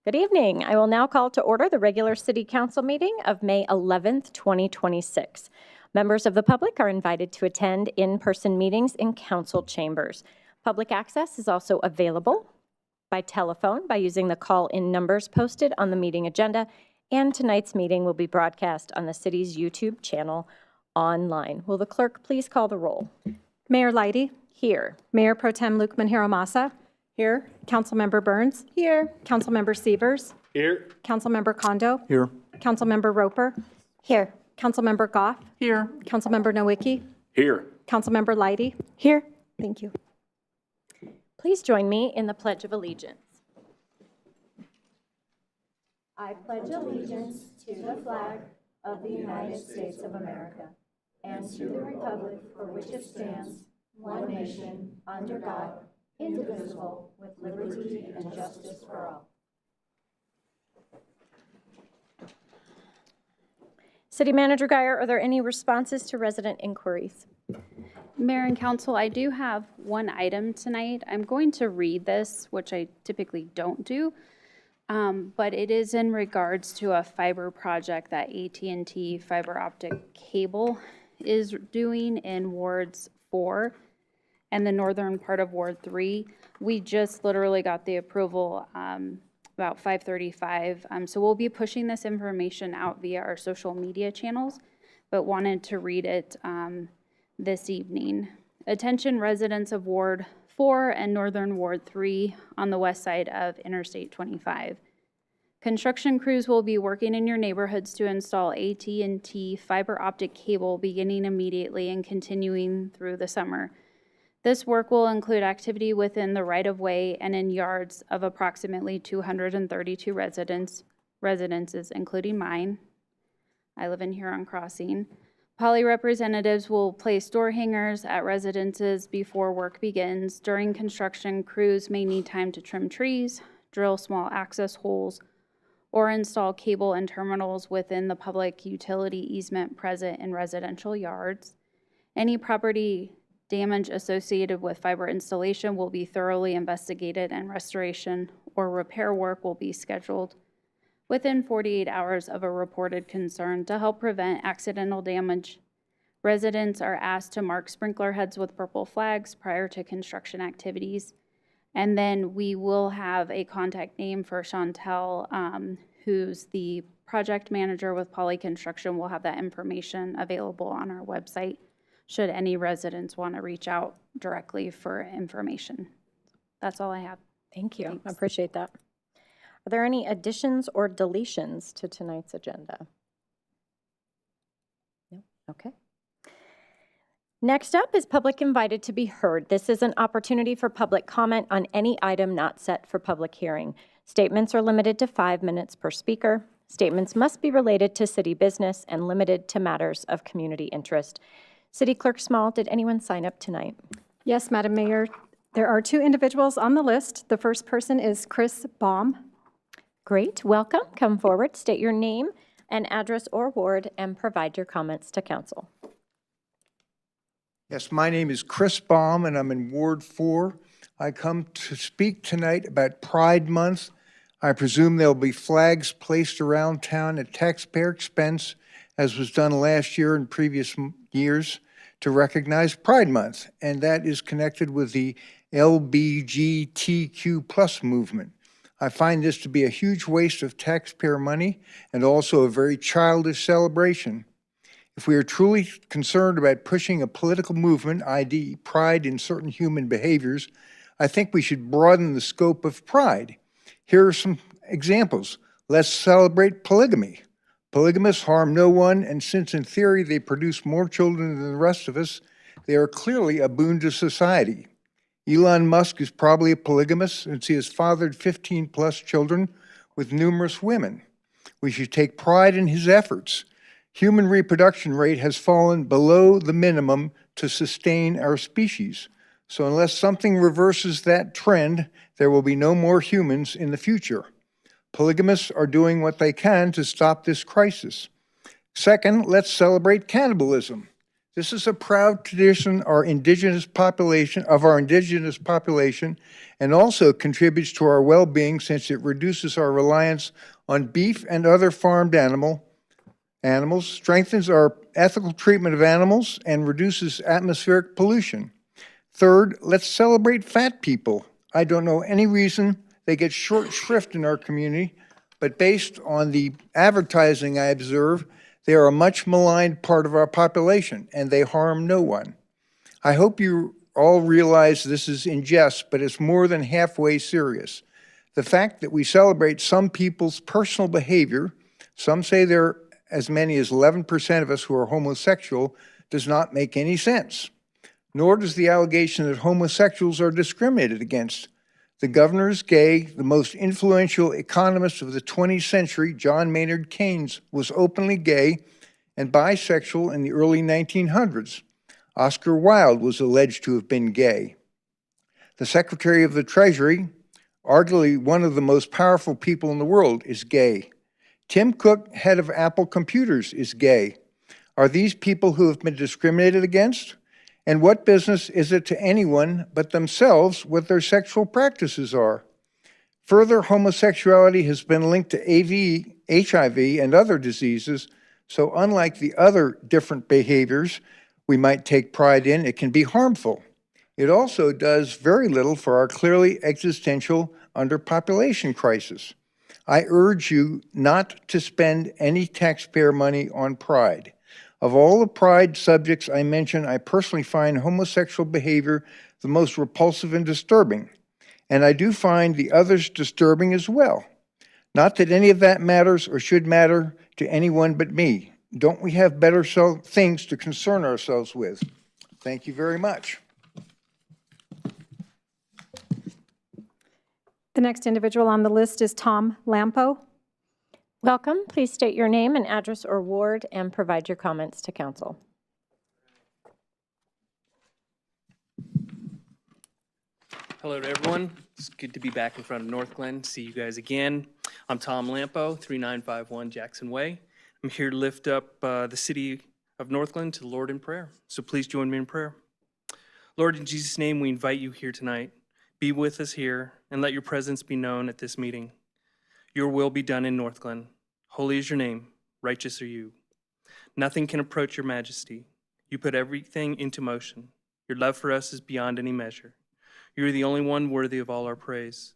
Good evening. I will now call to order the regular City Council meeting of May 11th, 2026. Members of the public are invited to attend in-person meetings in council chambers. Public access is also available by telephone by using the call-in numbers posted on the meeting agenda, and tonight's meeting will be broadcast on the city's YouTube channel online. Will the clerk please call the roll? Mayor Leidy. Here. Mayor Pro Tem Luke Manjiro-Massa. Here. Councilmember Burns. Here. Councilmember Severs. Here. Councilmember Kondo. Here. Councilmember Roper. Here. Councilmember Goff. Here. Councilmember Nowicki. Here. Councilmember Leidy. Here. Thank you. Please join me in the Pledge of Allegiance. I pledge allegiance to the flag of the United States of America and to the republic for which it stands, one nation, under God, indivisible, with liberty and justice for all. City Manager Geyer, are there any responses to resident inquiries? Mayor and Council, I do have one item tonight. I'm going to read this, which I typically don't do, but it is in regards to a fiber project that AT&T fiber optic cable is doing in wards 4 and the northern part of Ward 3. We just literally got the approval about 5:35. So we'll be pushing this information out via our social media channels, but wanted to read it this evening. Attention residents of Ward 4 and Northern Ward 3 on the west side of Interstate 25. Construction crews will be working in your neighborhoods to install AT&T fiber optic cable beginning immediately and continuing through the summer. This work will include activity within the right-of-way and in yards of approximately 232 residences, including mine. I live in Huron Crossing. Poly representatives will place door hangers at residences before work begins. During construction, crews may need time to trim trees, drill small access holes, or install cable and terminals within the public utility easement present in residential yards. Any property damage associated with fiber installation will be thoroughly investigated, and restoration or repair work will be scheduled within 48 hours of a reported concern to help prevent accidental damage. Residents are asked to mark sprinkler heads with purple flags prior to construction activities. And then we will have a contact name for Chantel, who's the project manager with Poly Construction. We'll have that information available on our website should any residents want to reach out directly for information. That's all I have. Thank you. Thanks. I appreciate that. Are there any additions or deletions to tonight's agenda? No? Okay. Next up is public invited to be heard. This is an opportunity for public comment on any item not set for public hearing. Statements are limited to 5 minutes per speaker. Statements must be related to city business and limited to matters of community interest. City Clerk Small, did anyone sign up tonight? Yes, Madam Mayor. There are 2 individuals on the list. The first person is Chris Baum. Great, welcome. Come forward, state your name and address or ward, and provide your comments to council. Yes, my name is Chris Baum, and I'm in Ward 4. I come to speak tonight about Pride Month. I presume there'll be flags placed around town at taxpayer expense, as was done last year and previous years, to recognize Pride Month, and that is connected with the LGBTQ+ movement. I find this to be a huge waste of taxpayer money and also a very childish celebration. If we are truly concerned about pushing a political movement, i.e. pride in certain human behaviors, I think we should broaden the scope of pride. Here are some examples. Let's celebrate polygamy. Polygamists harm no one, and since in theory they produce more children than the rest of us, they are clearly a boon to society. Elon Musk is probably a polygamist since he has fathered 15+ children with numerous women. We should take pride in his efforts. Human reproduction rate has fallen below the minimum to sustain our species. So unless something reverses that trend, there will be no more humans in the future. Polygamists are doing what they can to stop this crisis. Second, let's celebrate cannibalism. This is a proud tradition of our indigenous population, and also contributes to our well-being since it reduces our reliance on beef and other farmed animals, strengthens our ethical treatment of animals, and reduces atmospheric pollution. Third, let's celebrate fat people. I don't know any reason they get short shrift in our community, but based on the advertising I observe, they are a much maligned part of our population, and they harm no one. I hope you all realize this is in jest, but it's more than halfway serious. The fact that we celebrate some people's personal behavior, some say there are as many as 11% of us who are homosexual, does not make any sense. Nor does the allegation that homosexuals are discriminated against. The governor is gay. The most influential economist of the 20th century, John Maynard Keynes, was openly gay and bisexual in the early 1900s. Oscar Wilde was alleged to have been gay. The Secretary of the Treasury, arguably one of the most powerful people in the world, is gay. Tim Cook, head of Apple Computers, is gay. Are these people who have been discriminated against? And what business is it to anyone but themselves what their sexual practices are? Further, homosexuality has been linked to HIV, and other diseases, so unlike the other different behaviors we might take pride in, it can be harmful. It also does very little for our clearly existential underpopulation crisis. I urge you not to spend any taxpayer money on pride. Of all the pride subjects I mentioned, I personally find homosexual behavior the most repulsive and disturbing. And I do find the others disturbing as well. Not that any of that matters or should matter to anyone but me. Don't we have better things to concern ourselves with? Thank you very much. The next individual on the list is Tom Lampo. Welcome. Please state your name and address or ward and provide your comments to council. Hello to everyone. It's good to be back in front of Northglenn. See you guys again. I'm Tom Lampo, 3951 Jackson Way. I'm here to lift up the city of Northglenn to the Lord in prayer. So please join me in prayer. Lord, in Jesus' name, we invite you here tonight. Be with us here and let your presence be known at this meeting. Your will be done in Northglenn. Holy is your name. Righteous are you. Nothing can approach your majesty. You put everything into motion. Your love for us is beyond any measure. You are the only one worthy of all our praise.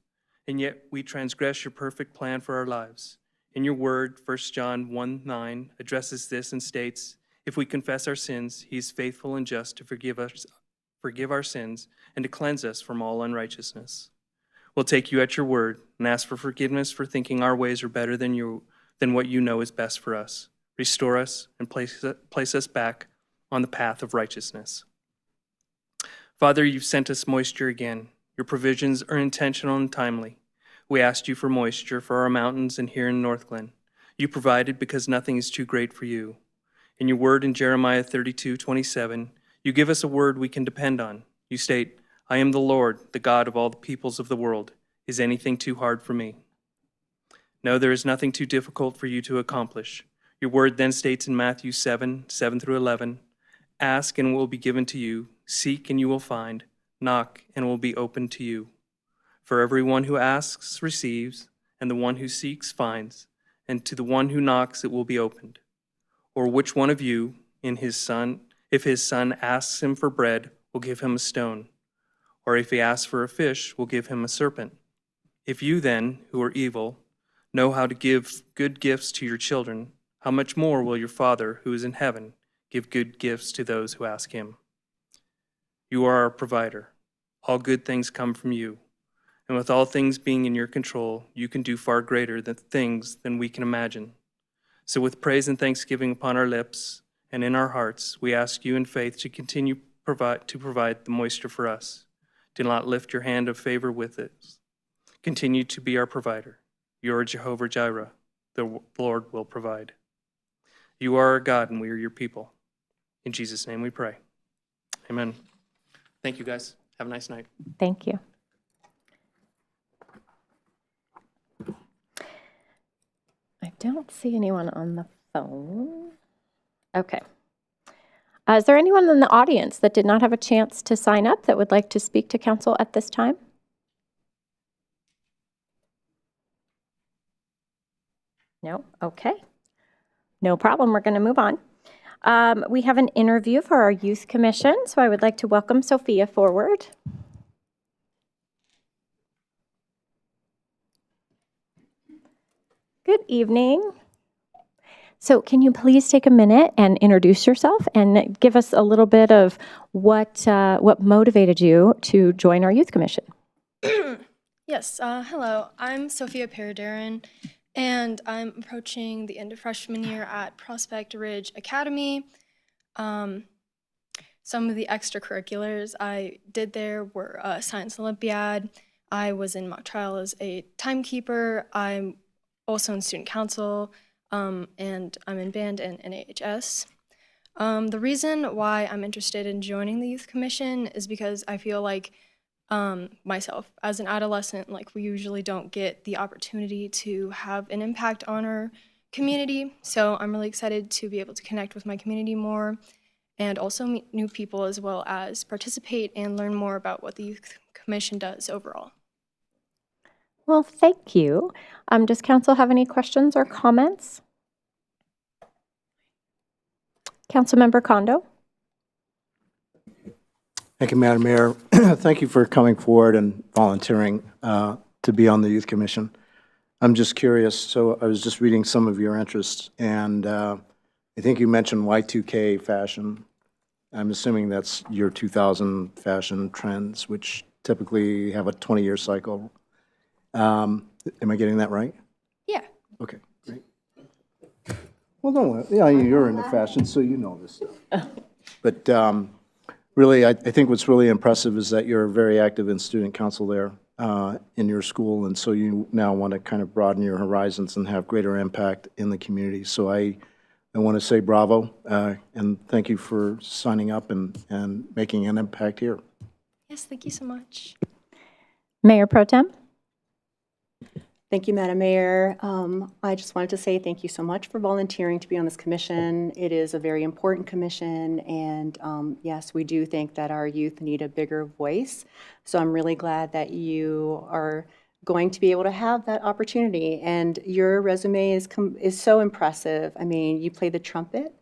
And yet we transgress your perfect plan for our lives. In your word, 1 John 1:9 addresses this and states, if we confess our sins, he is faithful and just to forgive our sins and to cleanse us from all unrighteousness. We'll take you at your word and ask for forgiveness for thinking our ways are better than what you know is best for us. Restore us and place us back on the path of righteousness. Father, you've sent us moisture again. Your provisions are intentional and timely. We asked you for moisture for our mountains and here in Northglenn. You provided because nothing is too great for you. In your word in Jeremiah 32:27, you give us a word we can depend on. You state, I am the Lord, the God of all the peoples of the world. Is anything too hard for me? No, there is nothing too difficult for you to accomplish. Your word then states in Matthew 7:7-11, ask and it will be given to you, seek and you will find, knock and it will be opened to you. For everyone who asks receives, and the one who seeks finds, and to the one who knocks it will be opened. Or which one of you, if his son asks him for bread, will give him a stone? Or if he asks for a fish, will give him a serpent? If you then, who are evil, know how to give good gifts to your children, how much more will your Father, who is in heaven, give good gifts to those who ask him? You are our provider. All good things come from you. And with all things being in your control, you can do far greater things than we can imagine. So with praise and thanksgiving upon our lips and in our hearts, we ask you in faith to continue to provide the moisture for us. Do not lift your hand of favor with us. Continue to be our provider. You are Jehovah Jireh. The Lord will provide. You are our God and we are your people. In Jesus' name we pray. Amen. Thank you, guys. Have a nice night. Thank you. I don't see anyone on the phone. Okay. Is there anyone in the audience that did not have a chance to sign up that would like to speak to council at this time? No? Okay. No problem. We're going to move on. We have an interview for our youth commission, so I would like to welcome Sophia forward. Good evening. So can you please take a minute and introduce yourself and give us a little bit of what motivated you to join our youth commission? Yes, hello. I'm Sophia Paradarin, and I'm approaching the end of freshman year at Prospect Ridge Academy. Some of the extracurriculars I did there were Science Olympiad. I was in mock trial as a timekeeper. I'm also in student council, and I'm in band and NAHS. The reason why I'm interested in joining the youth commission is because I feel like myself as an adolescent, like we usually don't get the opportunity to have an impact on our community. So I'm really excited to be able to connect with my community more and also meet new people, as well as participate and learn more about what the youth commission does overall. Well, thank you. Does council have any questions or comments? Councilmember Kondo? Thank you, Madam Mayor. Thank you for coming forward and volunteering to be on the Youth Commission. I'm just curious, so I was just reading some of your interests, and I think you mentioned Y2K fashion. I'm assuming that's year 2000 fashion trends, which typically have a 20-year cycle. Am I getting that right? Yeah. Okay, great. Well, don't worry. Yeah, you're into fashion, so you know this stuff. But really, I think what's really impressive is that you're very active in student council there in your school, and so you now want to kind of broaden your horizons and have greater impact in the community. So I want to say bravo, and thank you for signing up and making an impact here. Yes, thank you so much. Mayor Pro Tem? Thank you, Madam Mayor. I just wanted to say thank you so much for volunteering to be on this commission. It is a very important commission, and yes, we do think that our youth need a bigger voice. So I'm really glad that you are going to be able to have that opportunity. And your resume is so impressive. I mean, you play the trumpet,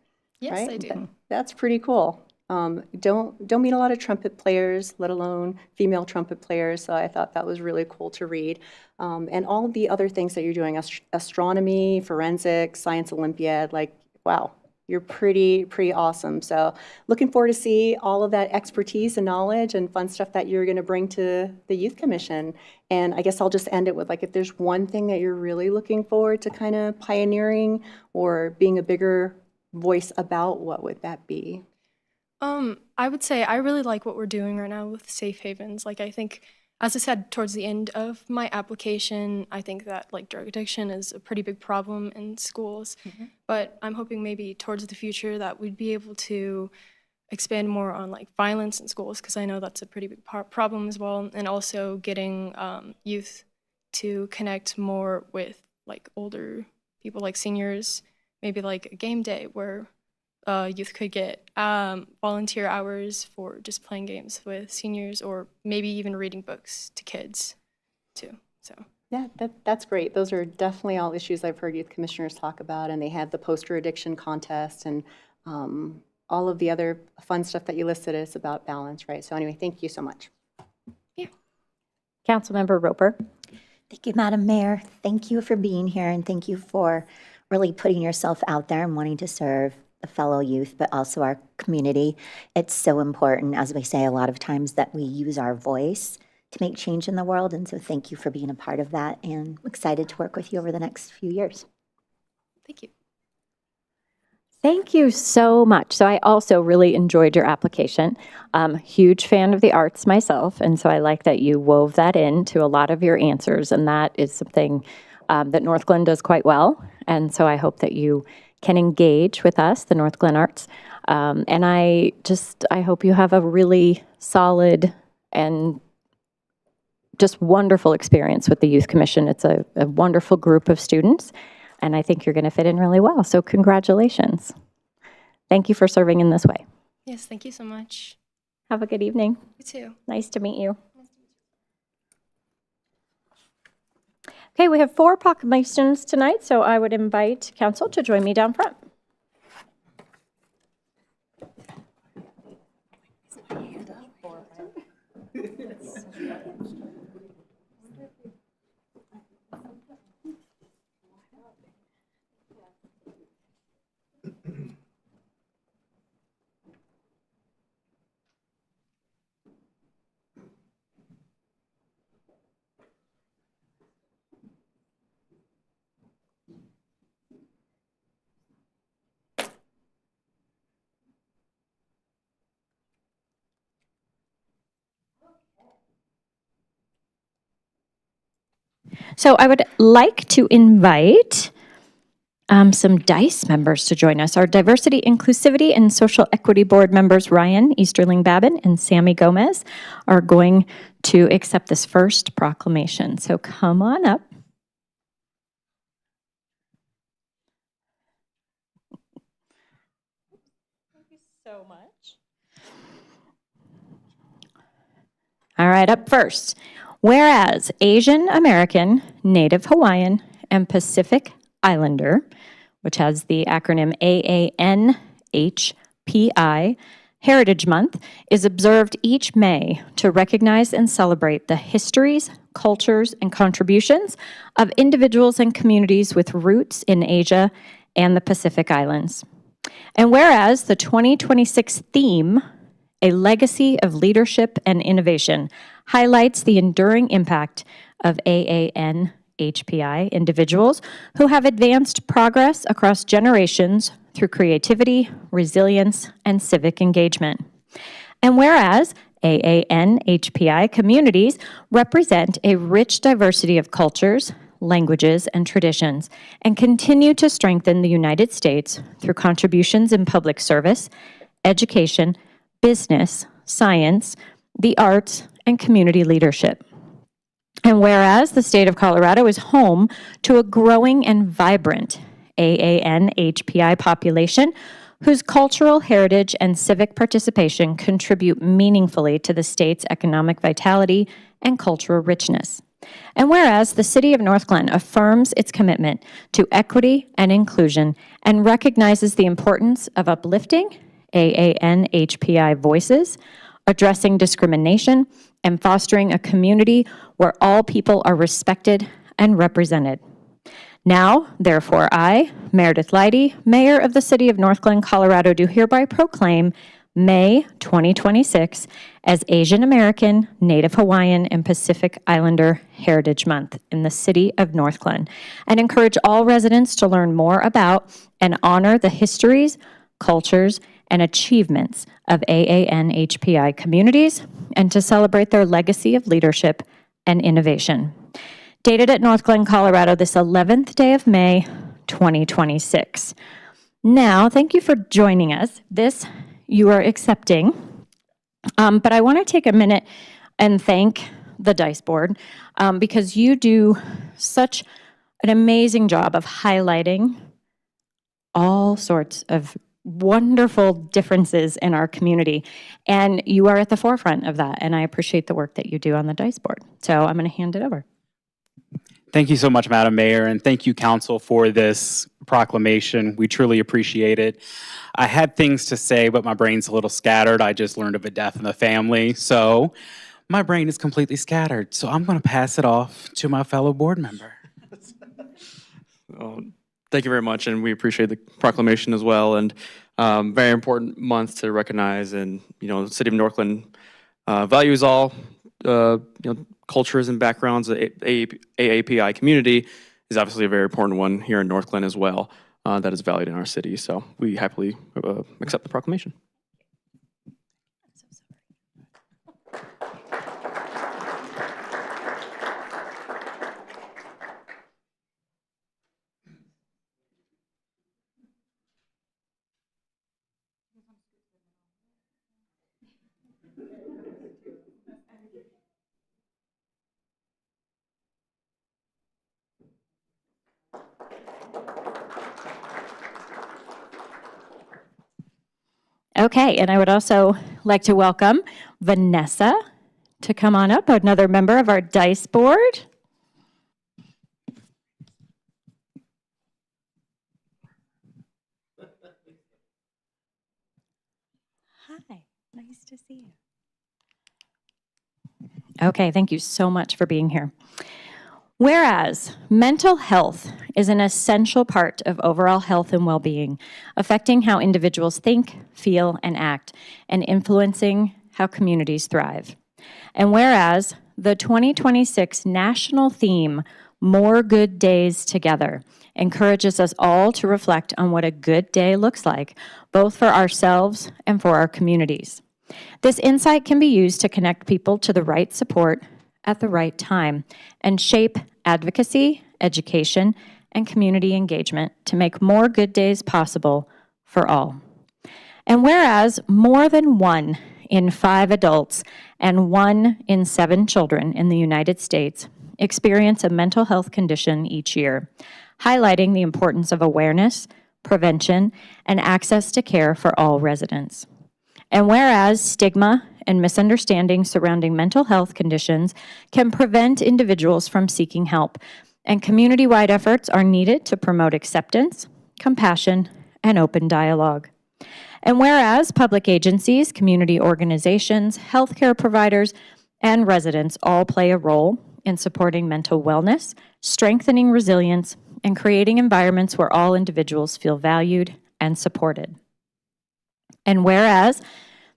Yes, right? I do. That's pretty cool. Don't meet a lot of trumpet players, let alone female trumpet players, so I thought that was really cool to read. And all of the other things that you're doing, astronomy, forensics, Science Olympiad, like, wow, you're pretty awesome. So looking forward to see all of that expertise and knowledge and fun stuff that you're gonna bring to the Youth Commission. And I guess I'll just end it with, like, if there's one thing that you're really looking forward to kind of pioneering or being a bigger voice about, what would that be? I would say I really like what we're doing right now with safe havens. Like, I think, as I said towards the end of my application, I think that like drug addiction is a pretty big problem in schools. But I'm hoping maybe towards the future that we'd be able to expand more on like violence in schools, because I know that's a pretty big problem as well, and also getting youth to connect more with like older people, like seniors, maybe like a game day where youth could get volunteer hours for just playing games with seniors, or maybe even reading books to kids too. So Yeah, that's great. Those are definitely all issues I've heard youth commissioners talk about, and they had the poster addiction contest and all of the other fun stuff that you listed is about balance, right? So anyway, thank you so much. Councilmember Roper? Thank you, Madam Mayor. Thank you for being here, and thank you for really putting yourself out there and wanting to serve the fellow youth, but also our community. It's so important, as we say a lot of times, that we use our voice to make change in the world, and so thank you for being a part of that, and I'm excited to work with you over the next few years. thank you. Thank you so much. So I also really enjoyed your application. Huge fan of the arts myself, and so I like that you wove that into a lot of your answers, and that is something that Northglenn does quite well. And so I hope that you can engage with us, the Northglenn Arts. And I hope you have a really solid and just wonderful experience with the Youth Commission. It's a wonderful group of students, and I think you're going to fit in really well. So congratulations. Thank you for serving in this way. Yes, thank you so much. Have a good evening. You too. Nice to meet you. Okay, we have 4 proclamations tonight, so I would invite council to join me down front. So I would like to invite some DICE members to join us. Our Diversity, Inclusivity, and Social Equity Board members, Ryan Easterling Babin and Sammy Gomez, are going to accept this first proclamation. So come on up. Thank you so much. All right, up first. Whereas Asian American, Native Hawaiian, and Pacific Islander, which has the acronym AANHPI, Heritage Month, is observed each May to recognize and celebrate the histories, cultures, and contributions of individuals and communities with roots in Asia and the Pacific Islands. And whereas the 2026 theme, A Legacy of Leadership and Innovation, highlights the enduring impact of AANHPI individuals who have advanced progress across generations through creativity, resilience, and civic engagement. And whereas AANHPI communities represent a rich diversity of cultures, languages, and traditions, and continue to strengthen the United States through contributions in public service, education, business, science, the arts, and community leadership. And whereas the state of Colorado is home to a growing and vibrant AANHPI population whose cultural heritage and civic participation contribute meaningfully to the state's economic vitality and cultural richness. And whereas the city of Northglenn affirms its commitment to equity and inclusion and recognizes the importance of uplifting AANHPI voices, addressing discrimination, and fostering a community where all people are respected and represented. Now, therefore, I, Meredith Leidy, Mayor of the City of Northglenn, Colorado, do hereby proclaim May 2026 as Asian American, Native Hawaiian, and Pacific Islander Heritage Month in the City of Northglenn, and encourage all residents to learn more about and honor the histories, cultures, and achievements of AANHPI communities, and to celebrate their legacy of leadership and innovation. Dated at Northglenn, Colorado, this 11th day of May, 2026. Now, thank you for joining us. This you are accepting, but I want to take a minute and thank the DICE board because you do such an amazing job of highlighting all sorts of wonderful differences in our community. And you are at the forefront of that. And I appreciate the work that you do on the DICE board. So I'm going to hand it over. Thank you so much, Madam Mayor, and thank you, Council, for this proclamation. We truly appreciate it. I had things to say, but my brain's a little scattered. I just learned of a death in the family, so my brain is completely scattered. So I'm going to pass it off to my fellow board member. Thank you very much, and we appreciate the proclamation as well. And very important month to recognize. And the city of Northglenn values all cultures and backgrounds. The AAPI community is obviously a very important one here in Northglenn as well. That is valued in our city. So we happily accept the proclamation. Okay, and I would also like to welcome Vanessa to come on up, another member of our DICE board. Hi, nice to see you. Okay, thank you so much for being here. Whereas mental health is an essential part of overall health and well-being, affecting how individuals think, feel, and act, and influencing how communities thrive. And whereas the 2026 national theme, More Good Days Together, encourages us all to reflect on what a good day looks like, both for ourselves and for our communities. This insight can be used to connect people to the right support at the right time and shape advocacy, education, and community engagement to make more good days possible for all. And whereas more than 1 in 5 adults and 1 in 7 children in the United States experience a mental health condition each year, highlighting the importance of awareness, prevention, and access to care for all residents. And whereas stigma and misunderstanding surrounding mental health conditions can prevent individuals from seeking help, and community-wide efforts are needed to promote acceptance, compassion, and open dialogue. And whereas public agencies, community organizations, healthcare providers, and residents all play a role in supporting mental wellness, strengthening resilience, and creating environments where all individuals feel valued and supported. And whereas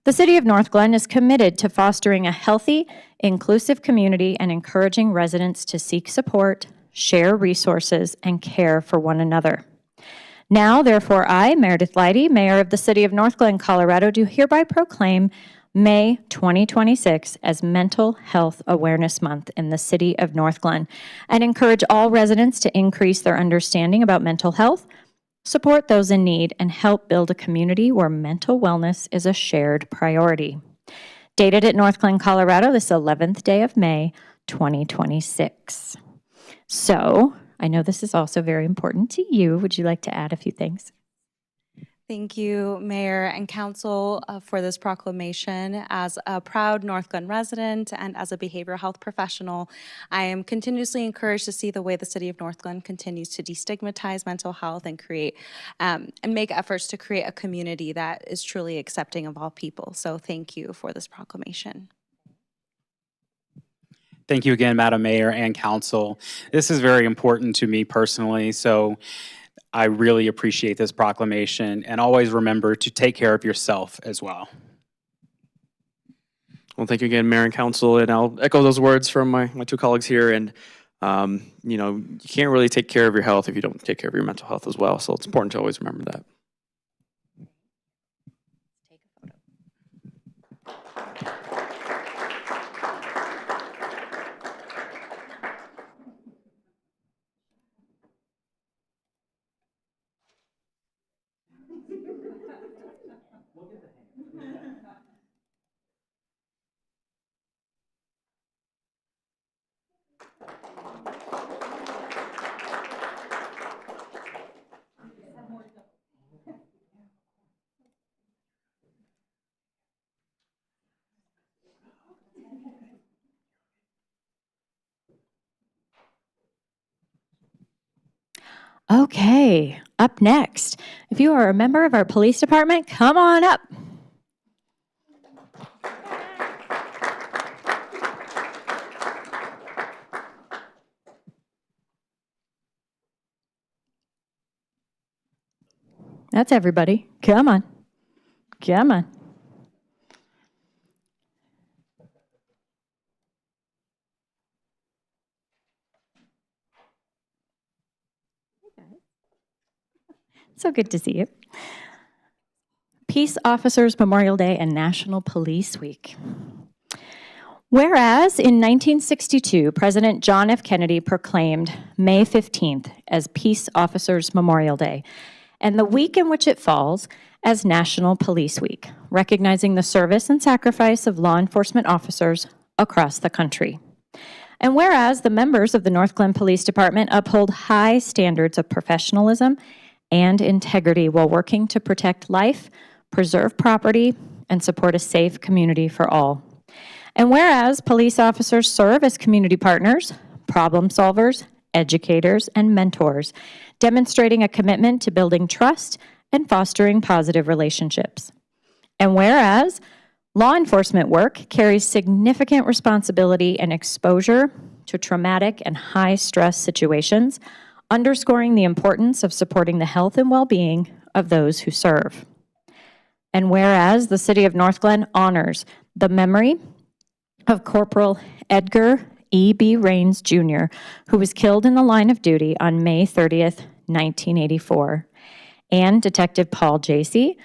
the City of Northglenn is committed to fostering a healthy, inclusive community and encouraging residents to seek support, share resources, and care for one another. Now, therefore, I, Meredith Leidy, Mayor of the City of Northglenn, Colorado, do hereby proclaim May 2026 as Mental Health Awareness Month in the City of Northglenn, and encourage all residents to increase their understanding about mental health, support those in need, and help build a community where mental wellness is a shared priority. Dated at Northglenn, Colorado, this 11th day of May, 2026. So, I know this is also very important to you. Would you like to add a few things? Thank you, Mayor and Council, for this proclamation. As a proud Northglenn resident and as a behavioral health professional, I am continuously encouraged to see the way the City of Northglenn continues to destigmatize mental health and create and make efforts to create a community that is truly accepting of all people. So thank you for this proclamation. Thank you again, Madam Mayor and Council. This is very important to me personally, so I really appreciate this proclamation, and always remember to take care of yourself as well. Well, thank you again, Mayor and Council, and I'll echo those words from my 2 colleagues here. And you know, you can't really take care of your health if you don't take care of your mental health as well. So it's important to always remember that. Okay, up next, if you are a member of our police department, come on up. That's everybody. Come on. Come on. So good to see you. Peace Officers Memorial Day and National Police Week. Whereas in 1962, President John F. Kennedy proclaimed May 15th as Peace Officers Memorial Day, and the week in which it falls as National Police Week, recognizing the service and sacrifice of law enforcement officers across the country. And whereas the members of the Northglenn Police Department uphold high standards of professionalism and integrity while working to protect life, preserve property, and support a safe community for all. And whereas police officers serve as community partners, problem solvers, educators, and mentors, demonstrating a commitment to building trust and fostering positive relationships. And whereas law enforcement work carries significant responsibility and exposure to traumatic and high-stress situations, underscoring the importance of supporting the health and well-being of those who serve. And whereas the City of Northglenn honors the memory of Corporal Edgar E.B. Raines, Jr., who was killed in the line of duty on May 30th, 1984, and Detective Paul Jacey,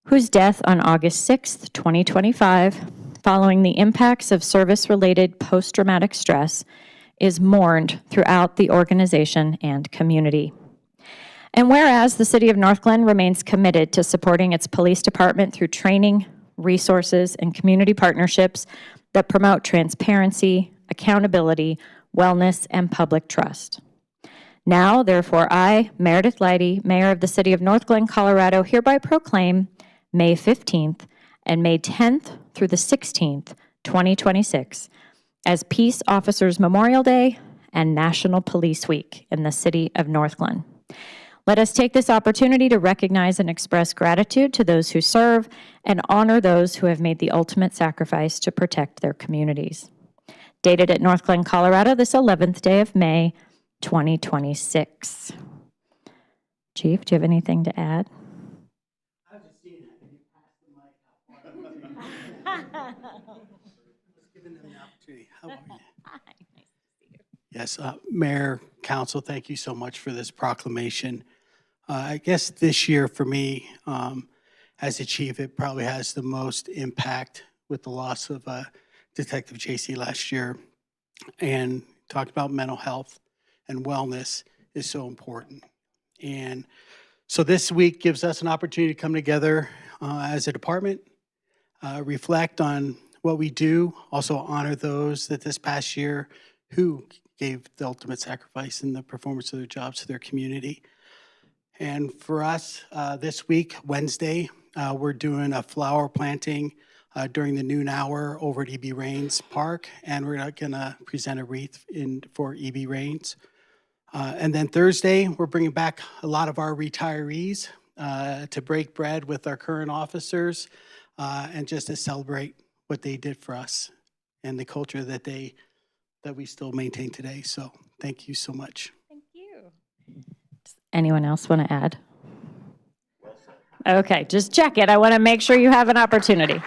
whose death on August 6th, 2025, following the impacts of service-related post-traumatic stress, is mourned throughout the organization and community. And whereas the City of Northglenn remains committed to supporting its police department through training, resources, and community partnerships that promote transparency, accountability, wellness, and public trust. Now, therefore, I, Meredith Leidy, Mayor of the City of Northglenn, Colorado, hereby proclaim May 15th and May 10th through the 16th, 2026, as Peace Officers Memorial Day and National Police Week in the City of Northglenn. Let us take this opportunity to recognize and express gratitude to those who serve and honor those who have made the ultimate sacrifice to protect their communities. Dated at Northglenn, Colorado, this 11th day of May, 2026. Chief, do you have anything to add? I was just seeing that you passed the mic out. Just giving them the opportunity. How are you? Hi, nice to see you. Yes, Mayor, Council, thank you so much for this proclamation. I guess this year for me, as a chief, it probably has the most impact with the loss of Detective Jacey last year. And talked about mental health and wellness is so important. And so this week gives us an opportunity to come together as a department, reflect on what we do, also honor those that this past year who gave the ultimate sacrifice in the performance of their jobs to their community. And for us, this week, Wednesday, we're doing a flower planting during the noon hour over at E.B. Raines Park, and we're going to present a wreath for E.B. Raines. And then Thursday, we're bringing back a lot of our retirees to break bread with our current officers and just to celebrate what they did for us and the culture that we still maintain today. So thank you so much. Thank you. Does anyone else want to add? Okay, just check it. I want to make sure you have an opportunity.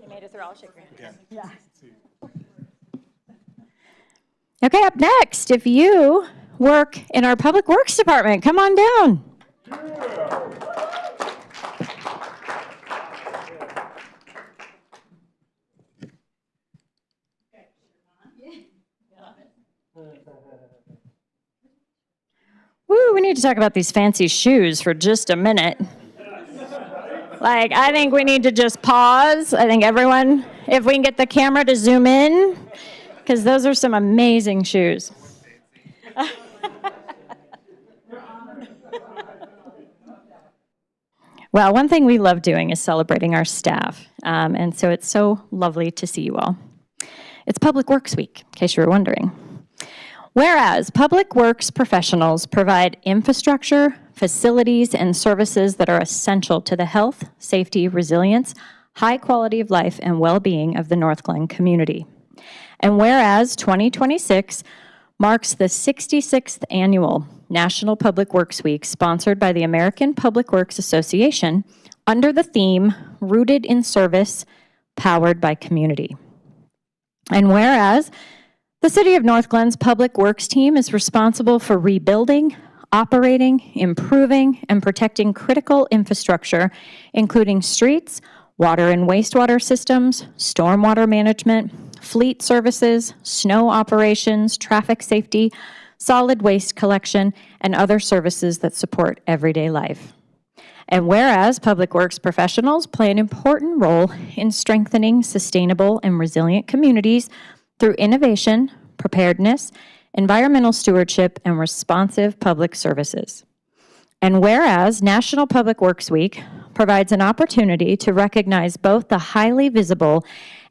You made it through. I'll shake your hand. Yeah. Okay, up next, if you work in our Public Works Department, come on down. Woo, we need to talk about these fancy shoes for just a minute. Like, I think we need to just pause. I think everyone, if we can get the camera to zoom in, because those are some amazing shoes. Well, one thing we love doing is celebrating our staff, and so it's so lovely to see you all. It's Public Works Week, in case you were wondering. Whereas public works professionals provide infrastructure, facilities, and services that are essential to the health, safety, resilience, high quality of life, and well-being of the Northglenn community. And whereas 2026 marks the 66th annual National Public Works Week sponsored by the American Public Works Association under the theme Rooted in Service, Powered by Community. And whereas the City of Northglenn's Public Works team is responsible for rebuilding, operating, improving, and protecting critical infrastructure, including streets, water and wastewater systems, stormwater management, fleet services, snow operations, traffic safety, solid waste collection, and other services that support everyday life. And whereas Public Works professionals play an important role in strengthening sustainable and resilient communities through innovation, preparedness, environmental stewardship, and responsive public services. And whereas National Public Works Week provides an opportunity to recognize both the highly visible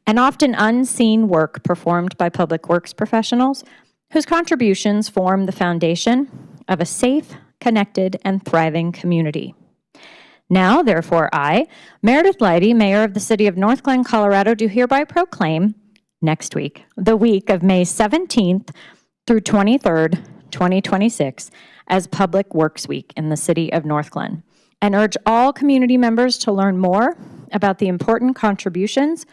and often unseen work performed by public works professionals whose contributions form the foundation of a safe, connected, and thriving community. Now, therefore, I, Meredith Leidy, Mayor of the City of Northglenn, Colorado, do hereby proclaim next week, the week of May 17th through 23rd, 2026, as Public Works Week in the City of Northglenn, and urge all community members to learn more about the important contributions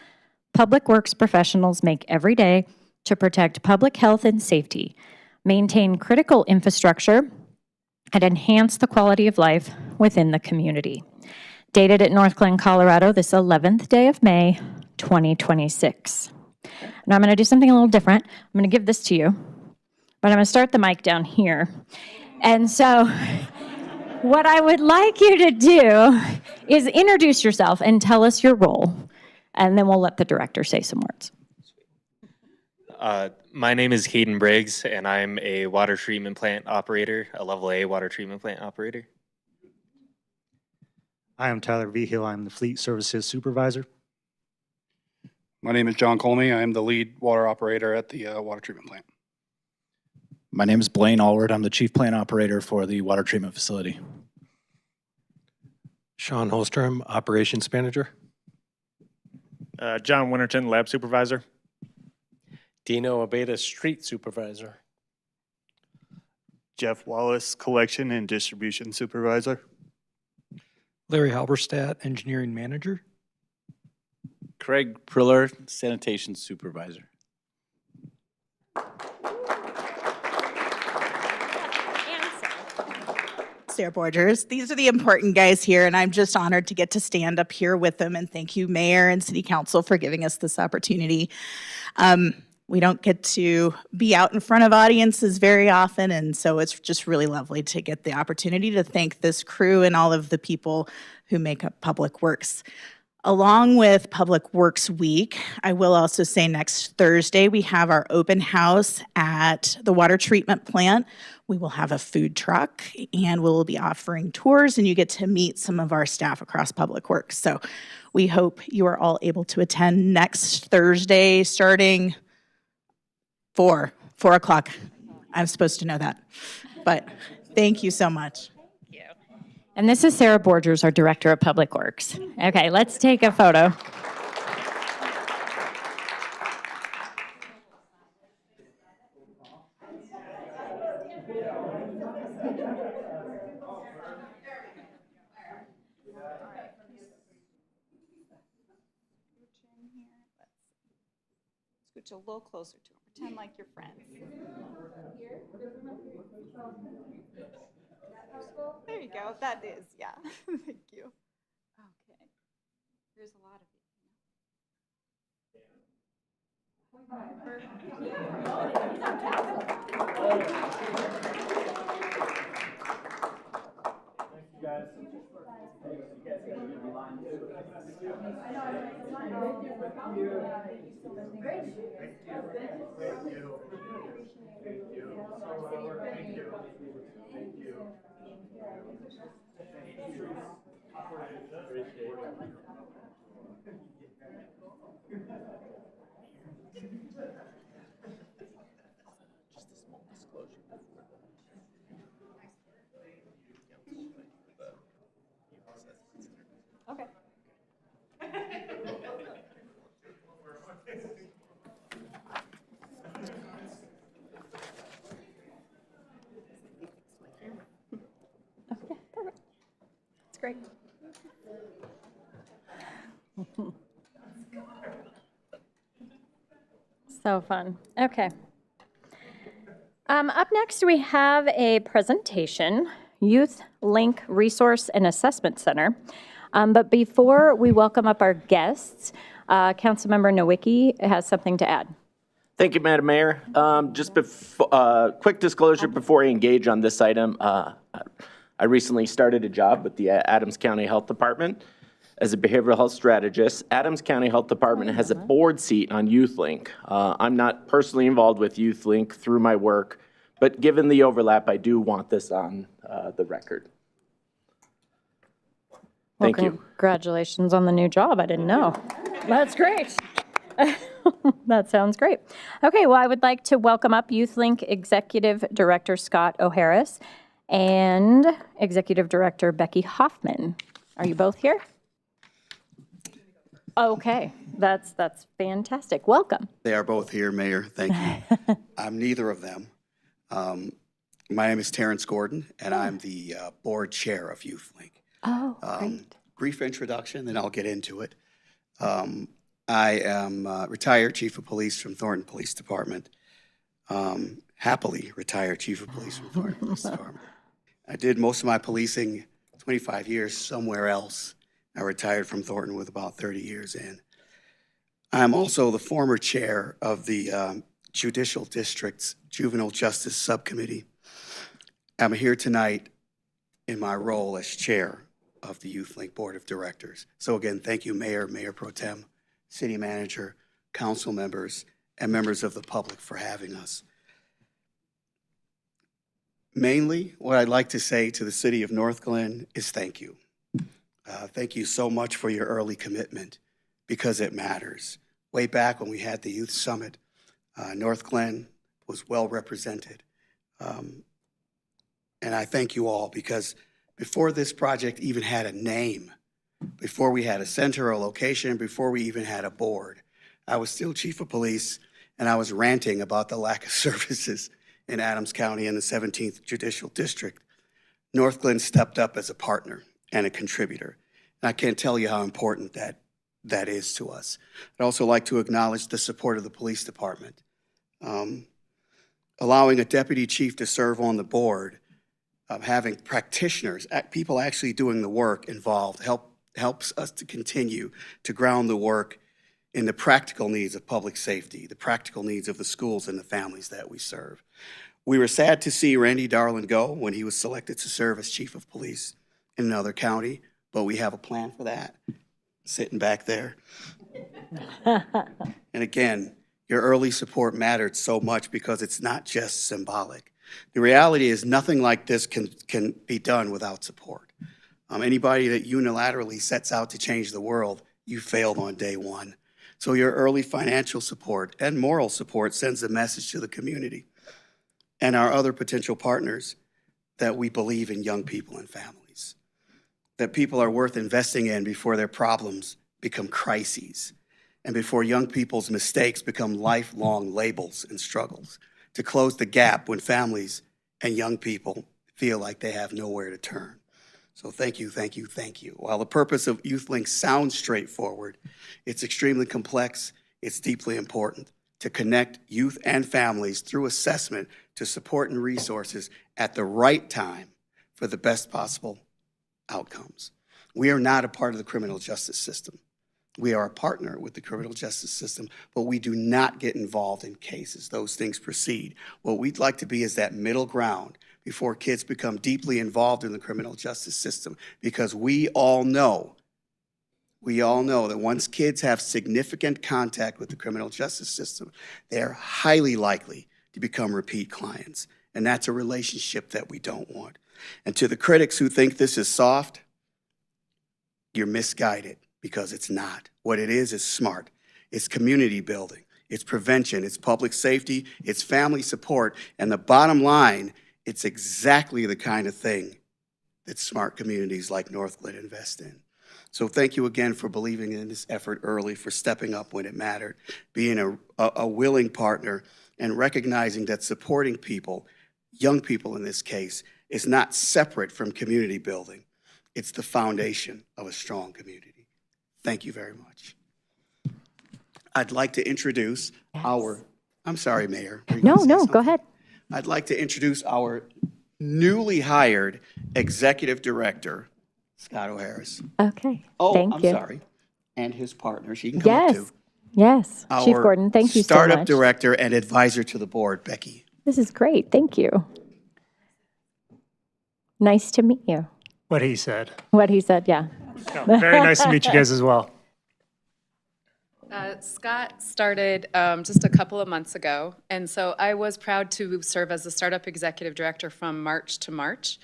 public works professionals make every day to protect public health and safety, maintain critical infrastructure, and enhance the quality of life within the community. Dated at Northglenn, Colorado, this 11th day of May, 2026. Now I'm going to do something a little different. I'm going to give this to you, but I'm going to start the mic down here. And so what I would like you to do is introduce yourself and tell us your role, and then we'll let the director say some words. My name is Caden Briggs, and I'm a water treatment plant operator, a level A water treatment plant operator. I am Tyler Vigil. I'm the Fleet Services Supervisor. My name is John Colmy. I am the lead water operator at the water treatment plant. My name is Blaine Allward. I'm the Chief Plant Operator for the water treatment facility. Sean Holstrom, Operations Manager. John Winterton, Lab Supervisor. Dino Abeda, Street Supervisor. Jeff Wallace, Collection and Distribution Supervisor. Larry Halberstadt, Engineering Manager. Craig Priller, Sanitation Supervisor. Sarah Borgers. These are the important guys here, and I'm just honored to get to stand up here with them. And thank you, Mayor and City Council, for giving us this opportunity. We don't get to be out in front of audiences very often, and so it's just really lovely to get the opportunity to thank this crew and all of the people who make up Public Works. Along with Public Works Week, I will also say next Thursday we have our open house at the water treatment plant. We will have a food truck and we'll be offering tours, and you get to meet some of our staff across Public Works. So we hope you are all able to attend next Thursday starting 4 o'clock. I'm supposed to know that, but thank you so much. And this is Sarah Borgers, our Director of Public Works. Okay, let's take a photo. Scooch a little closer to him. Pretend like you're friends. There you go. That is, yeah. Thank you. Okay. There's a lot of great. So fun. Okay. Up next, we have a presentation, Youth Link Resource and Assessment Center. But before we welcome up our guests, Councilmember Nowicki has something to add. Thank you, Madam Mayor. Just quick disclosure before I engage on this item. I recently started a job with the Adams County Health Department as a behavioral health strategist. Adams County Health Department has a board seat on YouthLink. I'm not personally involved with YouthLink through my work, but given the overlap, I do want this on the record. Thank you. Congratulations on the new job. I didn't know. That's great. That sounds great. Okay, well, I would like to welcome up YouthLink Executive Director Scott O'Harris and Executive Director Becky Hoffman. Are you both here? Okay, that's fantastic. Welcome. They are both here, Mayor. Thank you. I'm neither of them. My name is Terrence Gordon, and I'm the board chair of YouthLink. Oh, great. Brief introduction, then I'll get into it. I am retired chief of police from Thornton Police Department. Happily retired chief of police from Thornton Police Department. I did most of my policing, 25 years, somewhere else. I retired from Thornton with about 30 years in. I'm also the former chair of the Judicial District's Juvenile Justice Subcommittee. I'm here tonight in my role as chair of the YouthLink Board of Directors. So again, thank you, Mayor, Mayor Pro Tem, City Manager, council members, and members of the public for having us. Mainly, what I'd like to say to the city of Northglenn is thank you. Thank you so much for your early commitment, because it matters. Way back when we had the Youth Summit, Northglenn was well represented. And I thank you all, because before this project even had a name, before we had a center or location, before we even had a board, I was still chief of police, and I was ranting about the lack of services in Adams County and the 17th Judicial District. Northglenn stepped up as a partner and a contributor. And I can't tell you how important that is to us. I'd also like to acknowledge the support of the police department. Allowing a deputy chief to serve on the board, having practitioners, people actually doing the work involved, helps us to continue to ground the work in the practical needs of public safety, the practical needs of the schools and the families that we serve. We were sad to see Randy Darlin go when he was selected to serve as chief of police in another county, but we have a plan for that, sitting back there. And again, your early support mattered so much, because it's not just symbolic. The reality is nothing like this can be done without support. Anybody that unilaterally sets out to change the world, you failed on day one. So your early financial support and moral support sends a message to the community and our other potential partners that we believe in young people and families, that people are worth investing in before their problems become crises, and before young people's mistakes become lifelong labels and struggles, to close the gap when families and young people feel like they have nowhere to turn. So thank you, thank you, thank you. While the purpose of YouthLink sounds straightforward, it's extremely complex, it's deeply important to connect youth and families through assessment to support and resources at the right time for the best possible outcomes. We are not a part of the criminal justice system. We are a partner with the criminal justice system, but we do not get involved in cases. Those things proceed. What we'd like to be is that middle ground before kids become deeply involved in the criminal justice system, because we all know that once kids have significant contact with the criminal justice system, they are highly likely to become repeat clients. And that's a relationship that we don't want. And to the critics who think this is soft, you're misguided, because it's not. What it is smart. It's community building. It's prevention. It's public safety. It's family support. And the bottom line, it's exactly the kind of thing that smart communities like Northglenn invest in. So thank you again for believing in this effort early, for stepping up when it mattered, being a willing partner, and recognizing that supporting people, young people in this case, is not separate from community building. It's the foundation of a strong community. Thank you very much. I'd like to introduce I'm sorry, Mayor. Were you No, gonna say no, go something? ahead. I'd like to introduce our newly hired Executive Director, Scott O'Harris. Okay, Oh, thank I'm you. sorry. And his partner, she can come up Yes, too. yes. Chief Our Gordon, thank you so Startup much. Director and Advisor to the Board, Becky. This is great, thank you. Nice to meet you. What he said. What he said, yeah. No, very nice to meet you guys as well. Scott started just a couple of months ago, and so I was proud to serve as the Startup Executive Director from March to March,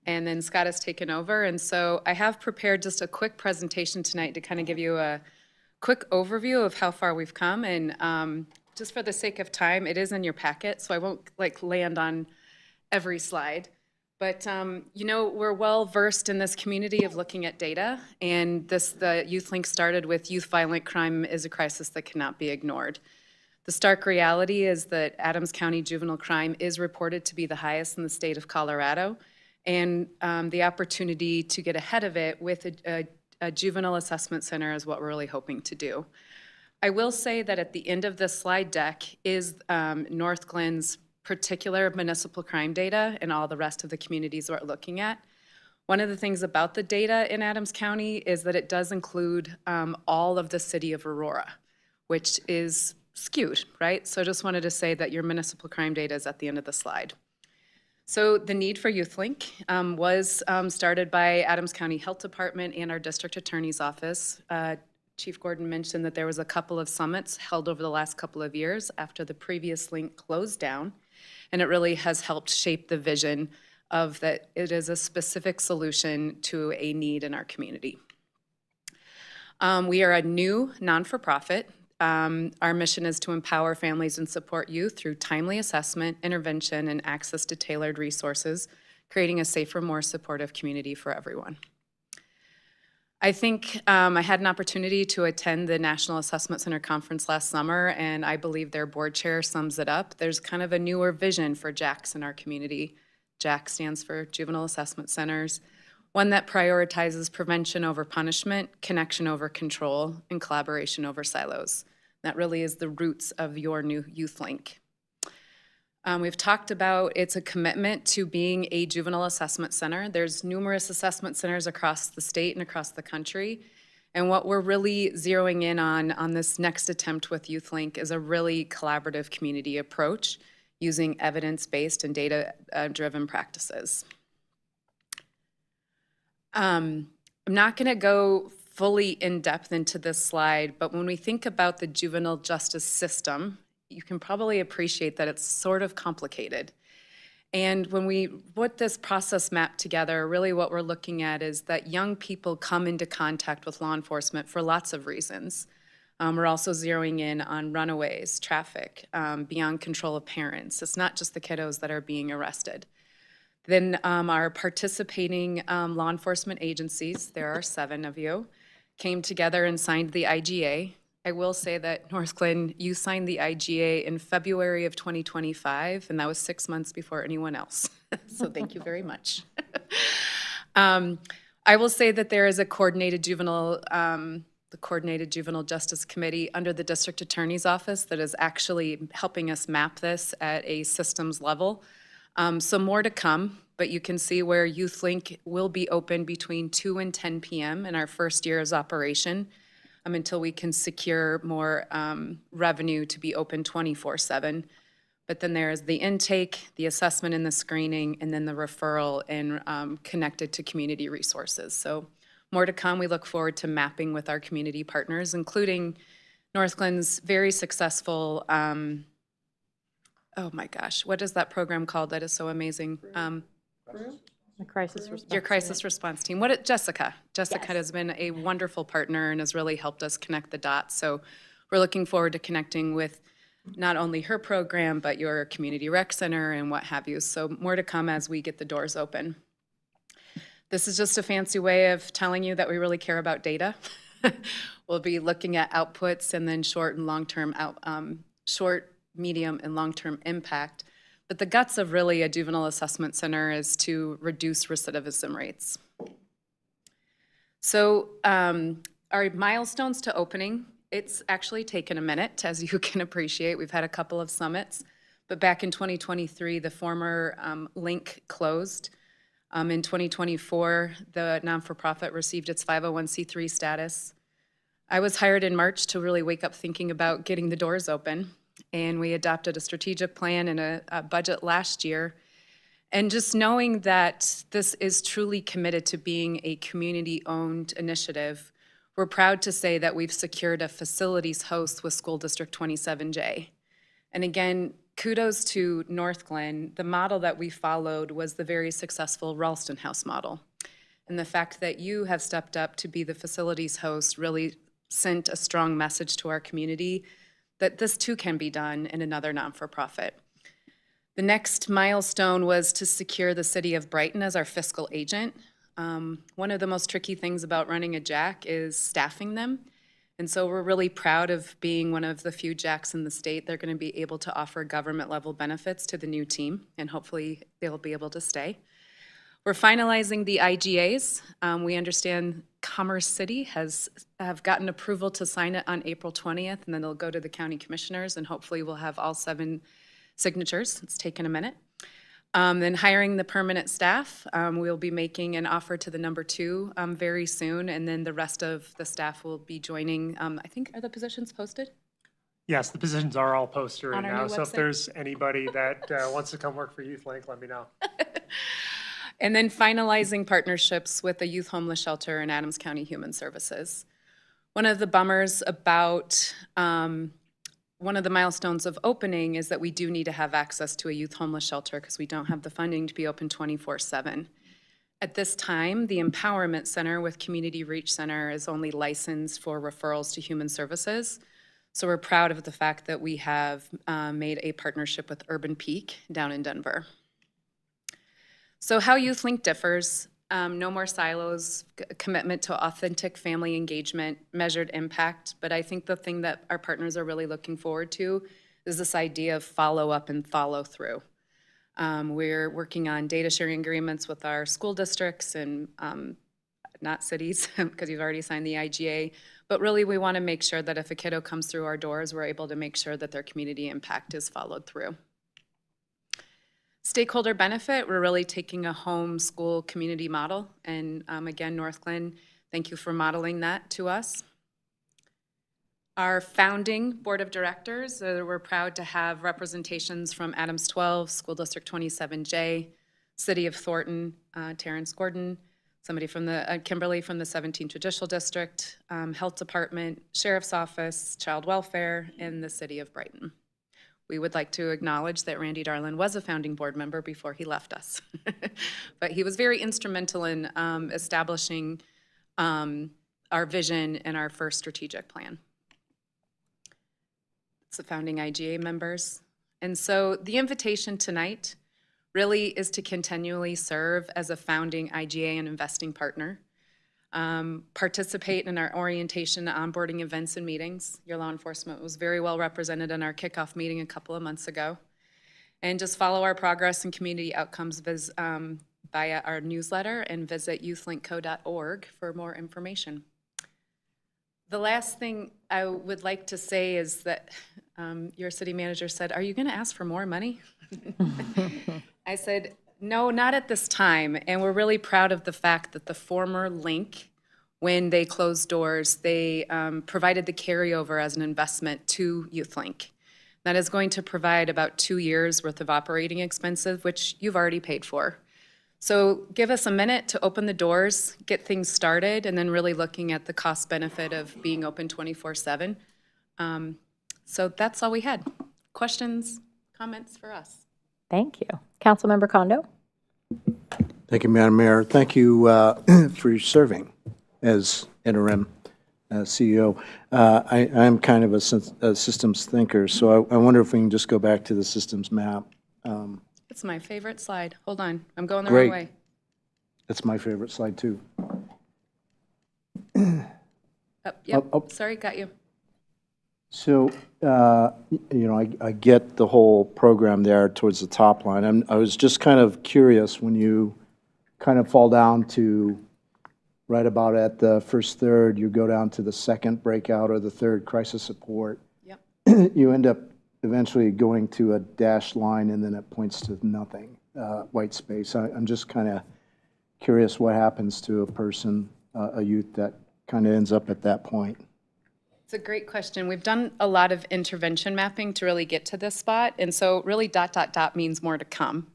and then Scott has taken over, and so I have prepared just a quick presentation tonight to kind of give you a quick overview of how far we've come, and just for the sake of time, it is in your packet, so I won't land on every slide. But, we're well versed in this community of looking at data, and the YouthLink started with youth violent crime is a crisis that cannot be ignored. The stark reality is that Adams County juvenile crime is reported to be the highest in the state of Colorado, and the opportunity to get ahead of it with a juvenile assessment center is what we're really hoping to do. I will say that at the end of this slide deck is Northglenn's particular municipal crime data and all the rest of the communities we're looking at. One of the things about the data in Adams County is that it does include all of the city of Aurora, which is skewed, right? So I just wanted to say that your municipal crime data is at the end of the slide. So the need for YouthLink was started by Adams County Health Department and our district attorney's office. Chief Gordon mentioned that there was a couple of summits held over the last couple of years after the previous link closed down. And it really has helped shape the vision of that it is a specific solution to a need in our community. We are a new non-for-profit. Our mission is to empower families and support youth through timely assessment, intervention, and access to tailored resources, creating a safer, more supportive community for everyone. I think I had an opportunity to attend the National Assessment Center Conference last summer, and I believe their board chair sums it up. There's kind of a newer vision for JACs in our community. JAC stands for Juvenile Assessment Centers, one that prioritizes prevention over punishment, connection over control, and collaboration over silos. That really is the roots of your new YouthLink. We've talked about it's a commitment to being a juvenile assessment center. There's numerous assessment centers across the state and across the country. And what we're really zeroing in on this next attempt with YouthLink is a really collaborative community approach using evidence-based and data-driven practices. I'm not going to go fully in depth into this slide, but when we think about the juvenile justice system, you can probably appreciate that it's sort of complicated. And when we put this process map together, really what we're looking at is that young people come into contact with law enforcement for lots of reasons. We're also zeroing in on runaways, traffic, beyond control of parents. It's not just the kiddos that are being arrested. Then our participating law enforcement agencies, there are 7 of you, came together and signed the IGA. I will say that Northglenn, you signed the IGA in February of 2025, and that was 6 months before anyone else. So thank you very much. I will say that there is a coordinated juvenile, the Coordinated Juvenile Justice Committee under the District Attorney's Office that is actually helping us map this at a systems level. So more to come, but you can see where YouthLink will be open between 2 and 10 p.m. in our first year as operation. Until we can secure more revenue to be open 24/7. But then there's the intake, the assessment and the screening, and then the referral and connected to community resources. So more to come. We look forward to mapping with our community partners, including Northglenn's very successful, oh my gosh, what is that program called that is so amazing? The crisis response. Your crisis response team. Jessica. Jessica has been a wonderful partner and has really helped us connect the dots. So we're looking forward to connecting with not only her program, but your community rec center and what have you. So more to come as we get the doors open. This is just a fancy way of telling you that we really care about data. We'll be looking at outputs and then short and long-term, short, medium, and long-term impact. But the guts of really a juvenile assessment center is to reduce recidivism rates. So our milestones to opening, it's actually taken a minute, as you can appreciate. We've had a couple of summits, but back in 2023, the former link closed. In 2024, the non-for-profit received its 501c3 status. I was hired in March to really wake up thinking about getting the doors open, and we adopted a strategic plan and a budget last year. And just knowing that this is truly committed to being a community-owned initiative, we're proud to say that we've secured a facilities host with School District 27J. And again, kudos to Northglenn. The model that we followed was the very successful Ralston House model. And the fact that you have stepped up to be the facilities host really sent a strong message to our community that this too can be done in another non-for-profit. The next milestone was to secure the city of Brighton as our fiscal agent. One of the most tricky things about running a JAC is staffing them. And so we're really proud of being one of the few JACs in the state. They're going to be able to offer government level benefits to the new team, and hopefully they'll be able to stay. We're finalizing the IGAs. We understand Commerce City have gotten approval to sign it on April 20th, and then they'll go to the county commissioners, and hopefully we'll have all 7 signatures. It's taken a minute. Then hiring the permanent staff. We'll be making an offer to the number 2 very soon, and then the rest of the staff will be joining. I think, are the positions posted? Yes, the positions are all posted right On our now. new So if website? there's anybody that wants to come work for Youth Link, let me know. And then finalizing partnerships with the Youth Homeless Shelter and Adams County Human Services. One of the bummers about one of the milestones of opening is that we do need to have access to a youth homeless shelter because we don't have the funding to be open 24/7. At this time, the Empowerment Center with Community Reach Center is only licensed for referrals to human services. So we're proud of the fact that we have made a partnership with Urban Peak down in Denver. So how Youth Link differs, no more silos, commitment to authentic family engagement, measured impact, but I think the thing that our partners are really looking forward to is this idea of follow up and follow through. We're working on data sharing agreements with our school districts and not cities, because you've already signed the IGA, but really we want to make sure that if a kiddo comes through our doors, we're able to make sure that their community impact is followed through. Stakeholder benefit, we're really taking a home school community model. And again, Northglenn, thank you for modeling that to us. Our founding board of directors, we're proud to have representations from Adams 12, School District 27J, City of Thornton, Terrence Gordon, somebody from the, Kimberly from the 17th Judicial District, Health Department, Sheriff's Office, Child Welfare, and the City of Brighton. We would like to acknowledge that Randy Darlin was a founding board member before he left us. But he was very instrumental in establishing our vision and our first strategic plan. It's the founding IGA members. And so the invitation tonight really is to continually serve as a founding IGA and investing partner. Participate in our orientation, onboarding events and meetings. Your law enforcement was very well represented in our kickoff meeting a couple of months ago. And just follow our progress and community outcomes via our newsletter and visit youthlinkco.org for more information. The last thing I would like to say is that your city manager said, "Are you going to ask for more money?" I said, "No, not at this time." And we're really proud of the fact that the former Link, when they closed doors, they provided the carryover as an investment to Youth Link. That is going to provide about 2 years worth of operating expenses, which you've already paid for. So give us a minute to open the doors, get things started, and then really looking at the cost benefit of being open 24/7. So that's all we had. Questions, comments for us? Thank you. Councilmember Kondo? Thank you, Madam Mayor. Thank you for serving as interim CEO. I'm kind of a systems thinker, so I wonder if we can just go back to the systems map. It's my favorite slide. Hold on, I'm going the Great. wrong way. That's my favorite slide, too. Yep, sorry, got you. So, I get the whole program there towards the top line. I was just kind of curious when you kind of fall down to right about at the first third, you go down to the second breakout or the third crisis support. Yep. You end up eventually going to a dashed line, and then it points to nothing, white space. I'm just kind of curious what happens to a person, a youth that kind of ends up at that point. It's a great question. We've done a lot of intervention mapping to really get to this spot, and so really ... means more to come.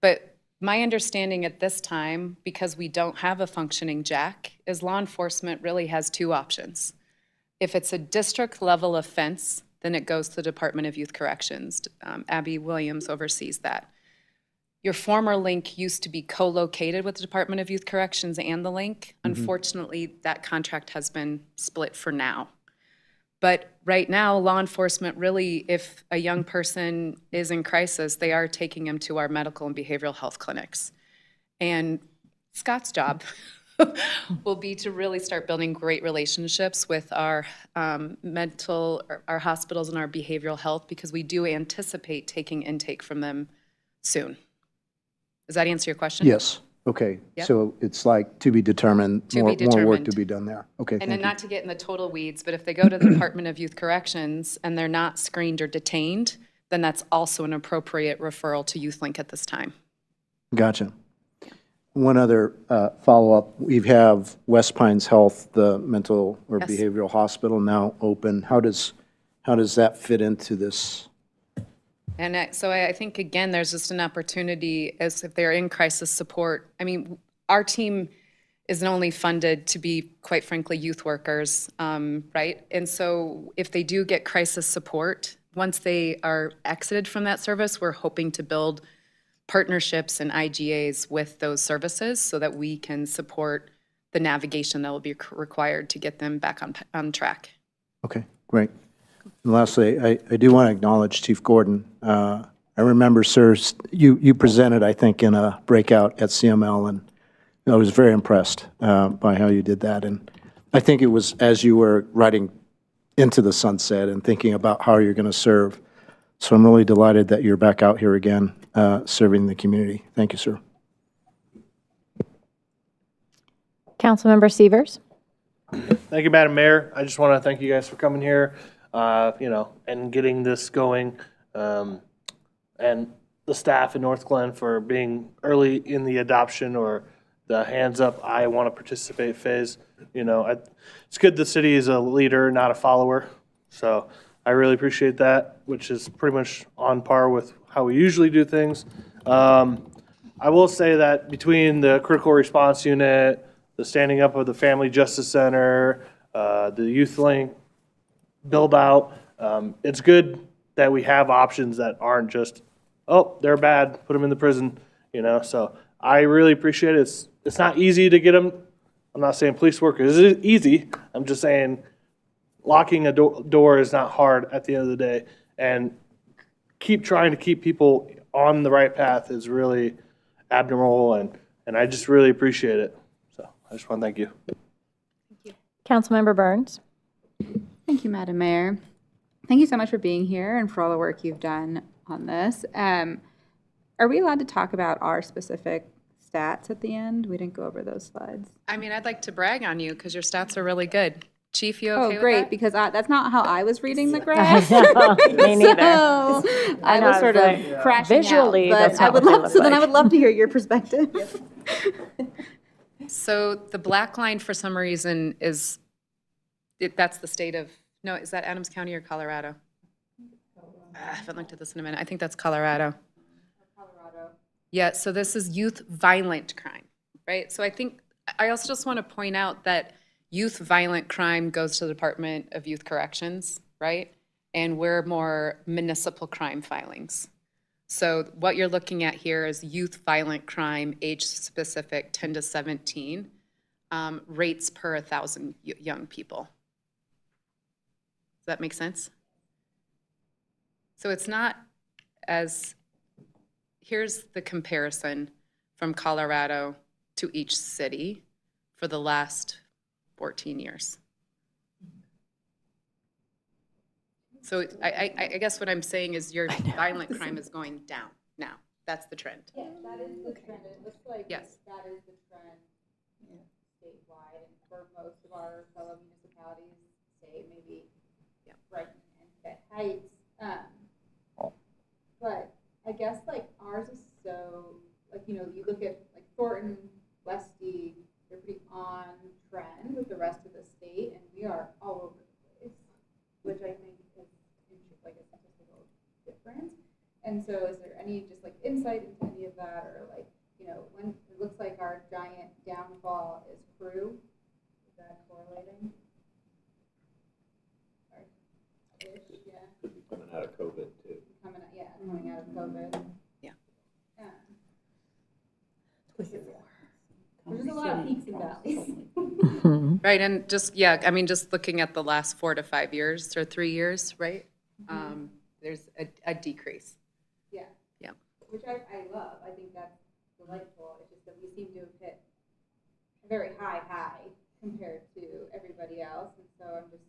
But my understanding at this time, because we don't have a functioning JAC, is law enforcement really has two options. If it's a district-level offense, then it goes to the Department of Youth Corrections. Abby Williams oversees that. Your former link used to be co-located with the Department of Youth Corrections and the link. Unfortunately, that contract has been split for now. But right now, law enforcement really, if a young person is in crisis, they are taking them to our medical and behavioral health clinics. And Scott's job will be to really start building great relationships with our our hospitals and our behavioral health, because we do anticipate taking intake from them soon. Does that answer your question? Yes. Okay. Yep. So it's like to be determined, To be more work determined. to be done there. Okay, And thank then you. not to get in the total weeds, but if they go to the Department of Youth Corrections and they're not screened or detained, then that's also an appropriate referral to YouthLink at this time. Gotcha. One other follow-up. We have West Pines Health, the mental or Yes. behavioral hospital, now open. How does that fit into this? And so I think, again, there's just an opportunity as if they're in crisis support. I mean, our team isn't only funded to be, quite frankly, youth workers, right? And so if they do get crisis support, once they are exited from that service, we're hoping to build partnerships and IGAs with those services so that we can support the navigation that will be required to get them back on track. Okay, great. And lastly, I do want to acknowledge Chief Gordon. I remember, sir, you presented, I think, in a breakout at CML, and I was very impressed by how you did that. And I think it was as you were riding into the sunset and thinking about how you're going to serve. So I'm really delighted that you're back out here again, serving the community. Thank you, sir. Councilmember Severs. Thank you, Madam Mayor. I just want to thank you guys for coming here, and getting this going, and the staff in Northglenn for being early in the adoption or the hands up, I want to participate phase. It's good the city is a leader, not a follower. So I really appreciate that, which is pretty much on par with how we usually do things. I will say that between the critical response unit, the standing up of the Family Justice Center, the YouthLink build out, it's good that we have options that aren't just, oh, they're bad, put them in the prison, So I really appreciate it. It's not easy to get them. I'm not saying police work is easy. I'm just saying locking a door is not hard at the end of the day. And keep trying to keep people on the right path is really admirable, and I just really appreciate it. So I just want to thank you. Councilmember Burns. Thank you, Madam Mayor. Thank you so much for being here and for all the work you've done on this. Are we allowed to talk about our specific stats at the end? We didn't go over those slides. I mean, I'd like to brag on you because your stats are really good. Chief, you okay with great, that? because that's not how I was reading the graph. Me neither. So I was sort of crashing visually, out, that's but not what they look then I like. would love to hear your perspective. So the black line, for some reason, that's the state of, no, is that Adams County or Colorado? I haven't looked at this in a minute. I think that's Colorado. Yeah, so this is youth violent crime, right? So I also just want to point out that youth violent crime goes to the Department of Youth Corrections, right? And we're more municipal crime filings. So what you're looking at here is youth violent crime, age specific, 10 to 17, rates per 1,000 young people. Does that make sense? So it's not as, here's the comparison from Colorado to each city for the last 14 years. So I guess what I'm saying is your violent crime is going down now. That's the trend. Yeah, that is the trend. It looks like Yes. that is the trend. statewide, and for most of our fellow municipalities, say maybe Brighton and Fayette Heights. But I guess like ours is so, like, you look at like Thornton, Westy, they're pretty on trend with the rest of the state, and we are all over the place, which I think is like a statistical difference. And so is there any just like insight into any of that, or like, when it looks like our giant downfall is crew, is that correlating? Yeah. Coming out of COVID too. Coming out of COVID. Yeah. There's a lot of peaks and valleys. Right, and just, just looking at the last 4 to 5 years or 3 years, right? There's a decrease. Yeah. Yeah. Which I love. I think that's delightful. It's just that we seem to have hit a very high compared to everybody else. And so I'm just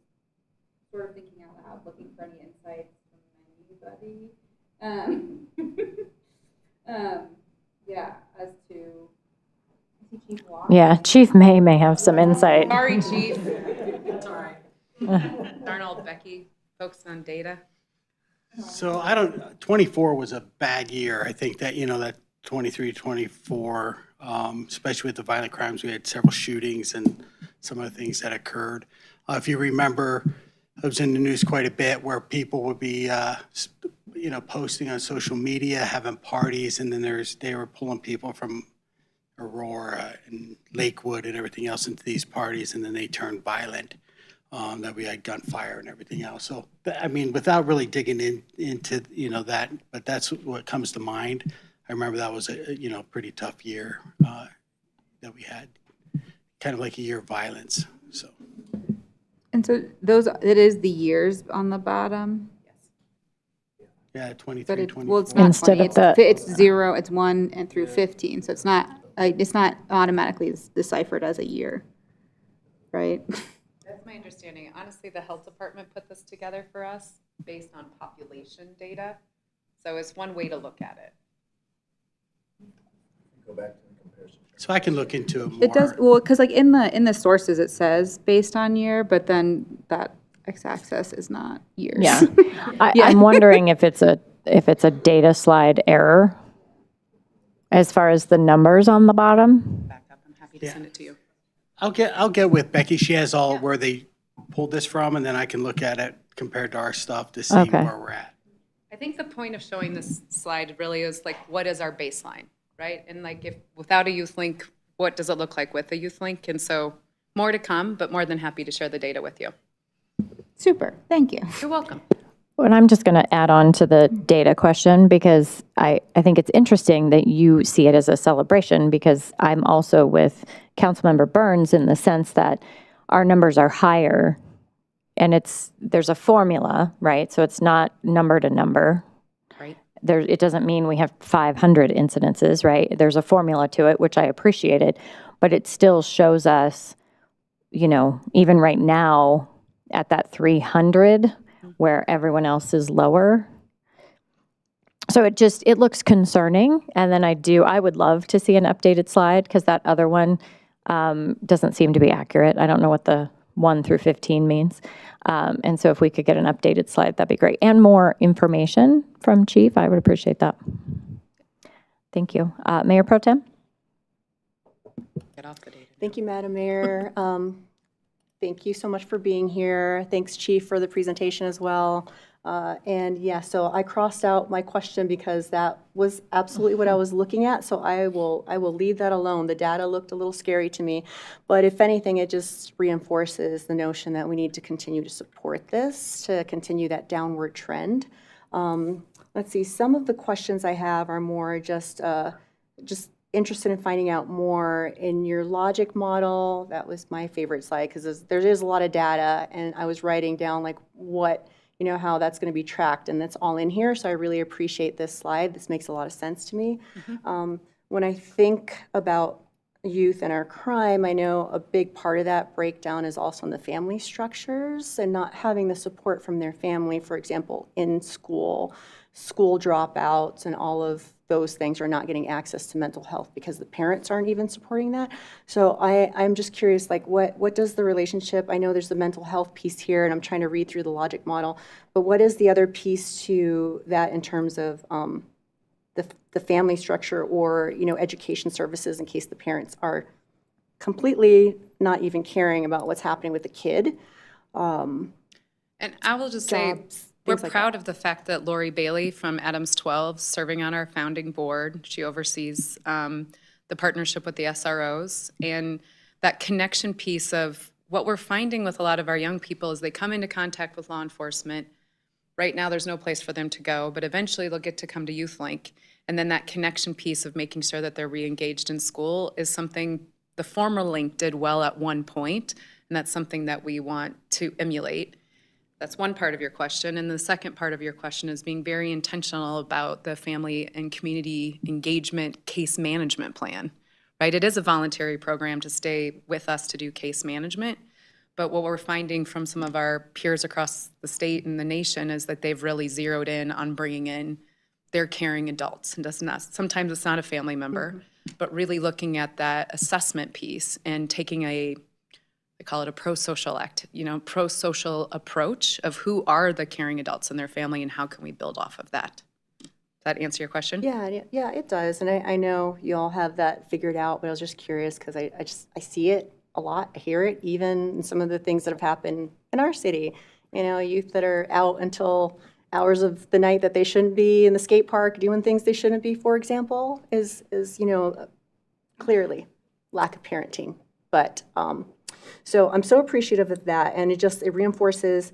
sort of thinking out loud, looking for any insights from anybody. As to Chief Walker. Yeah, Chief may have some insight. Sorry, Chief. It's all right. Darn old Becky, focused on data. So 24 was a bad year. I think that, that 23, 24, especially with the violent crimes, we had several shootings and some of the things that occurred. If you remember, I was in the news quite a bit where people would be, posting on social media, having parties, and then they were pulling people from Aurora and Lakewood and everything else into these parties, and then they turned violent. That we had gunfire and everything else. So, without really digging into that, but that's what comes to mind. I remember that was a pretty tough year that we had, kind of like a year of violence. So. And so it is the years on the bottom. Yeah, 23, But 24. well, it's not Instead 20. of It's 0, it's 1, and through 15. So it's not automatically deciphered as a year, right? That's my understanding. Honestly, the health department put this together for us based on population data. So it's one way to look at it. Go back to the comparison. So I can look into it more. It does, well, because like in the sources it says based on year, but then that x-axis is not years. Yeah. I'm wondering if it's a data slide error as far as the numbers on the bottom. Back up. I'm happy to send it to you. I'll get with Becky. She has all where they pulled this from, and then I can look at it compared to our stuff to see where we're at. I think the point of showing this slide really is like, what is our baseline, right? And like, if without a youth link, what does it look like with a youth link? And so more to come, but more than happy to share the data with you. Super. Thank you. You're welcome. And I'm just going to add on to the data question because I think it's interesting that you see it as a celebration because I'm also with Councilmember Burns in the sense that our numbers are higher and there's a formula, right? So it's not number to number. Right. It doesn't mean we have 500 incidences, right? There's a formula to it, which I appreciated, but it still shows us, even right now at that 300 where everyone else is lower. So it looks concerning. And then I would love to see an updated slide because that other one doesn't seem to be accurate. I don't know what the 1 through 15 means. And so if we could get an updated slide, that'd be great. And more information from Chief, I would appreciate that. Thank you. Mayor Pro Tem? Get off the data. Thank you, Madam Mayor. Thank you so much for being here. Thanks, Chief, for the presentation as well. So I crossed out my question because that was absolutely what I was looking at. So I will leave that alone. The data looked a little scary to me, but if anything, it just reinforces the notion that we need to continue to support this, to continue that downward trend. Let's see. Some of the questions I have are more just interested in finding out more in your logic model. That was my favorite slide because there is a lot of data, and I was writing down like how that's going to be tracked, and that's all in here. So I really appreciate this slide. This makes a lot of sense to me. When I think about youth and our crime, I know a big part of that breakdown is also in the family structures and not having the support from their family, for example, in school. school dropouts and all of those things are not getting access to mental health because the parents aren't even supporting that. So I'm just curious, like what does the relationship, I know there's the mental health piece here and I'm trying to read through the logic model, but what is the other piece to that in terms of the family structure or, education services in case the parents are completely not even caring about what's happening with the kid? And I will just say, we're things like proud of the fact that Lori Bailey from Adams 12, serving on our founding board, she oversees the partnership with the SROs. And that connection piece of what we're finding with a lot of our young people is they come into contact with law enforcement. Right now, there's no place for them to go, but eventually they'll get to come to YouthLink. And then that connection piece of making sure that they're re-engaged in school is something the former Link did well at one point, and that's something that we want to emulate. That's one part of your question. And the second part of your question is being very intentional about the family and community engagement case management plan, right? It is a voluntary program to stay with us to do case management. But what we're finding from some of our peers across the state and the nation is that they've really zeroed in on bringing in their caring adults. And sometimes it's not a family member, but really looking at that assessment piece and taking I call it a pro-social pro-social approach of who are the caring adults in their family and how can we build off of that. Does that answer your question? Yeah, it does. And I know you all have that figured out, but I was just curious because I see it a lot. I hear it even in some of the things that have happened in our city. Youth that are out until hours of the night that they shouldn't be in the skate park doing things they shouldn't be, for example, is clearly lack of parenting. But so I'm so appreciative of that, and it reinforces.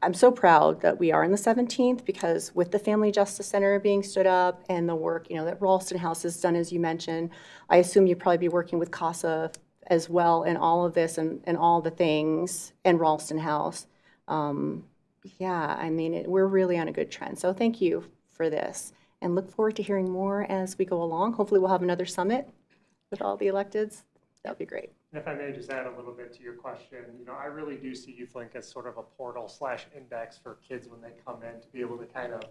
I'm so proud that we are in the 17th because with the Family Justice Center being stood up and the work that Ralston House has done, as you mentioned, I assume you'd probably be working with CASA as well in all of this and all the things and Ralston House. We're really on a good trend. So thank you for this and look forward to hearing more as we go along. Hopefully we'll have another summit with all the electeds. That would be great. And if I may just add a little bit to your question, I really do see YouthLink as sort of a portal/index for kids when they come in to be able to kind of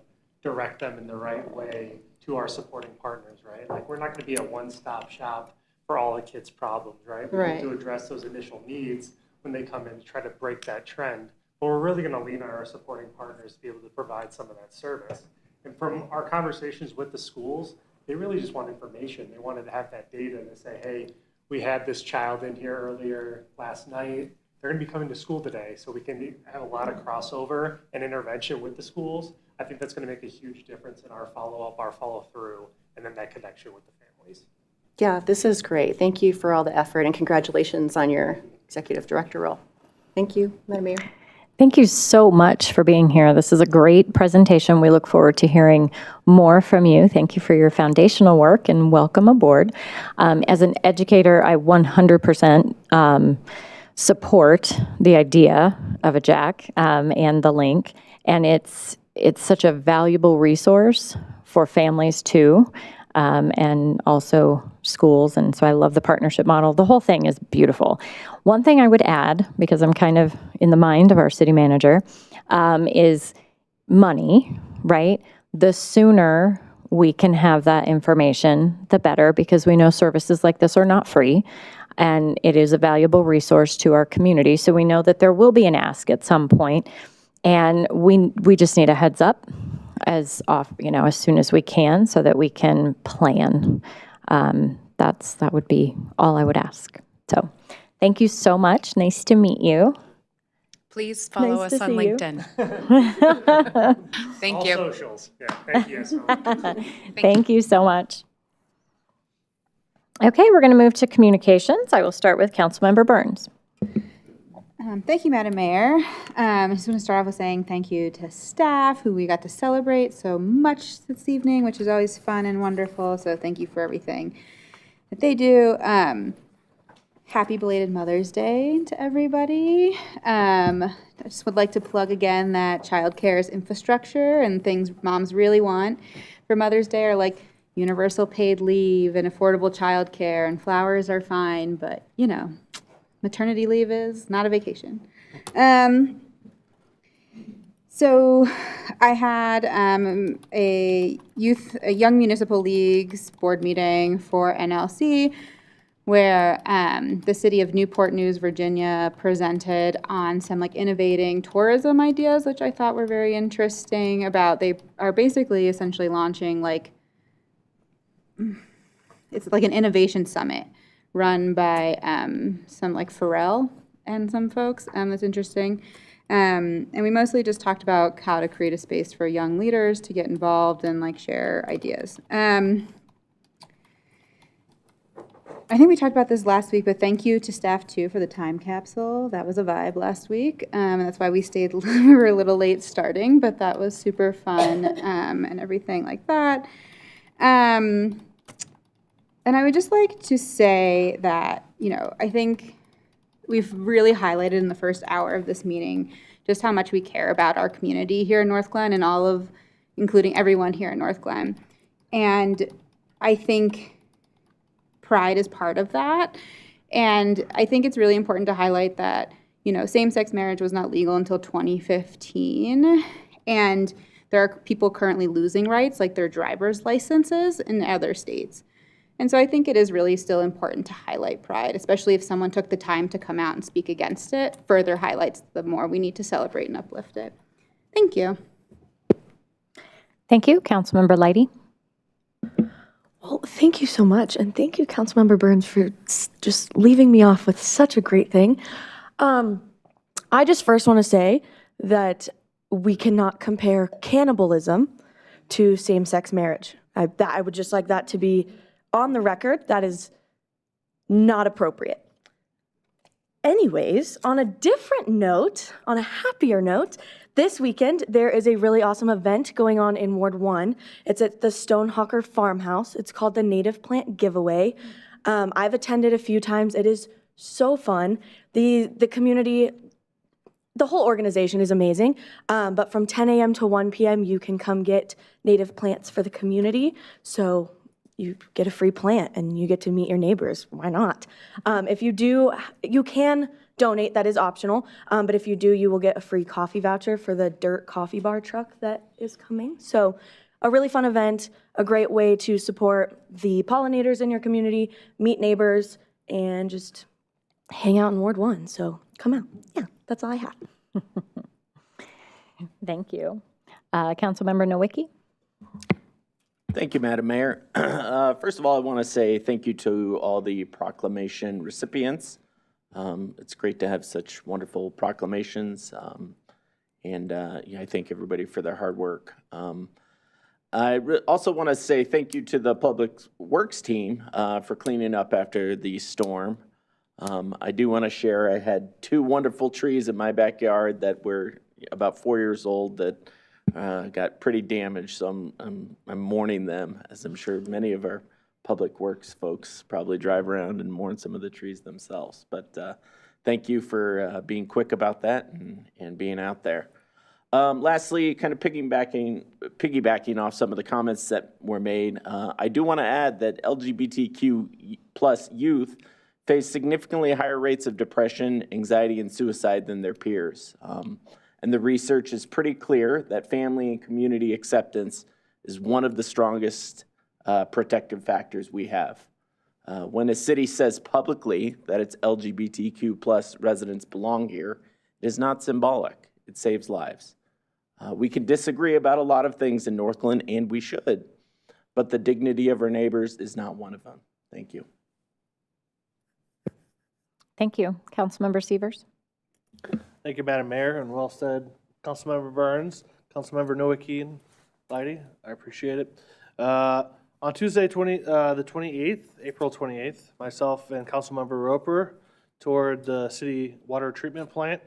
direct them in the right way to our supporting partners, right? Like we're not going to be a one-stop shop for all the kids' problems, right? We need to address those initial needs when they come in to try to break that trend. But we're really going to lean on our supporting partners to be able to provide some of that service. And from our conversations with the schools, they really just want information. They wanted to have that data to say, hey, we had this child in here earlier last night. They're going to be coming to school today, so we can have a lot of crossover and intervention with the schools. I think that's going to make a huge difference in our follow-up, our follow-through, and then that connection with the families. Yeah, this is great. Thank you for all the effort and congratulations on your executive director role. Thank you, Madam Mayor. Thank you so much for being here. This is a great presentation. We look forward to hearing more from you. Thank you for your foundational work and welcome aboard. As an educator, I 100% support the idea of a JAC and the link. And it's such a valuable resource for families too. And also schools. And so I love the partnership model. The whole thing is beautiful. One thing I would add, because I'm kind of in the mind of our city manager, is money, right? The sooner we can have that information, the better, because we know services like this are not free. And it is a valuable resource to our community. So we know that there will be an ask at some point, and we just need a heads up as soon as we can so that we can plan. That would be all I would ask. So thank you so much. Nice to meet you. Please follow Nice us to on see you. LinkedIn. Thank All you. socials. Yeah, thank you so much. Thank you so much. Okay, we're going to move to communications. I will start with Councilmember Burns. Thank you, Madam Mayor. I just want to start off with saying thank you to staff who we got to celebrate so much this evening, which is always fun and wonderful. So thank you for everything that they do. Happy belated Mother's Day to everybody. I just would like to plug again that childcare is infrastructure, and things moms really want for Mother's Day are like universal paid leave and affordable childcare, and flowers are fine, but maternity leave is not a vacation. So I had a young municipal leagues board meeting for NLC where the city of Newport News, Virginia presented on some like innovating tourism ideas, which I thought were very interesting about, they are basically essentially launching like, it's like an innovation summit run by some like Pharrell and some folks. That's interesting. And we mostly just talked about how to create a space for young leaders to get involved and like share ideas. I think we talked about this last week, but thank you to staff too for the time capsule. That was a vibe last week. And that's why we stayed, we were a little late starting, but that was super fun and everything like that. And I would just like to say that, you know, I think we've really highlighted in the first hour of this meeting just how much we care about our community here in Northglenn and all of, including everyone here in Northglenn. And I think pride is part of that. And I think it's really important to highlight that, you know, same-sex marriage was not legal until 2015. And there are people currently losing rights, like their driver's licenses in other states. And so I think it is really still important to highlight pride, especially if someone took the time to come out and speak against it, further highlights the more we need to celebrate and uplift it. Thank you. Thank you. Councilmember Leidy. Well, thank you so much. And thank you, Councilmember Burns, for just leaving me off with such a great thing. I just first want to say that we cannot compare cannibalism to same-sex marriage. I would just like that to be on the record. That is not appropriate. Anyways, on a different note, on a happier note, this weekend there is a really awesome event going on in Ward 1. It's at the Stonehawker Farmhouse. It's called the Native Plant Giveaway. I've attended a few times. It is so fun. The community, the whole organization is amazing. But from 10 a.m. to 1 p.m. you can come get native plants for the community. So you get a free plant and you get to meet your neighbors. Why not? If you do, you can donate. That is optional. But if you do, you will get a free coffee voucher for the Dirt Coffee Bar truck that is coming. So a really fun event, a great way to support the pollinators in your community, meet neighbors, and just hang out in Ward 1. So come out. Yeah, that's all I have. Thank you. Councilmember Nowicki. Thank you, Madam Mayor. First of all, I want to say thank you to all the proclamation recipients. It's great to have such wonderful proclamations, and I thank everybody for their hard work. I also want to say thank you to the Public Works team for cleaning up after the storm. I do want to share, I had 2 wonderful trees in my backyard that were about 4 years old that got pretty damaged, so I'm mourning them, as I'm sure many of our Public Works folks probably drive around and mourn some of the trees themselves. But thank you for being quick about that and being out there. Lastly, kind of piggybacking off some of the comments that were made, I do want to add that LGBTQ plus youth face significantly higher rates of depression, anxiety, and suicide than their peers. And the research is pretty clear that family and community acceptance is one of the strongest protective factors we have. When a city says publicly that its LGBTQ plus residents belong here, it is not symbolic. It saves lives. We can disagree about a lot of things in Northglenn, and we should, but the dignity of our neighbors is not one of them. Thank you. Thank you. Councilmember Sievers. Thank you, Madam Mayor, and well said, Councilmember Burns, Councilmember Nowicki, and Leidy. I appreciate it. On Tuesday, the 28th, April 28th, myself and Councilmember Roper toured the city water treatment plant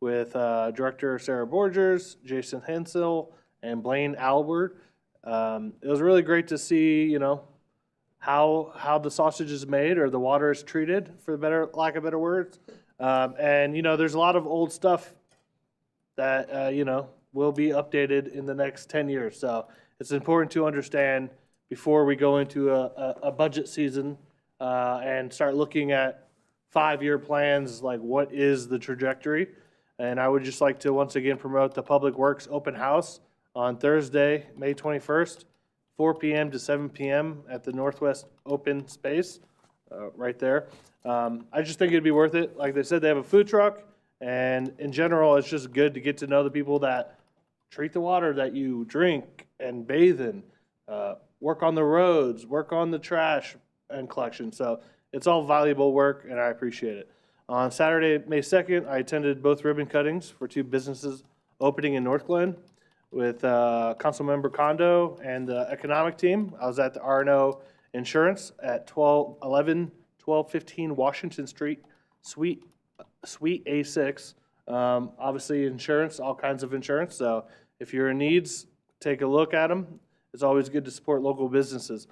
with Director Sarah Borgers, Jason Hensel, and Blaine Albert. It was really great to see, you know, how the sausage is made or the water is treated, for lack of better words. And, you know, there's a lot of old stuff that, you know, will be updated in the next 10 years. So it's important to understand before we go into a budget season and start looking at 5-year plans, like what is the trajectory. And I would just like to once again promote the Public Works Open House on Thursday, May 21st, 4 p.m. to 7 p.m. at the Northwest Open Space, right there. I just think it'd be worth it. Like they said, they have a food truck, and in general, it's just good to get to know the people that treat the water that you drink and bathe in, work on the roads, work on the trash and collection. So it's all valuable work, and I appreciate it. On Saturday, May 2nd, I attended both ribbon cuttings for 2 businesses opening in Northglenn with Councilmember Kondo and the economic team. I was at the R&O Insurance at 1215 Washington Street, Suite A6. Obviously, insurance, all kinds of insurance. So if you're in needs, take a look at them. It's always good to support local businesses.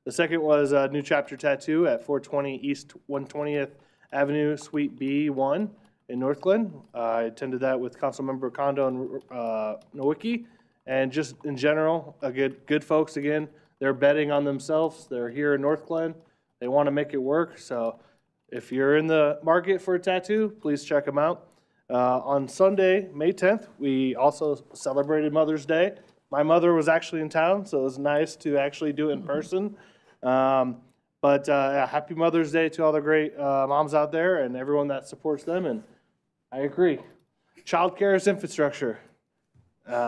The second was a New Chapter Tattoo at 420 East 120th Avenue, Suite B1 in Northglenn. I attended that with Councilmember Kondo and Nowicki. And just in general, good folks again. They're betting on themselves. They're here in Northglenn. They want to make it work. So if you're in the market for a tattoo, please check them out. On Sunday, May 10th, we also celebrated Mother's Day. My mother was actually in town, so it was nice to actually do it in person. But happy Mother's Day to all the great moms out there and everyone that supports them. And I agree. Childcare is infrastructure.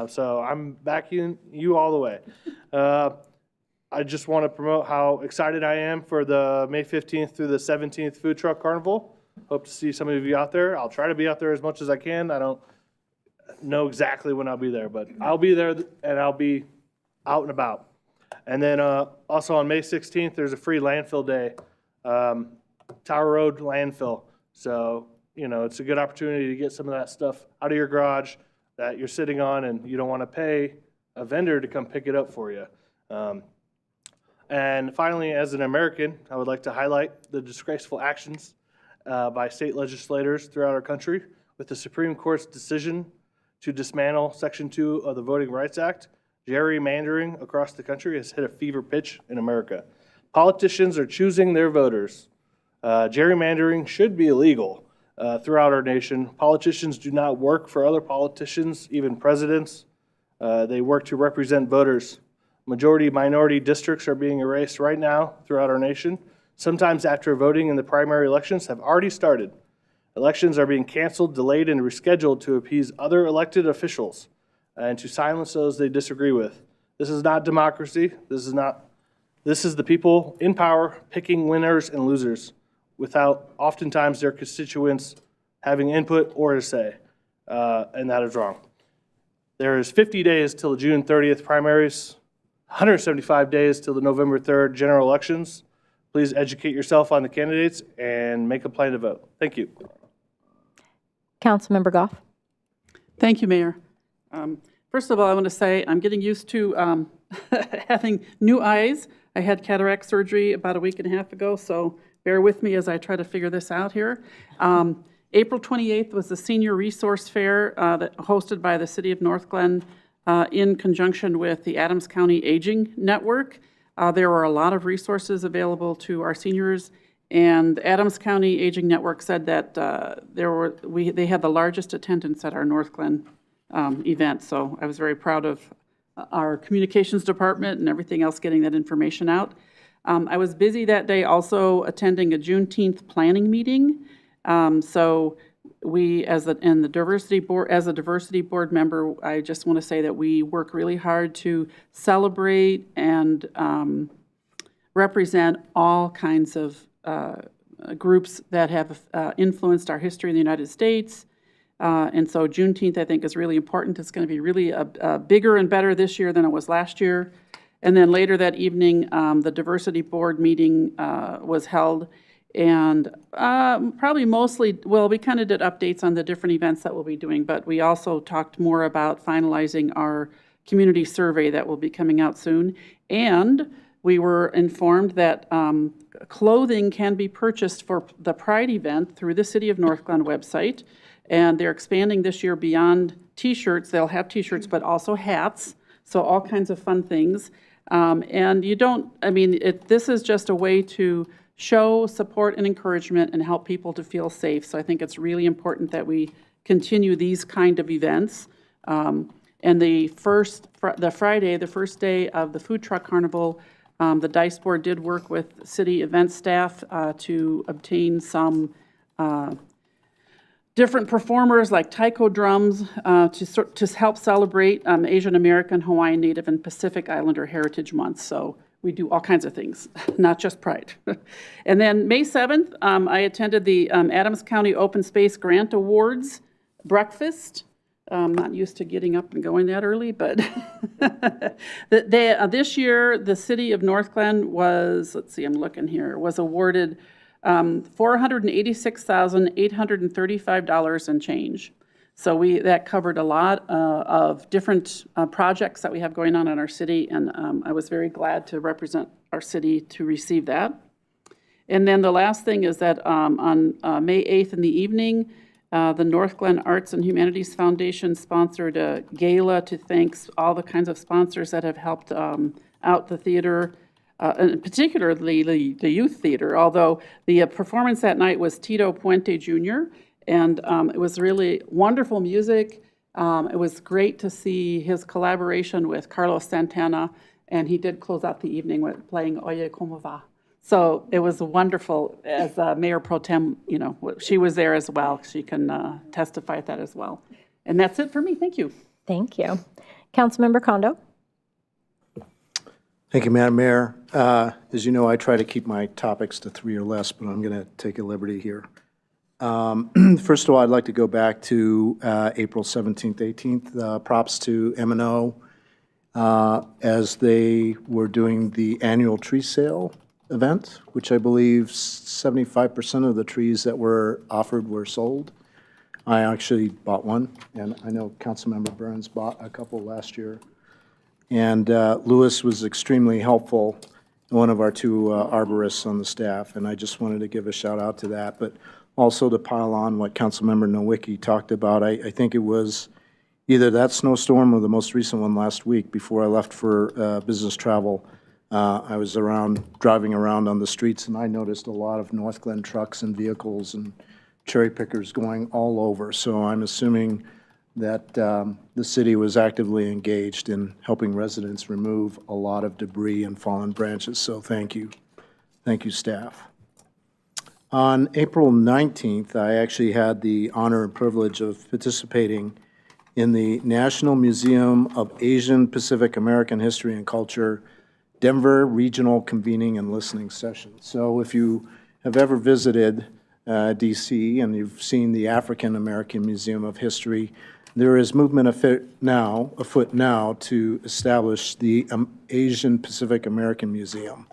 So I'm backing you all the way. I just want to promote how excited I am for the May 15th through the 17th Food Truck Carnival. Hope to see some of you out there. I'll try to be out there as much as I can. I don't know exactly when I'll be there, but I'll be there and I'll be out and about. And then also on May 16th, there's a free landfill day, Tower Road landfill. So, you know, it's a good opportunity to get some of that stuff out of your garage that you're sitting on and you don't want to pay a vendor to come pick it up for you. And finally, as an American, I would like to highlight the disgraceful actions by state legislators throughout our country with the Supreme Court's decision to dismantle Section 2 of the Voting Rights Act. Gerrymandering across the country has hit a fever pitch in America. Politicians are choosing their voters. Gerrymandering should be illegal throughout our nation. Politicians do not work for other politicians, even presidents. They work to represent voters. Majority-minority districts are being erased right now throughout our nation. Sometimes after voting in the primary elections have already started. Elections are being canceled, delayed, and rescheduled to appease other elected officials and to silence those they disagree with. This is not democracy. This is the people in power picking winners and losers without oftentimes their constituents having input or a say, and that is wrong. There is 50 days till the June 30th primaries, 175 days till the November 3rd general elections. Please educate yourself on the candidates and make a plan to vote. Thank you. Councilmember Goff. Thank you, Mayor. First of all, I want to say I'm getting used to having new eyes. I had cataract surgery about a week and a half ago, so bear with me as I try to figure this out here. April 28th was the Senior Resource Fair that hosted by the City of Northglenn in conjunction with the Adams County Aging Network. There were a lot of resources available to our seniors, and the Adams County Aging Network said that they had the largest attendance at our Northglenn event. So I was very proud of our communications department and everything else getting that information out. I was busy that day also attending a Juneteenth planning meeting. So we, as a diversity board member, I just want to say that we work really hard to celebrate and represent all kinds of groups that have influenced our history in the United States. And so Juneteenth, I think, is really important. It's going to be really bigger and better this year than it was last year. And then later that evening, the diversity board meeting was held. And probably mostly, well, we kind of did updates on the different events that we'll be doing, but we also talked more about finalizing our community survey that will be coming out soon. And we were informed that clothing can be purchased for the Pride event through the City of Northglenn website. And they're expanding this year beyond T-shirts. They'll have T-shirts, but also hats. So all kinds of fun things. And you don't, I mean, this is just a way to show support and encouragement and help people to feel safe. So I think it's really important that we continue these kind of events. And the Friday, the first day of the Food Truck Carnival, the Dice Board did work with city event staff to obtain some different performers like taiko drums to help celebrate Asian American, Hawaiian, Native, and Pacific Islander Heritage Month. So we do all kinds of things, not just Pride. And then May 7th, I attended the Adams County Open Space Grant Awards breakfast. I'm not used to getting up and going that early, but this year, the city of Northglenn was, let's see, I'm looking here, was awarded $486,835 and change. So that covered a lot of different projects that we have going on in our city, and I was very glad to represent our city to receive that. And then the last thing is that on May 8th in the evening, the Northglenn Arts and Humanities Foundation sponsored a gala to thank all the kinds of sponsors that have helped out the theater, and particularly the youth theater, although the performance that night was Tito Puente Jr., and it was really wonderful music. It was great to see his collaboration with Carlos Santana, and he did close out the evening with playing Oye Como Va. So it was wonderful. As Mayor Pro Tem, she was there as well. She can testify at that as well. And that's it for me. Thank you. Thank you. Councilmember Kondo. Thank you, Madam Mayor. As you know, I try to keep my topics to 3 or less, but I'm going to take a liberty here. First of all, I'd like to go back to April 17th, 18th. Props to M&O as they were doing the annual tree sale event, which I believe 75% of the trees that were offered were sold. I actually bought one, and I know Councilmember Burns bought a couple last year. And Lewis was extremely helpful, one of our 2 arborists on the staff, and I just wanted to give a shout out to that. But also to pile on what Councilmember Nowicki talked about, I think it was either that snowstorm or the most recent one last week before I left for business travel. I was driving around on the streets, and I noticed a lot of Northglenn trucks and vehicles and cherry pickers going all over. So I'm assuming that the city was actively engaged in helping residents remove a lot of debris and fallen branches. So thank you. Thank you, staff. On April 19th, I actually had the honor and privilege of participating in the National Museum of Asian Pacific American History and Culture Denver Regional Convening and Listening Session. So if you have ever visited DC and you've seen the African American Museum of History, there is movement afoot now to establish the Asian Pacific American Museum.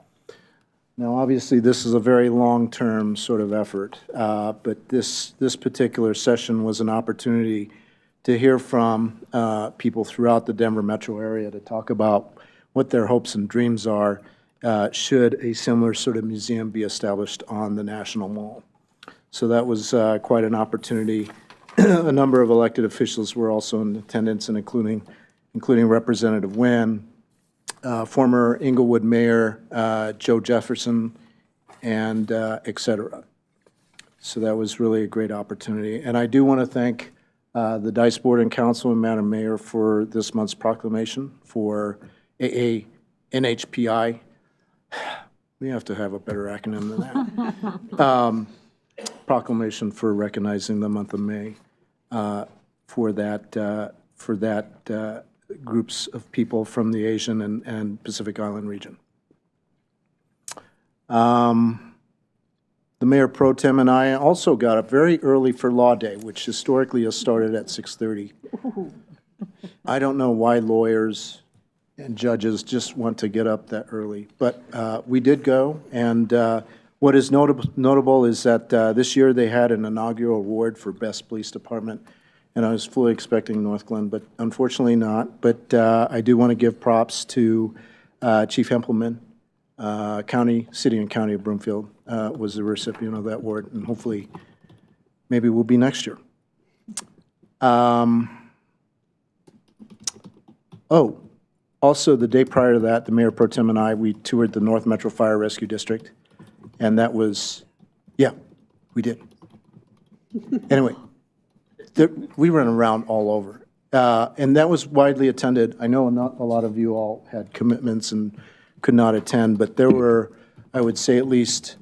Now, obviously, this is a very long-term sort of effort, but this particular session was an opportunity to hear from people throughout the Denver metro area to talk about what their hopes and dreams are should a similar sort of museum be established on the National Mall. So that was quite an opportunity. A number of elected officials were also in attendance, and including Representative Nguyen, former Inglewood Mayor Joe Jefferson, and et cetera. So that was really a great opportunity. And I do want to thank the Dice Board and Council and Madam Mayor for this month's proclamation for NHPI. We have to have a better acronym than that. Proclamation for recognizing the month of May for that groups of people from the Asian and Pacific Island region. The Mayor Pro Tem and I also got up very early for Law Day, which historically has started at 6:30. I don't know why lawyers and judges just want to get up that early, but we did go, and what is notable is that this year they had an inaugural award for Best Police Department, and I was fully expecting Northglenn, but unfortunately not. But I do want to give props to Chief Hempelman, City and County of Broomfield was the recipient of that award, and hopefully maybe we'll be next year. Also the day prior to that, the Mayor Pro Tem and I, we toured the North Metro Fire Rescue District, and that was, yeah, we did. Anyway, we ran around all over. And that was widely attended. I know not a lot of you all had commitments and could not attend, but there were, I would say, at least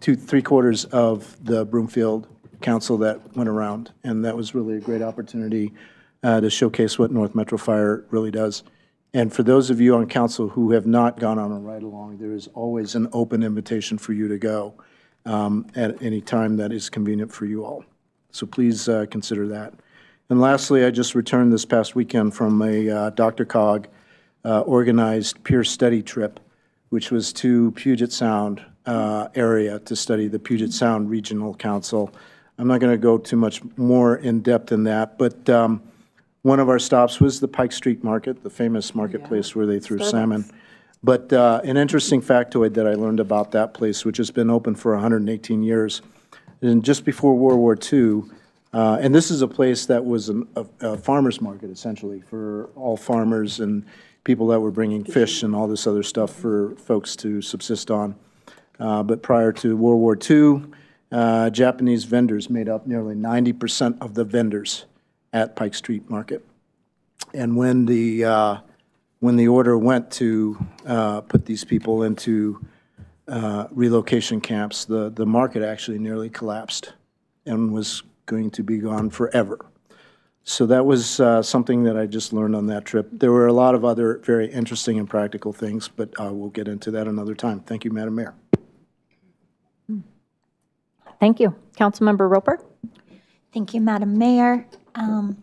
three-quarters of the Broomfield Council that went around. And that was really a great opportunity to showcase what North Metro Fire really does. And for those of you on council who have not gone on a ride-along, there is always an open invitation for you to go at any time that is convenient for you all. So please consider that. And lastly, I just returned this past weekend from a Dr. Cog organized peer study trip, which was to Puget Sound area to study the Puget Sound Regional Council. I'm not going to go too much more in depth in that, but one of our stops was the Pike Street Market, the famous marketplace where they threw salmon. But an interesting factoid that I learned about that place, which has been open for 118 years, and just before World War II, and this is a place that was a farmer's market, essentially, for all farmers and people that were bringing fish and all this other stuff for folks to subsist on. But prior to World War II, Japanese vendors made up nearly 90% of the vendors at Pike Street Market. And when the order went to put these people into relocation camps, the market actually nearly collapsed and was going to be gone forever. So that was something that I just learned on that trip. There were a lot of other very interesting and practical things, but we'll get into that another time. Thank you, Madam Mayor. Thank you. Councilmember Roper? Thank you, Madam Mayor. I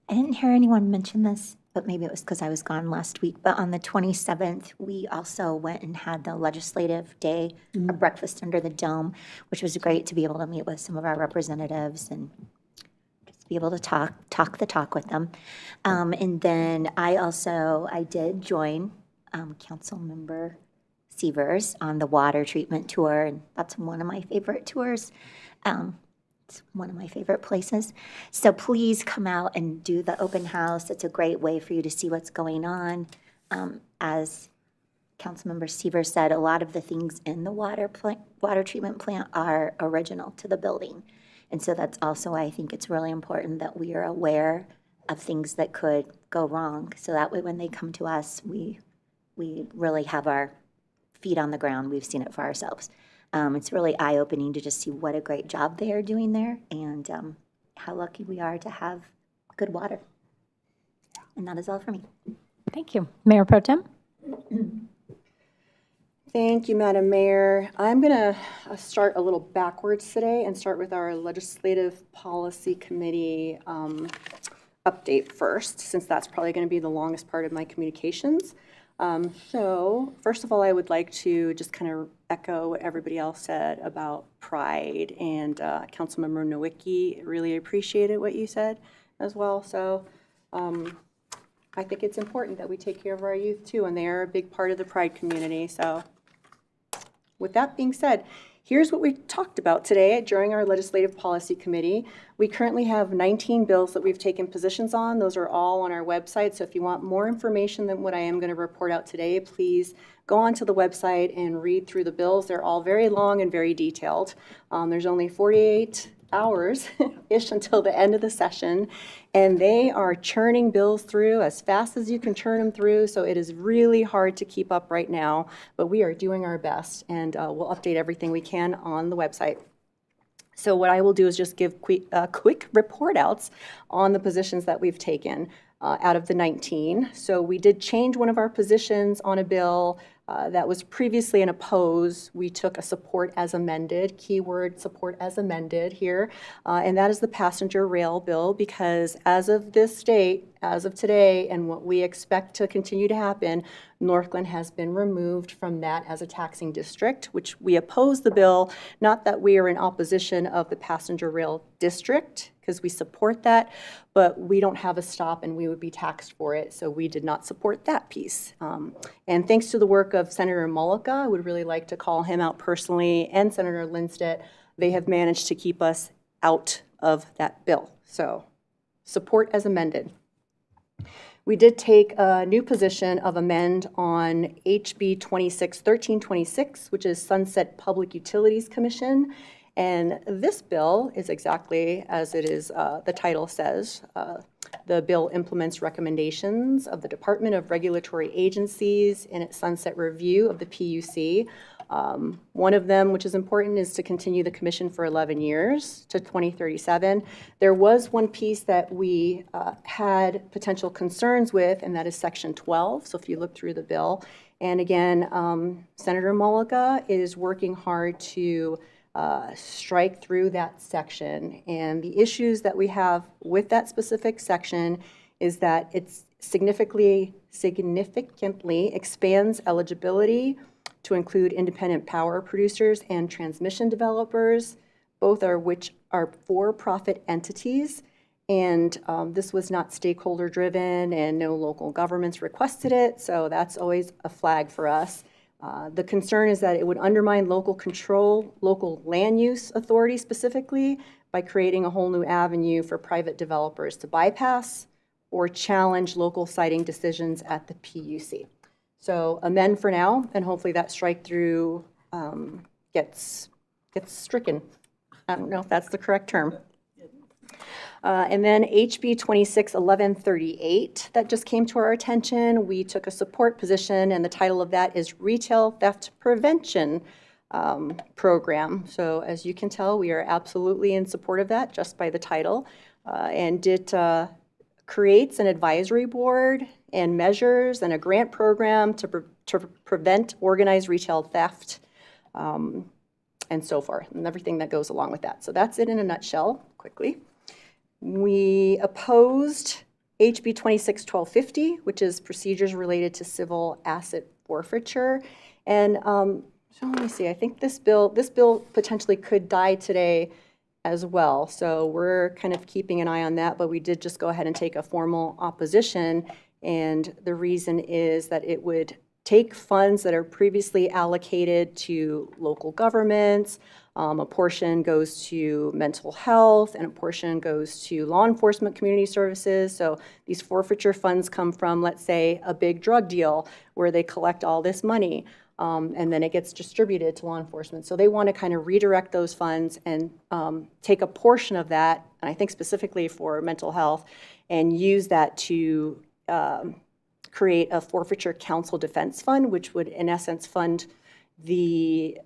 didn't hear anyone mention this, but maybe it was because I was gone last week. But on the 27th, we also went and had the legislative day, a breakfast under the dome, which was great to be able to meet with some of our representatives and just be able to talk the talk with them. And then I did join Councilmember Severs on the water treatment tour, and that's one of my favorite tours. It's one of my favorite places. So please come out and do the open house. It's a great way for you to see what's going on. As Councilmember Severs said, a lot of the things in the water treatment plant are original to the building. And so that's also why I think it's really important that we are aware of things that could go wrong. So that way when they come to us, we really have our feet on the ground. We've seen it for ourselves. It's really eye-opening to just see what a great job they are doing there and how lucky we are to have good water. And that is all for me. Thank you. Mayor Pro Tem? Thank you, Madam Mayor. I'm going to start a little backwards today and start with our Legislative Policy Committee update first, since that's probably going to be the longest part of my communications. So first of all, I would like to just kind of echo what everybody else said about pride, and Councilmember Nowicki really appreciated what you said as well. So I think it's important that we take care of our youth too, and they are a big part of the pride community. So with that being said, here's what we talked about today during our Legislative Policy Committee. We currently have 19 bills that we've taken positions on. Those are all on our website. So if you want more information than what I am going to report out today, please go onto the website and read through the bills. They're all very long and very detailed. There's only 48 hours-ish until the end of the session, and they are churning bills through as fast as you can churn them through, so it is really hard to keep up right now, but we are doing our best, and we'll update everything we can on the website. So what I will do is just give quick report outs on the positions that we've taken out of the 19. So we did change one of our positions on a bill that was previously an oppose. We took a support as amended, keyword support as amended here, and that is the passenger rail bill, because as of this date, as of today, and what we expect to continue to happen, Northglenn has been removed from that as a taxing district, which we oppose the bill, not that we are in opposition of the passenger rail district, because we support that, but we don't have a stop and we would be taxed for it, so we did not support that piece. And thanks to the work of Senator Mullica, I would really like to call him out personally, and Senator Lindstedt, they have managed to keep us out of that bill. So support as amended. We did take a new position of amend on HB 1326, which is Sunset Public Utilities Commission. And this bill is exactly as it is, the title says. The bill implements recommendations of the Department of Regulatory Agencies in its sunset review of the PUC. One of them, which is important, is to continue the commission for 11 years to 2037. There was one piece that we had potential concerns with, and that is Section 12. So if you look through the bill, and again, Senator Mulliga is working hard to strike through that section. And the issues that we have with that specific section is that it significantly expands eligibility to include independent power producers and transmission developers, both are which are for-profit entities. And this was not stakeholder-driven, and no local governments requested it, so that's always a flag for us. The concern is that it would undermine local control, local land use authority specifically, by creating a whole new avenue for private developers to bypass or challenge local siting decisions at the PUC. So amend for now, and hopefully that strike through gets stricken. I don't know if that's the correct term. And then HB 261138, that just came to our attention. We took a support position, and the title of that is Retail Theft Prevention Program. So as you can tell, we are absolutely in support of that just by the title. And it creates an advisory board and measures and a grant program to prevent organized retail theft and so forth, and everything that goes along with that. So that's it in a nutshell, quickly. We opposed HB 261250, which is procedures related to civil asset forfeiture. And so let me see, I think this bill potentially could die today as well. So we're kind of keeping an eye on that, but we did just go ahead and take a formal opposition. And the reason is that it would take funds that are previously allocated to local governments. A portion goes to mental health, and a portion goes to law enforcement community services. So these forfeiture funds come from, let's say, a big drug deal where they collect all this money, and then it gets distributed to law enforcement. So they want to kind of redirect those funds and take a portion of that, and I think specifically for mental health, and use that to create a forfeiture council defense fund, which would, in essence, fund the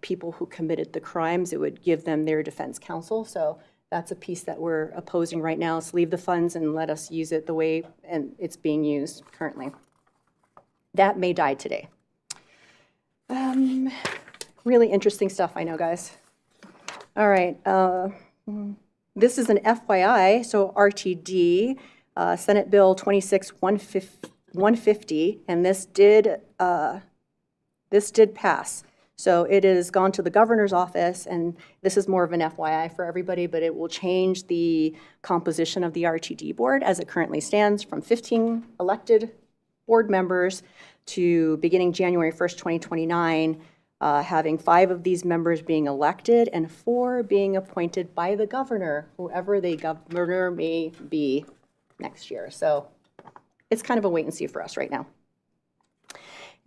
people who committed the crimes. It would give them their defense counsel. So that's a piece that we're opposing right now, is leave the funds and let us use it the way and it's being used currently. That may die today. Really interesting stuff, I know, guys. All right. This is an FYI, so RTD, Senate Bill 26-150, and this did pass. So it has gone to the governor's office, and this is more of an FYI for everybody, but it will change the composition of the RTD board as it currently stands from 15 elected board members to beginning January 1st, 2029, having 5 of these members being elected and 4 being appointed by the governor, whoever the governor may be next year. So it's kind of a wait and see for us right now.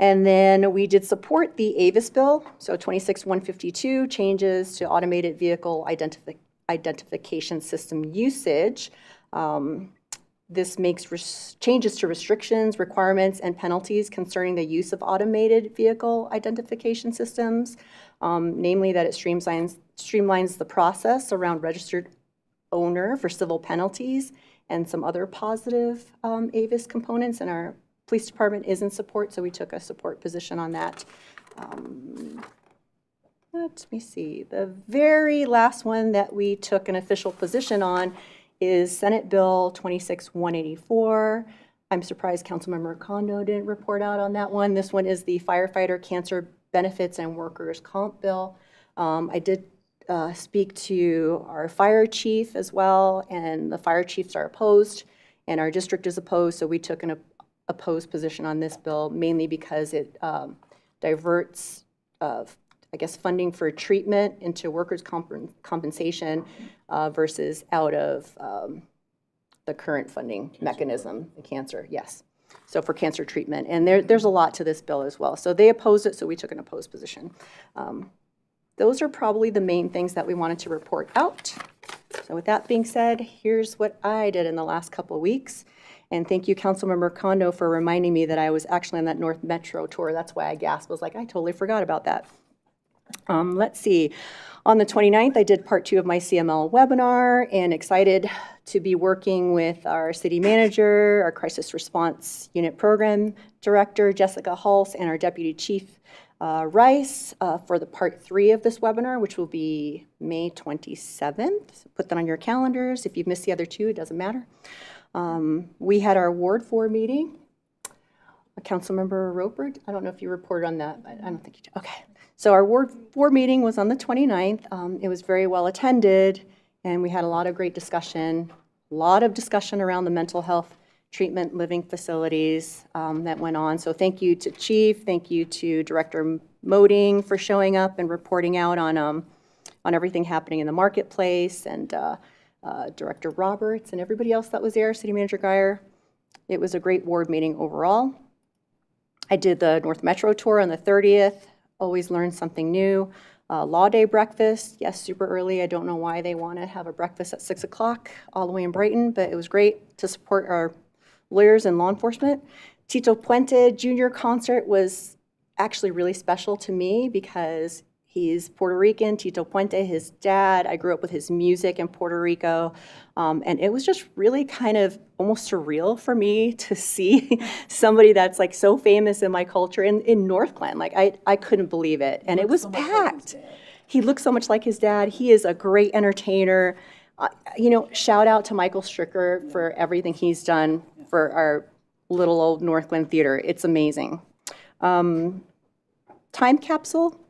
And then we did support the Avis bill, so 26-152, changes to automated vehicle identification system usage. This makes changes to restrictions, requirements, and penalties concerning the use of automated vehicle identification systems, namely that it streamlines the process around registered owner for civil penalties and some other positive Avis components, and our police department is in support, so we took a support position on that. Let me see. The very last one that we took an official position on is Senate Bill 26-184. I'm surprised Councilmember Kondo didn't report out on that one. This one is the firefighter cancer benefits and workers' comp bill. I did speak to our fire chief as well, and the fire chiefs are opposed, and our district is opposed, so we took an opposed position on this bill, mainly because it diverts, I guess, funding for treatment into workers' compensation versus out of the current funding mechanism, the cancer, yes. So for cancer treatment, and there's a lot to this bill as well. So they opposed it, so we took an opposed position. those are probably the main things that we wanted to report out. So with that being said, here's what I did in the last couple of weeks. And thank you, Councilmember Kondo, for reminding me that I was actually on that North Metro tour. That's why I gasped. I was like, I totally forgot about that. Let's see. On the 29th, I did part 2 of my CML webinar, and excited to be working with our city manager, our crisis response unit program director, Jessica Hulse, and our deputy chief, Rice, for the part 3 of this webinar, which will be May 27th. So put that on your calendars. If you've missed the other 2, it doesn't matter. We had our Ward 4 meeting. Councilmember Roper, I don't know if you reported on that. I don't think you did. Okay. So our Ward 4 meeting was on the 29th. It was very well attended, and we had a lot of great discussion, around the mental health treatment living facilities that went on. So thank you to Chief, thank you to Director Moding for showing up and reporting out on everything happening in the marketplace, and Director Roberts and everybody else that was there, City Manager Geyer. It was a great ward meeting overall. I did the North Metro tour on the 30th. Always learn something new. Law Day breakfast, yes, super early. I don't know why they want to have a breakfast at 6 o'clock all the way in Brighton, but it was great to support our lawyers and law enforcement. Tito Puente Jr. concert was actually really special to me because he's Puerto Rican. Tito Puente, his dad, I grew up with his music in Puerto Rico. And it was just really kind of almost surreal for me to see somebody that's like so famous in my culture in Northglenn. Like I couldn't believe it. And it was packed. He looks so much like his dad. He is a great entertainer. Shout out to Michael Stricker for everything he's done for our little old Northglenn Theater. It's amazing. Time capsule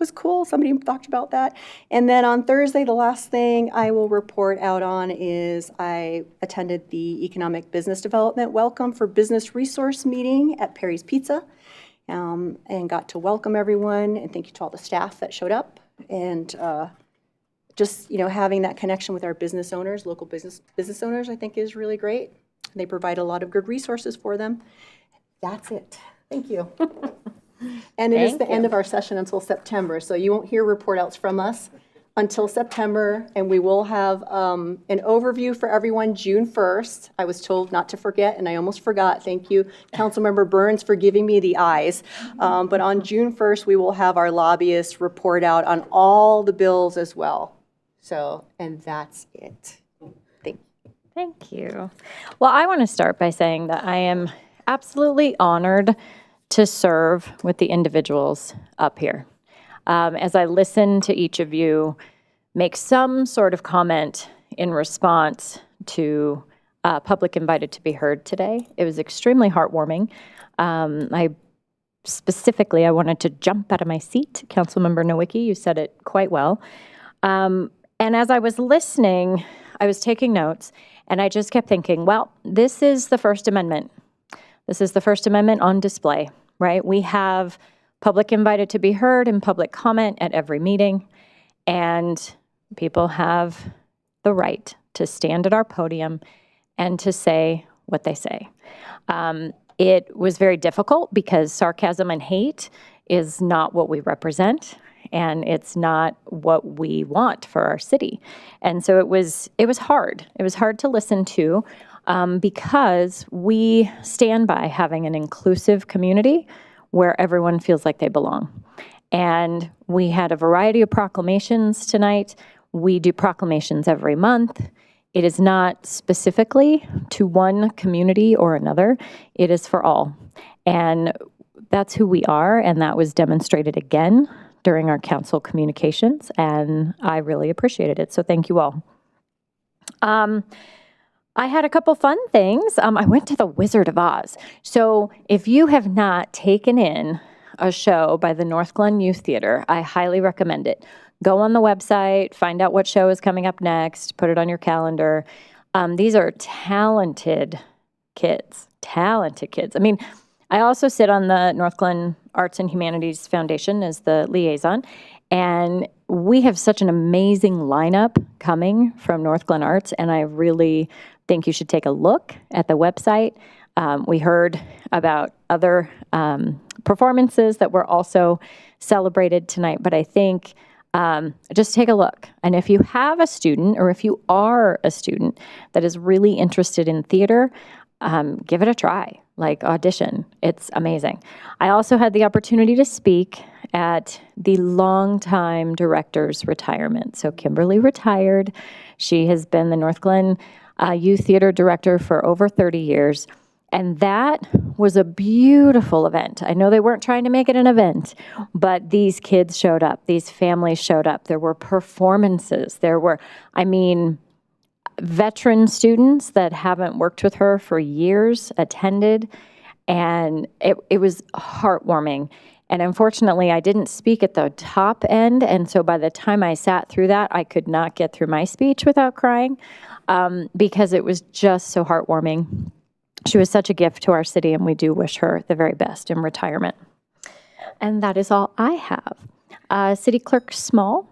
was cool. Somebody talked about that. And then on Thursday, the last thing I will report out on is I attended the Economic Business Development Welcome for Business Resource meeting at Perry's Pizza, and got to welcome everyone. And thank you to all the staff that showed up. And just having that connection with our business owners, local business owners, I think is really great. They provide a lot of good resources for them. That's it. Thank you. And it is the end of our session until September, so you won't hear report outs from us until September, and we will have an overview for everyone June 1st. I was told not to forget, and I almost forgot. Thank you, Councilmember Burns, for giving me the eyes. But on June 1st, we will have our lobbyists report out on all the bills as well. So, and that's it. Thank you. Well, I want to start by saying that I am absolutely honored to serve with the individuals up here. As I listen to each of you make some sort of comment in response to public invited to be heard today, it was extremely heartwarming. I wanted to jump out of my seat. Councilmember Nowicki, you said it quite well. And as I was listening, I was taking notes, and I just kept thinking, well, this is the First Amendment. This is the First Amendment on display, right? We have public invited to be heard and public comment at every meeting, and people have the right to stand at our podium and to say what they say. It was very difficult because sarcasm and hate is not what we represent, and it's not what we want for our city. And so it was hard. It was hard to listen to because we stand by having an inclusive community where everyone feels like they belong. And we had a variety of proclamations tonight. We do proclamations every month. It is not specifically to one community or another. It is for all. And that's who we are, and that was demonstrated again during our council communications, and I really appreciated it. So thank you all. I had a couple fun things. I went to the Wizard of Oz. So if you have not taken in a show by the Northglenn Youth Theater, I highly recommend it. Go on the website, find out what show is coming up next, put it on your calendar. These are talented kids. I mean, I also sit on the Northglenn Arts and Humanities Foundation as the liaison, and we have such an amazing lineup coming from Northglenn Arts, and I really think you should take a look at the website. We heard about other performances that were also celebrated tonight, but I think Just take a look. And if you have a student, or if you are a student that is really interested in theater, give it a try, like audition. It's amazing. I also had the opportunity to speak at the longtime director's retirement. So Kimberly retired. She has been the Northglenn Youth Theater Director for over 30 years. And that was a beautiful event. I know they weren't trying to make it an event, but these kids showed up. These families showed up. There were performances. There were, veteran students that haven't worked with her for years attended, and it was heartwarming. And unfortunately, I didn't speak at the top end, and so by the time I sat through that, I could not get through my speech without crying, because it was just so heartwarming. She was such a gift to our city, and we do wish her the very best in retirement. And that is all I have. City Clerk Small.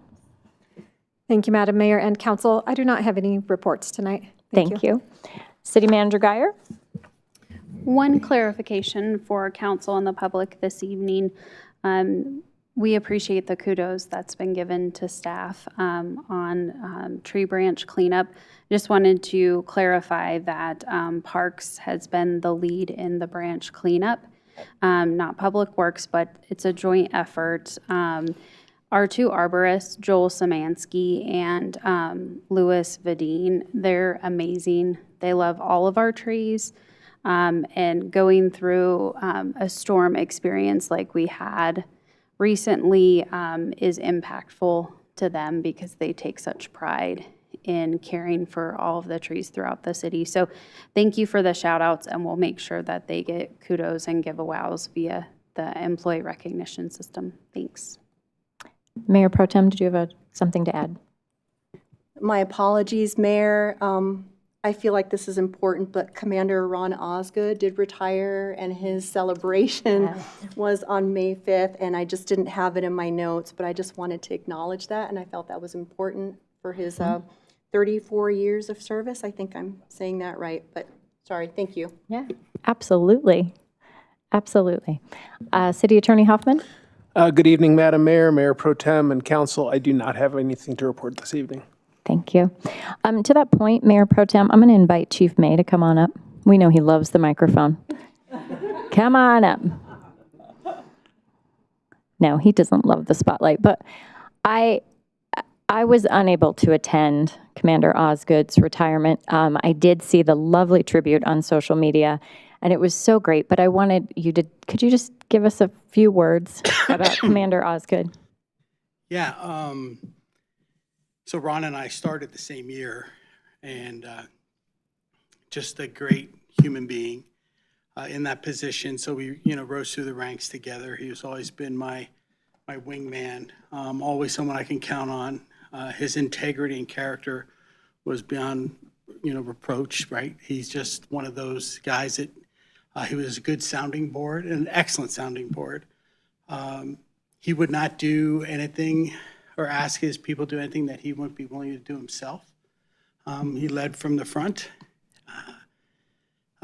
Thank you, Madam Mayor and Council. I do not have any reports tonight. Thank you. City Manager Guyer. One clarification for council and the public this evening. We appreciate the kudos that's been given to staff on tree branch cleanup. Just wanted to clarify that Parks has been the lead in the branch cleanup, not Public Works, but it's a joint effort. Our two arborists, Joel Szymanski and Louis Vadine, they're amazing. They love all of our trees. And going through a storm experience like we had recently is impactful to them because they take such pride in caring for all of the trees throughout the city. So thank you for the shout outs, and we'll make sure that they get kudos and give-a-wows via the employee recognition system. Thanks. Mayor Pro Tem, did you have something to add? My apologies, Mayor. I feel like this is important, but Commander Ron Osgood did retire, and his celebration was on May 5th, and I just didn't have it in my notes, but I just wanted to acknowledge that, and I felt that was important for his 34 years of service. I think I'm saying that right, but sorry, thank you. Yeah, absolutely. Absolutely. City Attorney Hoffman? Good evening, Madam Mayor, Mayor Pro Tem, and Council. I do not have anything to report this evening. Thank you. To that point, Mayor Pro Tem, I'm going to invite Chief May to come on up. We know he loves the microphone. Come on up. No, he doesn't love the spotlight, but I was unable to attend Commander Osgood's retirement. I did see the lovely tribute on social media, and it was so great, but I wanted you to, could you just give us a few words about Commander Osgood? Yeah, so Ron and I started the same year, and just a great human being in that position. So we, rose through the ranks together. He has always been my wingman, always someone I can count on. His integrity and character was beyond, reproach, right? He's just one of those guys that he was a good sounding board, an excellent sounding board. He would not do anything or ask his people to do anything that he wouldn't be willing to do himself. He led from the front.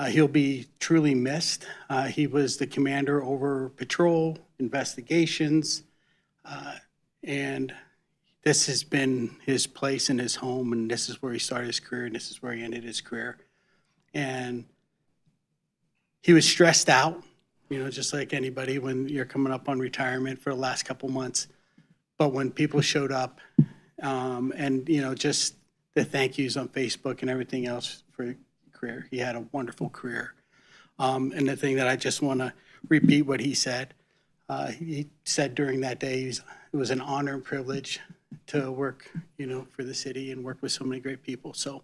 He'll be truly missed. He was the commander over patrol, investigations, and this has been his place and his home, and this is where he started his career, and this is where he ended his career. And he was stressed out, just like anybody when you're coming up on retirement for the last couple months. But when people showed up, and, just the thank yous on Facebook and everything else for a career, he had a wonderful career. And the thing that I just want to repeat what he said during that day, it was an honor and privilege to work, for the city and work with so many great people. So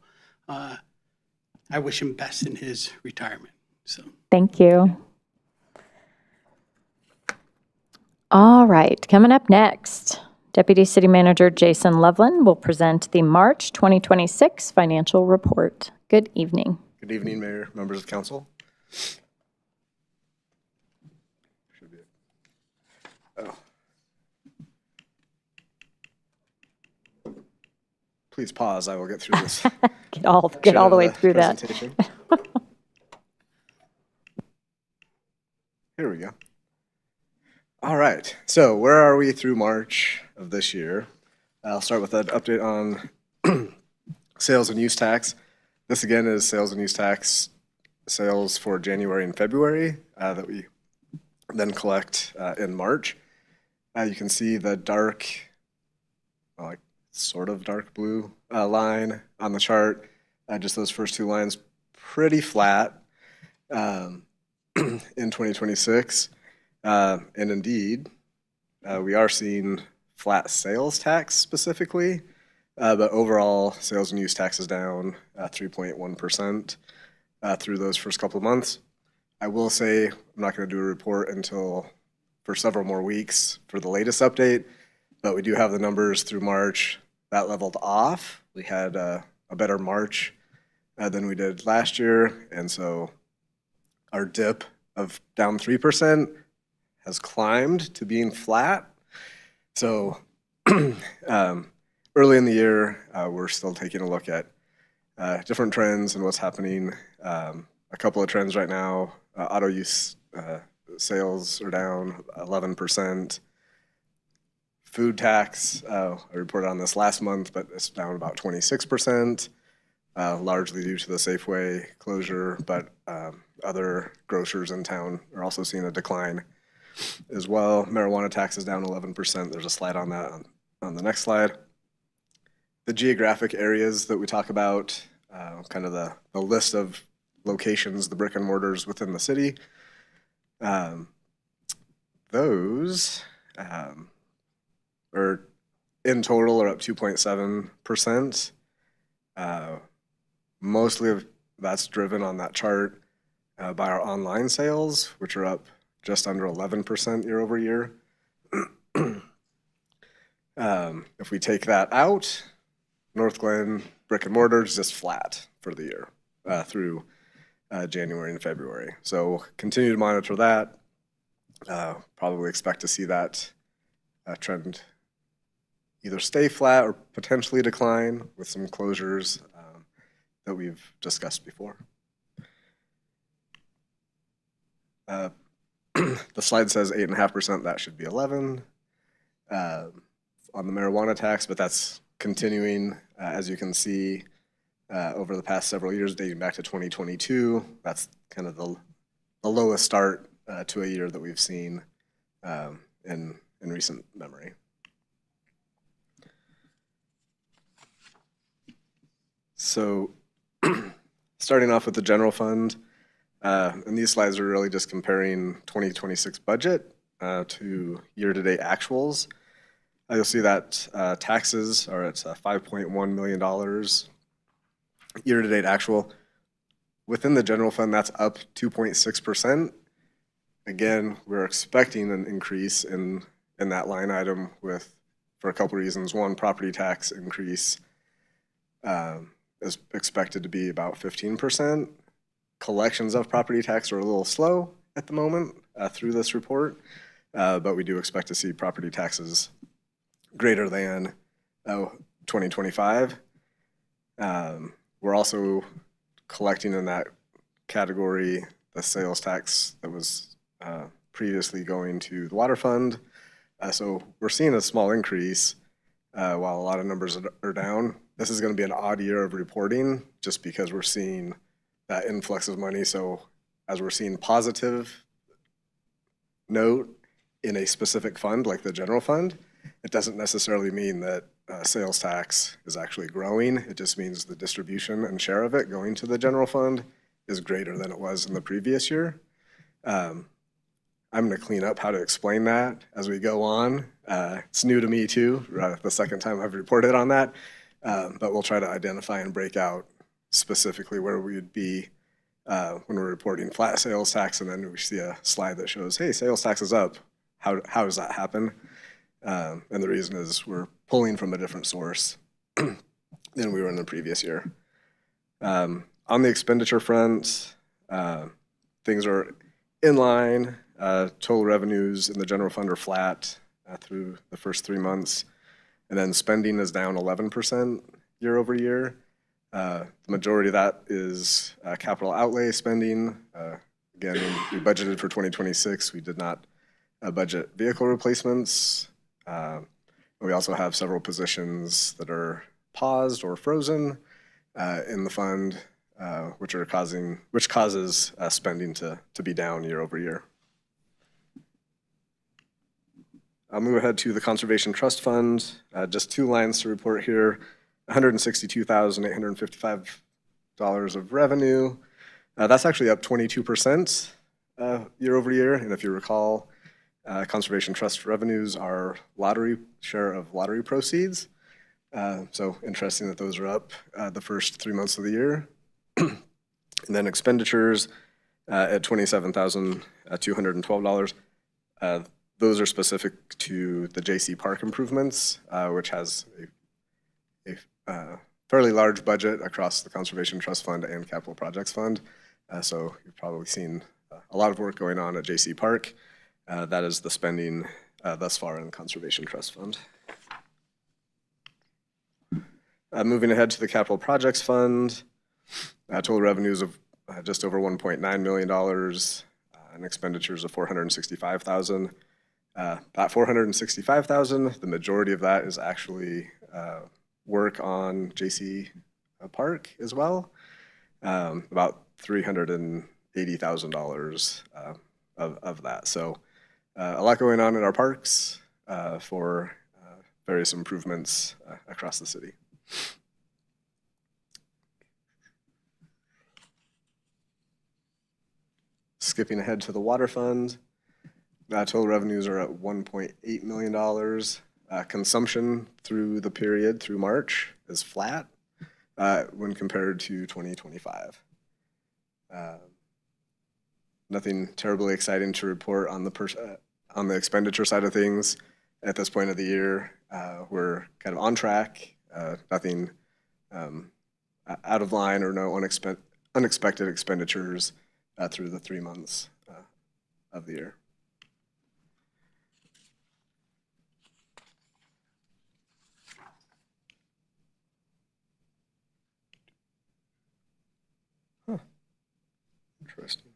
I wish him best in his retirement. So thank you. All right, coming up next, Deputy City Manager Jason Loveland will present the March 2026 financial report. Good evening. Good evening, Mayor, members of council. Please pause. I will get through this. Get all the way through that. Here we go. All right. So where are we through March of this year? I'll start with an update on sales and use tax. This again is sales and use tax sales for January and February that we then collect in March. You can see the dark, like sort of dark blue line on the chart. Just those first two lines, pretty flat in 2026. And indeed, we are seeing flat sales tax specifically, but overall sales and use tax is down 3.1% through those first couple of months. I will say I'm not going to do a report until for several more weeks for the latest update, but we do have the numbers through March. That leveled off. We had a better March than we did last year, and so our dip of down 3% has climbed to being flat. So early in the year, we're still taking a look at different trends and what's happening. A couple of trends right now, auto use sales are down 11%. Food tax, I reported on this last month, but it's down about 26%, largely due to the Safeway closure, but other grocers in town are also seeing a decline as well. Marijuana tax is down 11%. There's a slide on that on the next slide. The geographic areas that we talk about, kind of the list of locations, the brick and mortars within the city, those are in total are up 2.7%. Mostly of that's driven on that chart by our online sales, which are up just under 11% year over year. If we take that out, Northglenn brick and mortar is just flat for the year through January and February. So continue to monitor that. Probably expect to see that trend either stay flat or potentially decline with some closures that we've discussed before. The slide says 8.5%, that should be 11 on the marijuana tax, but that's continuing, as you can see, over the past several years, dating back to 2022. That's kind of the lowest start to a year that we've seen in recent memory. So starting off with the general fund, and these slides are really just comparing 2026 budget to year-to-date actuals. You'll see that taxes are at $5.1 million year-to-date actual. Within the general fund, that's up 2.6%. Again, we're expecting an increase in that line item for a couple reasons. One, property tax increase is expected to be about 15%. Collections of property tax are a little slow at the moment through this report, but we do expect to see property taxes greater than 2025. We're also collecting in that category the sales tax that was previously going to the water fund. So we're seeing a small increase while a lot of numbers are down. This is going to be an odd year of reporting just because we're seeing that influx of money. So as we're seeing positive note in a specific fund like the general fund, it doesn't necessarily mean that sales tax is actually growing. It just means the distribution and share of it going to the general fund is greater than it was in the previous year. I'm going to clean up how to explain that as we go on. It's new to me too, the second time I've reported on that, but we'll try to identify and break out specifically where we would be when we're reporting flat sales tax, and then we see a slide that shows, hey, sales tax is up. How does that happen? And the reason is we're pulling from a different source than we were in the previous year. On the expenditure front, things are in line. Total revenues in the general fund are flat through the first 3 months. And then spending is down 11% year over year. The majority of that is capital outlay spending. Again, we budgeted for 2026. We did not budget vehicle replacements. We also have several positions that are paused or frozen in the fund, which causes spending to be down year over year. I'll move ahead to the Conservation Trust Fund. Just 2 lines to report here. $162,855 of revenue. That's actually up 22% year over year. And if you recall, Conservation Trust revenues are share of lottery proceeds. So interesting that those are up the first 3 months of the year. And then expenditures at $27,212. Those are specific to the JC Park improvements, which has a fairly large budget across the Conservation Trust Fund and Capital Projects Fund. So you've probably seen a lot of work going on at JC Park. That is the spending thus far in the Conservation Trust Fund. Moving ahead to the Capital Projects Fund, total revenues of just over $1.9 million and expenditures of $465,000. That $465,000, the majority of that is actually work on JC Park as well. About $380,000 of that. So a lot going on in our parks for various improvements across the city. Skipping ahead to the water fund, total revenues are at $1.8 million. Consumption through the period through March is flat when compared to 2025. Nothing terribly exciting to report on the expenditure side of things at this point of the year. We're kind of on track. Nothing out of line or no unexpected expenditures through the 3 months of the year. Huh. Interesting.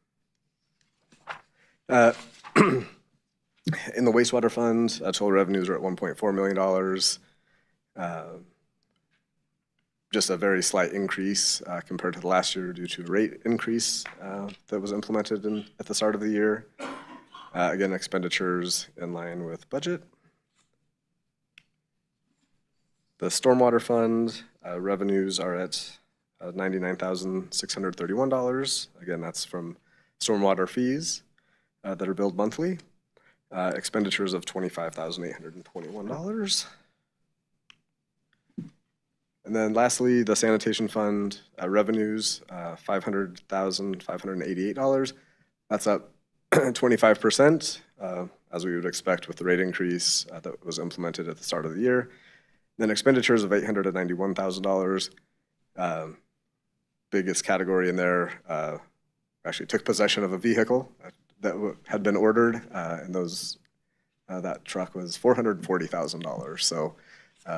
In the wastewater fund, total revenues are at $1.4 million. Just a very slight increase compared to the last year due to a rate increase that was implemented at the start of the year. Again, expenditures in line with budget. The stormwater fund revenues are at $99,631. Again, that's from stormwater fees that are billed monthly. Expenditures of $25,821. And then lastly, the sanitation fund revenues, $500,588. That's up 25%, as we would expect with the rate increase that was implemented at the start of the year. Then expenditures of $891,000. Biggest category in there, actually took possession of a vehicle that had been ordered, and that truck was $440,000. So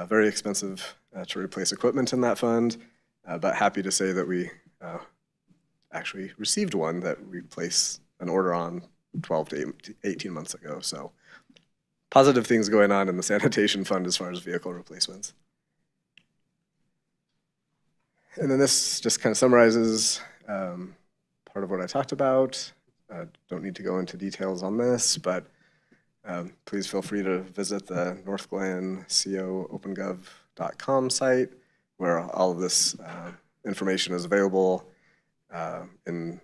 very expensive to replace equipment in that fund, but happy to say that we actually received one that we placed an order on 12 to 18 months ago. So positive things going on in the sanitation fund as far as vehicle replacements. And then this just kind of summarizes part of what I talked about. Don't need to go into details on this, but please feel free to visit the Northglenn co.opengov.com site, where all of this information is available in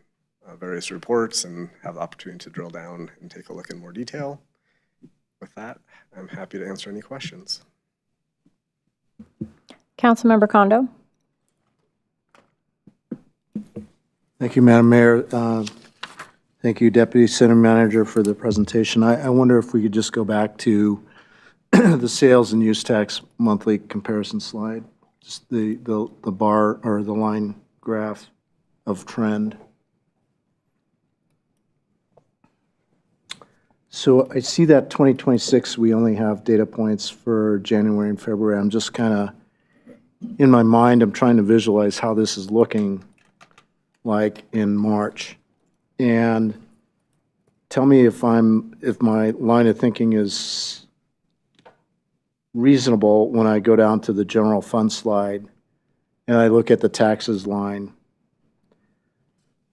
various reports, and have the opportunity to drill down and take a look in more detail. With that, I'm happy to answer any questions. Councilmember Kondo. Thank you, Madam Mayor. Thank you, Deputy Center Manager, for the presentation. I wonder if we could just go back to the sales and use tax monthly comparison slide, just the bar or the line graph of trend. So I see that 2026, we only have data points for January and February. I'm just kind of, in my mind, I'm trying to visualize how this is looking like in March. And tell me if my line of thinking is reasonable when I go down to the general fund slide and I look at the taxes line.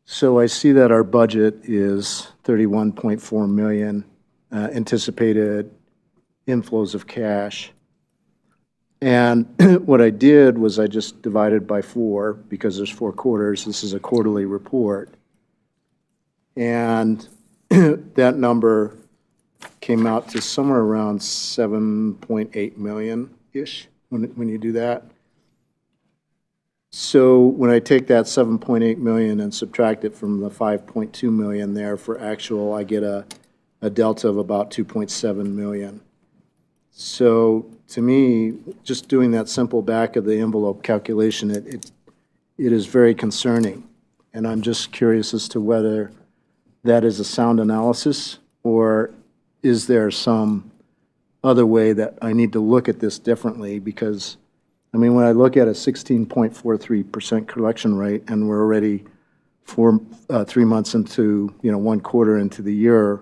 So I see that our budget is 31.4 million, anticipated inflows of cash. And what I did was I just divided by 4 because there's 4 quarters. This is a quarterly report. And that number came out to somewhere around 7.8 million-ish when you do that. So when I take that 7.8 million and subtract it from the 5.2 million there for actual, I get a delta of about 2.7 million. So to me, just doing that simple back of the envelope calculation, it is very concerning. And I'm just curious as to whether that is a sound analysis, or is there some other way that I need to look at this differently? Because, I mean, when I look at a 16.43% collection rate, and we're already 3 months into, 1 quarter into the year,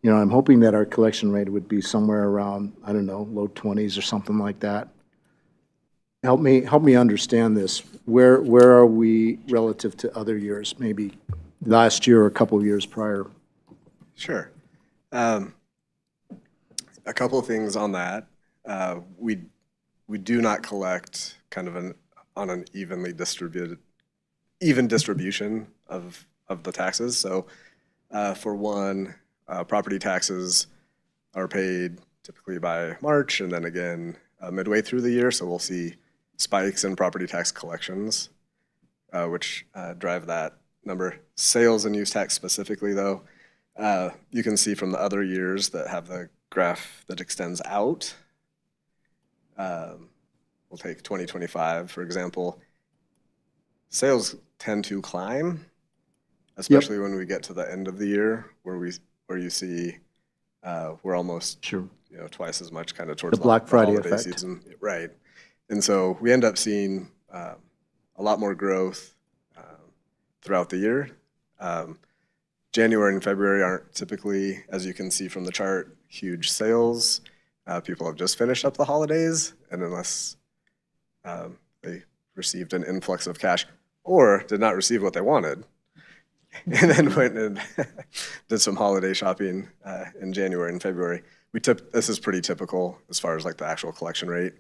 I'm hoping that our collection rate would be somewhere around, I don't know, low 20s or something like that. Help me understand this. Where are we relative to other years, maybe last year or a couple of years prior? Sure. A couple of things on that. We do not collect kind of on an even distribution of the taxes. So for one, property taxes are paid typically by March and then again midway through the year. So we'll see spikes in property tax collections, which drive that number. Sales and use tax specifically, though, you can see from the other years that have the graph that extends out. We'll take 2025, for example. Sales tend to climb, especially when we get to the end of the year, where you see we're almost twice as much kind of towards the Black Friday holiday effect. Season, right? And so we end up seeing a lot more growth throughout the year. January and February aren't typically, as you can see from the chart, huge sales. People have just finished up the holidays, and unless they received an influx of cash or did not receive what they wanted, and then went and did some holiday shopping in January and February. This is pretty typical as far as like the actual collection rate.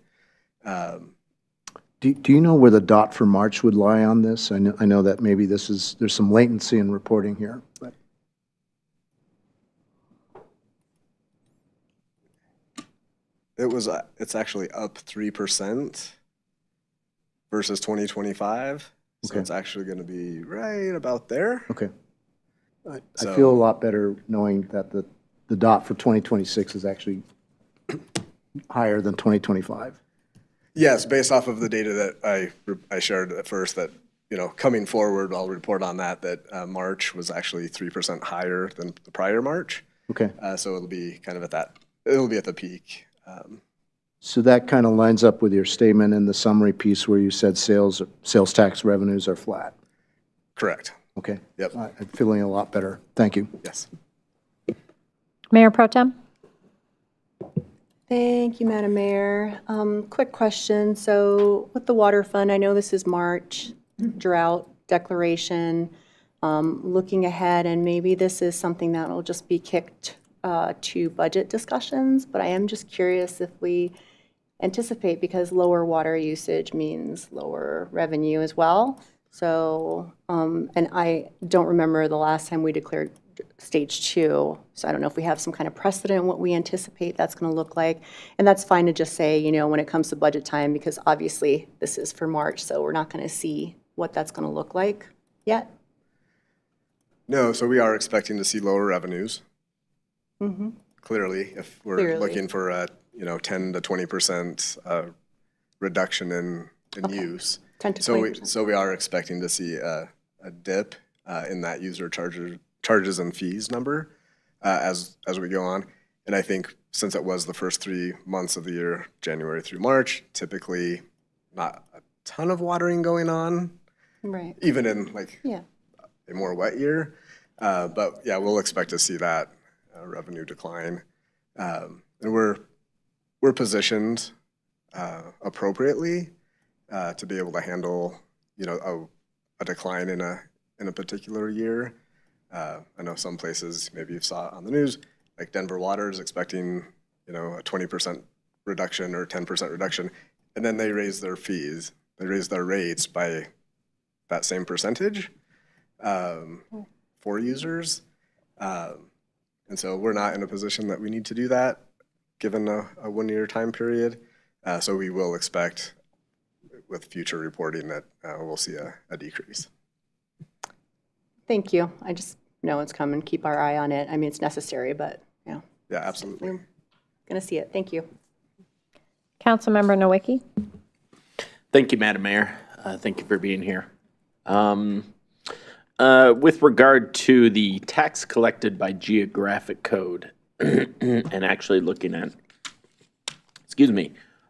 Do you know where the dot for March would lie on this? I know that maybe there's some latency in reporting here, but. It's actually up 3% versus 2025. So Okay. it's actually going to be right about there. Okay. I feel a lot better knowing that the dot for 2026 is actually higher than 2025. Yes, based off of the data that I shared at first, that coming forward, I'll report on that March was actually 3% higher than the prior March. Okay. So it'll be kind of it'll be at the peak. So that kind of lines up with your statement in the summary piece where you said sales tax revenues are flat. Correct. Okay. Yep. I'm feeling a lot better. Thank you. Yes. Mayor Pro Tem? Thank you, Madam Mayor. Quick question. So with the water fund, I know this is March, drought declaration, looking ahead, and maybe this is something that will just be kicked to budget discussions, but I am just curious if we anticipate, because lower water usage means lower revenue as well. So, and I don't remember the last time we declared stage 2, so I don't know if we have some kind of precedent what we anticipate that's going to look like. And that's fine to just say, when it comes to budget time, because obviously this is for March, so we're not going to see what that's going to look like yet. No, so we are expecting to see lower revenues. Mm-hmm. Clearly, if we're looking for a 10 to 20% reduction in use. 10 to 20%. So we are expecting to see a dip in that user charges and fees number as we go on. And I think since it was the first 3 months of the year, January through March, typically not a ton of watering going on. Right. Even in a more wet year. But yeah, we'll expect to see that revenue decline. And we're we're positioned appropriately to be able to handle, a decline in a particular year. I know some places, maybe you saw it on the news, like Denver Water is expecting, a 20% reduction or 10% reduction, and then they raise their fees, they raise their rates by that same percentage for users. And so we're not in a position that we need to do that given a 1-year time period. So we will expect with future reporting that we'll see a decrease. Thank you. I just know it's coming. Keep our eye on it. I mean, it's necessary, but yeah. Yeah, absolutely. We're going to see it. Thank you. Councilmember Nowicki. Thank you, Madam Mayor. Thank you for being here. With regard to the tax collected by geographic code, and actually looking at,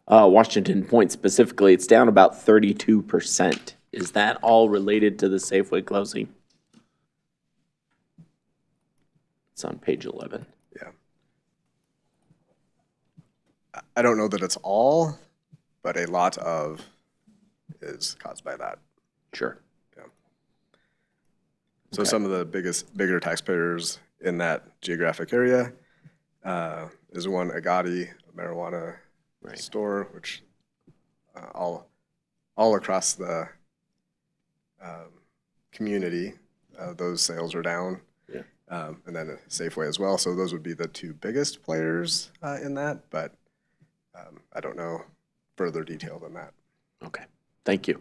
Washington Point specifically, it's down about 32%. Is that all related to the Safeway closing? It's on page 11. Yeah. I don't know that it's all, but a lot of is caused by that. Sure. Yeah. So some of the bigger taxpayers in that geographic area is one Agati, a marijuana store, which all across the community, those sales are down. Yeah. And then Safeway as well. So those would be the two biggest players in that, but I don't know further detail than that. Okay. Thank you.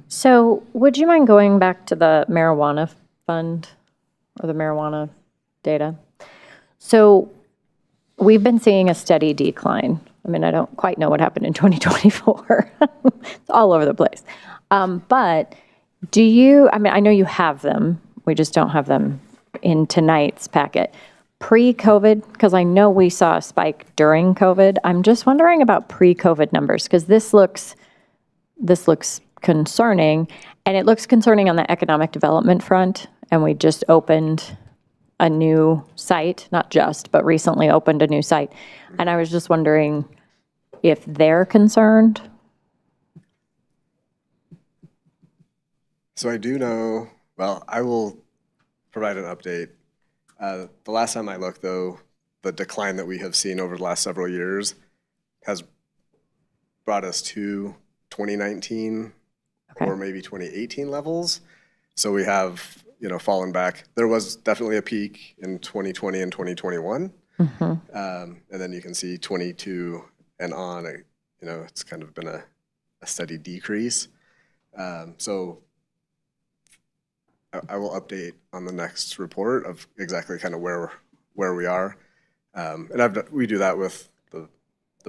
So would you mind going back to the marijuana fund or the marijuana data? So we've been seeing a steady decline. I mean, I don't quite know what happened in 2024. It's all over the place. But do you, I mean, I know you have them. We just don't have them in tonight's packet. Pre-COVID, because I know we saw a spike during COVID. I'm just wondering about pre-COVID numbers, because this looks concerning, and it looks concerning on the economic development front. And we just opened a new site, not just, but recently opened a new site. And I was just wondering if they're concerned. So I do know, well, I will provide an update. The last time I looked, though, the decline that we have seen over the last several years has brought us to 2019 or maybe 2018 levels. So we have, fallen back. There was definitely a peak in 2020 and 2021. And then you can see 22 and on, it's kind of been a steady decrease. So I will update on the next report of exactly kind of where we are. And we do that with the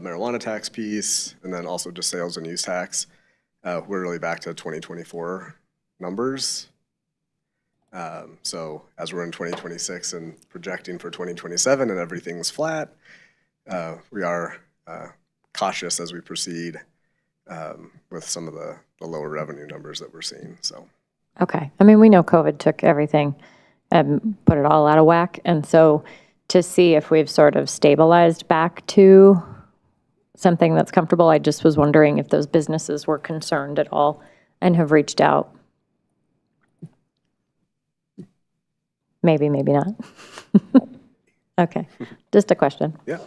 marijuana tax piece and then also just sales and use tax. We're really back to 2024 numbers. So as we're in 2026 and projecting for 2027 and everything's flat, we are cautious as we proceed with some of the lower revenue numbers that we're seeing. So. Okay. I mean, we know COVID took everything and put it all out of whack. And so to see if we've sort of stabilized back to something that's comfortable, I just was wondering if those businesses were concerned at all and have reached out. Maybe, maybe not. Okay. Just a question. Yeah.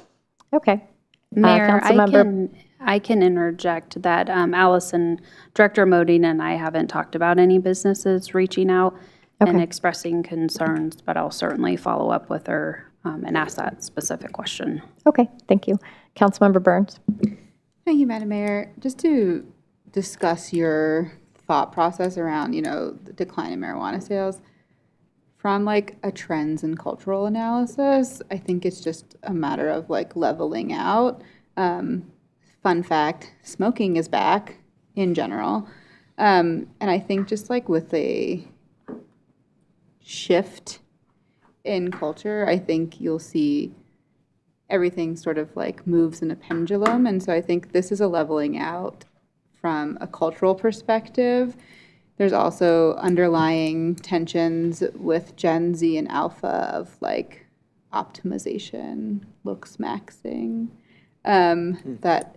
Okay. Mayor, Councilmember- I can interject that Allison, Director Modine, and I haven't talked about any businesses reaching out and expressing concerns, but I'll certainly follow up with her and ask that specific question. Okay, thank you. Councilmember Burns. Thank you, Madam Mayor. Just to discuss your thought process around, the decline in marijuana sales, from like a trends and cultural analysis, I think it's just a matter of like leveling out. Fun fact, smoking is back in general. And I think just like with a shift in culture, I think you'll see everything sort of like moves in a pendulum. And so I think this is a leveling out from a cultural perspective. There's also underlying tensions with Gen Z and Alpha of like optimization, looks maxing, that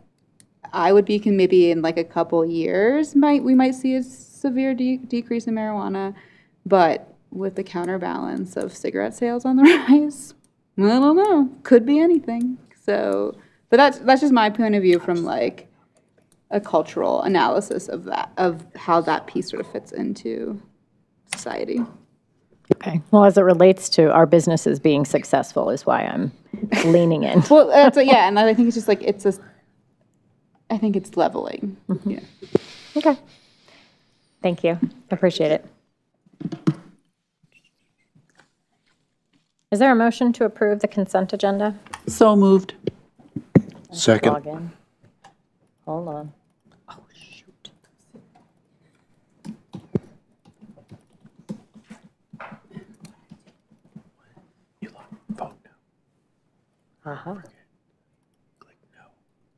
I would be maybe in like a couple years, we might see a severe decrease in marijuana, but with the counterbalance of cigarette sales on the rise, I don't know, could be anything. So, but that's just my point of view from like a cultural analysis of that, of how that piece sort of fits into society. Okay. Well, as it relates to our businesses being successful is why I'm leaning in. Well, that's yeah, and I think it's just like I think it's leveling. Yeah. Okay. Thank you. Appreciate it. Is there a motion to approve the consent agenda? So moved. Second. Log in. Hold on. Oh, shoot. Vote no. Uh-huh. Click no,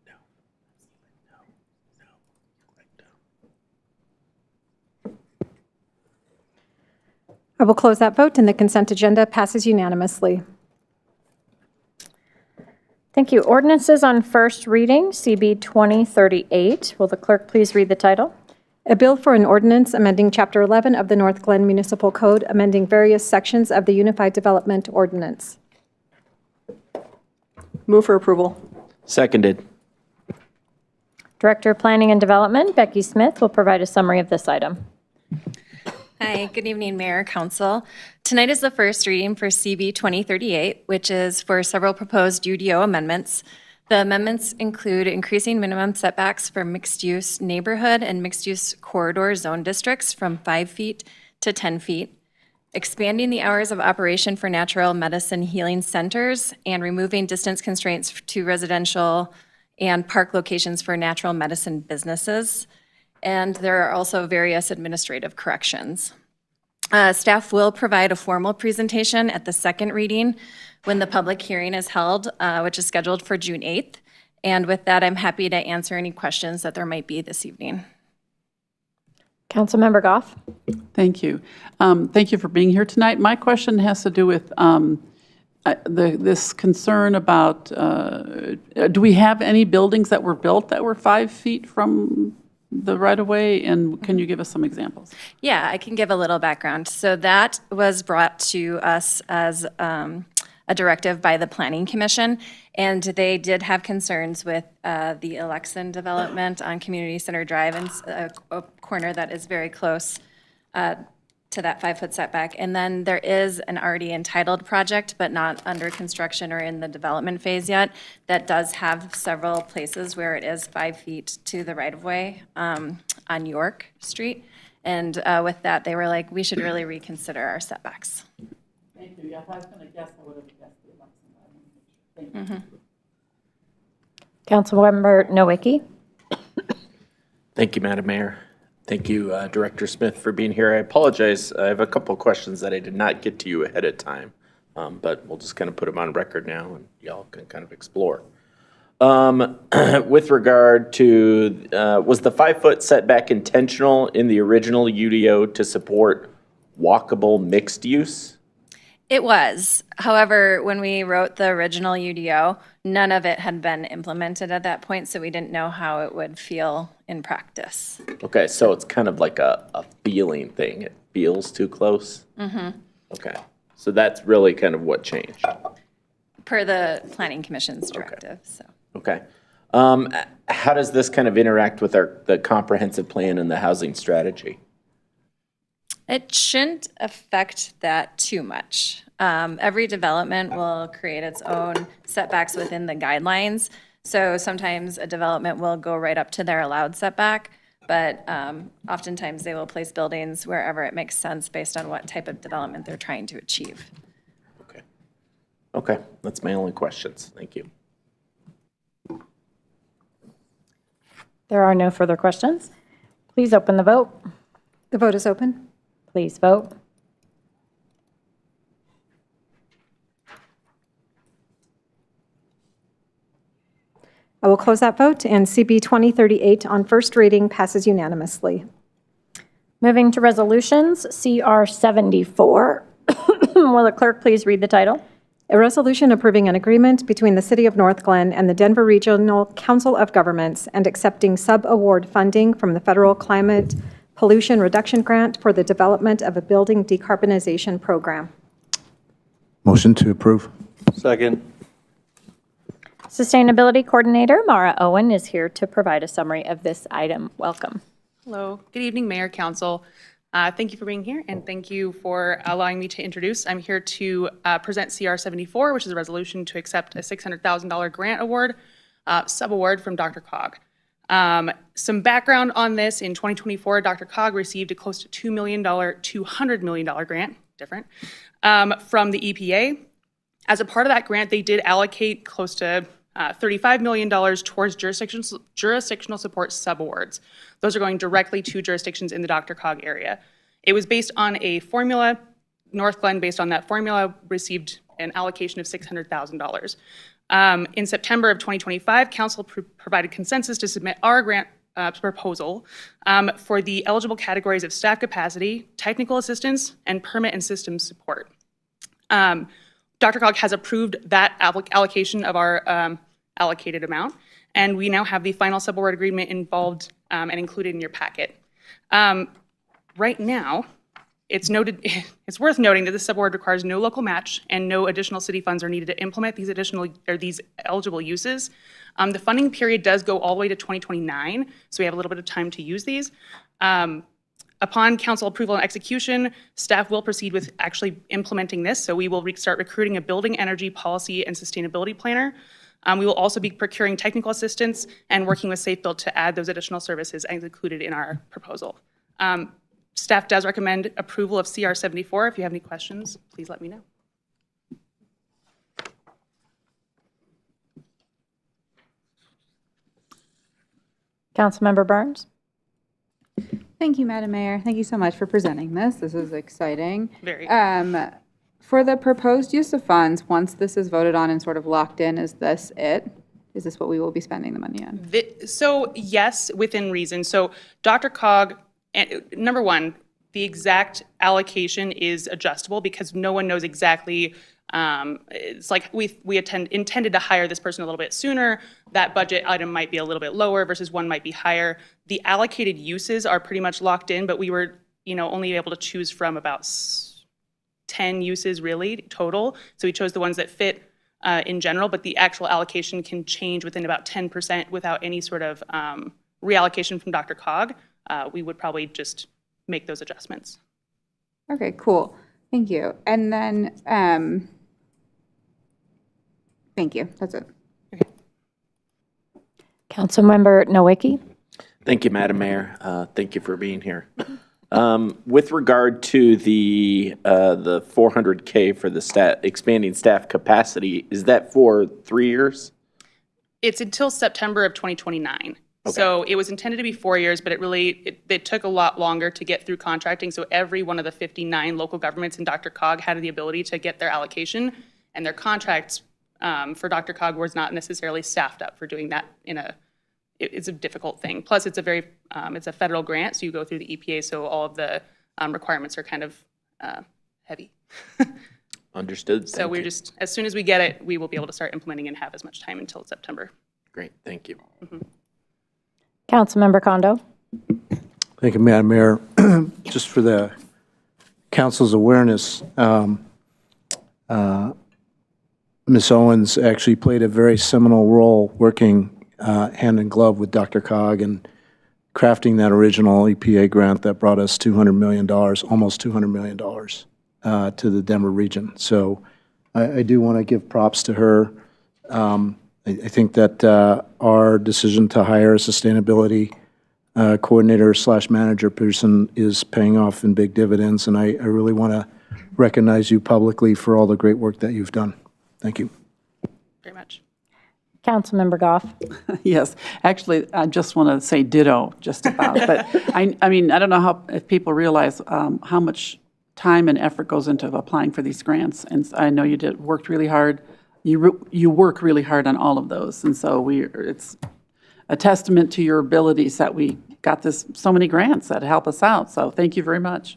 no, no, no, click no. I will close that vote, and the consent agenda passes unanimously. Thank you. Ordinances on first reading, CB 2038. Will the clerk please read the title? A bill for an ordinance amending Chapter 11 of the Northglenn Municipal Code, amending various sections of the Unified Development Ordinance. Move for approval. Seconded. Director of Planning and Development, Becky Smith, will provide a summary of this item. Hi, good evening, Mayor, Council. Tonight is the first reading for CB 2038, which is for several proposed UDO amendments. The amendments include increasing minimum setbacks for mixed-use neighborhood and mixed-use corridor zone districts from 5 feet to 10 feet, expanding the hours of operation for natural medicine healing centers, and removing distance constraints to residential and park locations for natural medicine businesses. And there are also various administrative corrections. Staff will provide a formal presentation at the second reading when the public hearing is held, which is scheduled for June 8th. And with that, I'm happy to answer any questions that there might be this evening. Councilmember Goff. Thank you. Thank you for being here tonight. My question has to do with this concern about, do we have any buildings that were built that were 5 feet from the right-of-way, and can you give us some examples? Yeah, I can give a little background. So that was brought to us as a directive by the Planning Commission, and they did have concerns with the Alexan development on Community Center Drive, and a corner that is very close to that 5-foot setback. And then there is an already entitled project, but not under construction or in the development phase yet, that does have several places where it is 5 feet to the right-of-way on York Street. And with that, they were like, we should really reconsider our setbacks. Thank you. Yeah, if I was going to guess, I would have guessed the Alexan. Thank you. Councilmember Nowicki. Thank you, Madam Mayor. Thank you, Director Smith, for being here. I apologize. I have a couple of questions that I did not get to you ahead of time, but we'll just kind of put them on record now, and y'all can kind of explore. With regard to, was the 5-foot setback intentional in the original UDO to support walkable mixed use? It was. However, when we wrote the original UDO, none of it had been implemented at that point, so we didn't know how it would feel in practice. Okay, so it's kind of like a feeling thing. It feels too close? Mm-hmm. Okay, so that's really kind of what changed. Per the Planning Commission's directive, so. Okay. How does this kind of interact with the comprehensive plan and the housing strategy? It shouldn't affect that too much. Every development will create its own setbacks within the guidelines. So sometimes a development will go right up to their allowed setback, but oftentimes they will place buildings wherever it makes sense based on what type of development they're trying to achieve. Okay, that's my only questions. Thank you. There are no further questions. Please open the vote. The vote is open. Please vote. I will close that vote, and CB 2038 on first reading passes unanimously. Moving to resolutions, CR 74. Will the clerk please read the title? A resolution approving an agreement between the City of Northglenn and the Denver Regional Council of Governments and accepting sub-award funding from the Federal Climate Pollution Reduction Grant for the development of a building decarbonization program. Motion to approve. Second. Sustainability Coordinator Mara Owen is here to provide a summary of this item. Welcome. Hello. Good evening, Mayor, Council. Thank you for being here, and thank you for allowing me to introduce. I'm here to present CR 74, which is a resolution to accept a $600,000 grant award, sub-award from Dr.Cog. Some background on this: in 2024, Dr.Cog received a close to $200 million grant, different, from the EPA. As a part of that grant, they did allocate close to $35 million towards jurisdictional support subawards. Those are going directly to jurisdictions in the Dr.Cog area. It was based on a formula. Northglenn, based on that formula, received an allocation of $600,000. In September of 2025, Council provided consensus to submit our grant proposal for the eligible categories of staff capacity, technical assistance, and permit and systems support. Dr.Cog has approved that allocation of our allocated amount, and we now have the final subaward agreement involved and included in your packet. Right now, it's worth noting that this subaward requires no local match and no additional city funds are needed to implement these eligible uses. The funding period does go all the way to 2029, so we have a little bit of time to use these. Upon council approval and execution, staff will proceed with actually implementing this. So we will start recruiting a building energy policy and sustainability planner. We will also be procuring technical assistance and working with Safe Build to add those additional services as included in our proposal. Staff does recommend approval of CR 74. If you have any questions, please let me know. Councilmember Burns? Thank you, Madam Mayor. Thank you so much for presenting this. This is exciting. Very. For the proposed use of funds, once this is voted on and sort of locked in, is this it? Is this what we will be spending the money on? So yes, within reason. So Dr.Cog, number one, the exact allocation is adjustable because no one knows exactly. It's like we intended to hire this person a little bit sooner. That budget item might be a little bit lower versus one might be higher. The allocated uses are pretty much locked in, but we were only able to choose from about 10 uses really total. So we chose the ones that fit in general, but the actual allocation can change within about 10% without any sort of reallocation from Dr.Cog. We would probably just make those adjustments. Okay, cool. Thank you. And then, thank you. That's it. Councilmember Nowicki? Thank you, Madam Mayor. Thank you for being here. With regard to the $400K for the expanding staff capacity, is that for 3 years? It's until September of 2029. Okay. So it was intended to be 4 years, but it took a lot longer to get through contracting. So every one of the 59 local governments in Dr.Cog had the ability to get their allocation, and their contracts for Dr.Cog was not necessarily staffed up for doing that it's a difficult thing. Plus, it's a federal grant, so you go through the EPA, so all of the requirements are kind of heavy. Understood. So we're just, as soon as we get it, we will be able to start implementing and have as much time until September. Great, thank you. Mm-hmm. Councilmember Kondo? Thank you, Madam Mayor. Just for the council's awareness, Ms. Owens actually played a very seminal role working hand in glove with Dr.Cog and crafting that original EPA grant that brought us $200 million, almost $200 million to the Denver region. So I do want to give props to her. I think that our decision to hire a sustainability coordinator / manager person is paying off in big dividends, and I really want to recognize you publicly for all the great work that you've done. Thank you. Very much. Councilmember Goff? Yes, actually, I just want to say ditto, just about. But I mean, I don't know if people realize how much time and effort goes into applying for these grants, and I know you worked really hard. You work really hard on all of those, and so it's a testament to your abilities that we got so many grants that help us out. So thank you very much.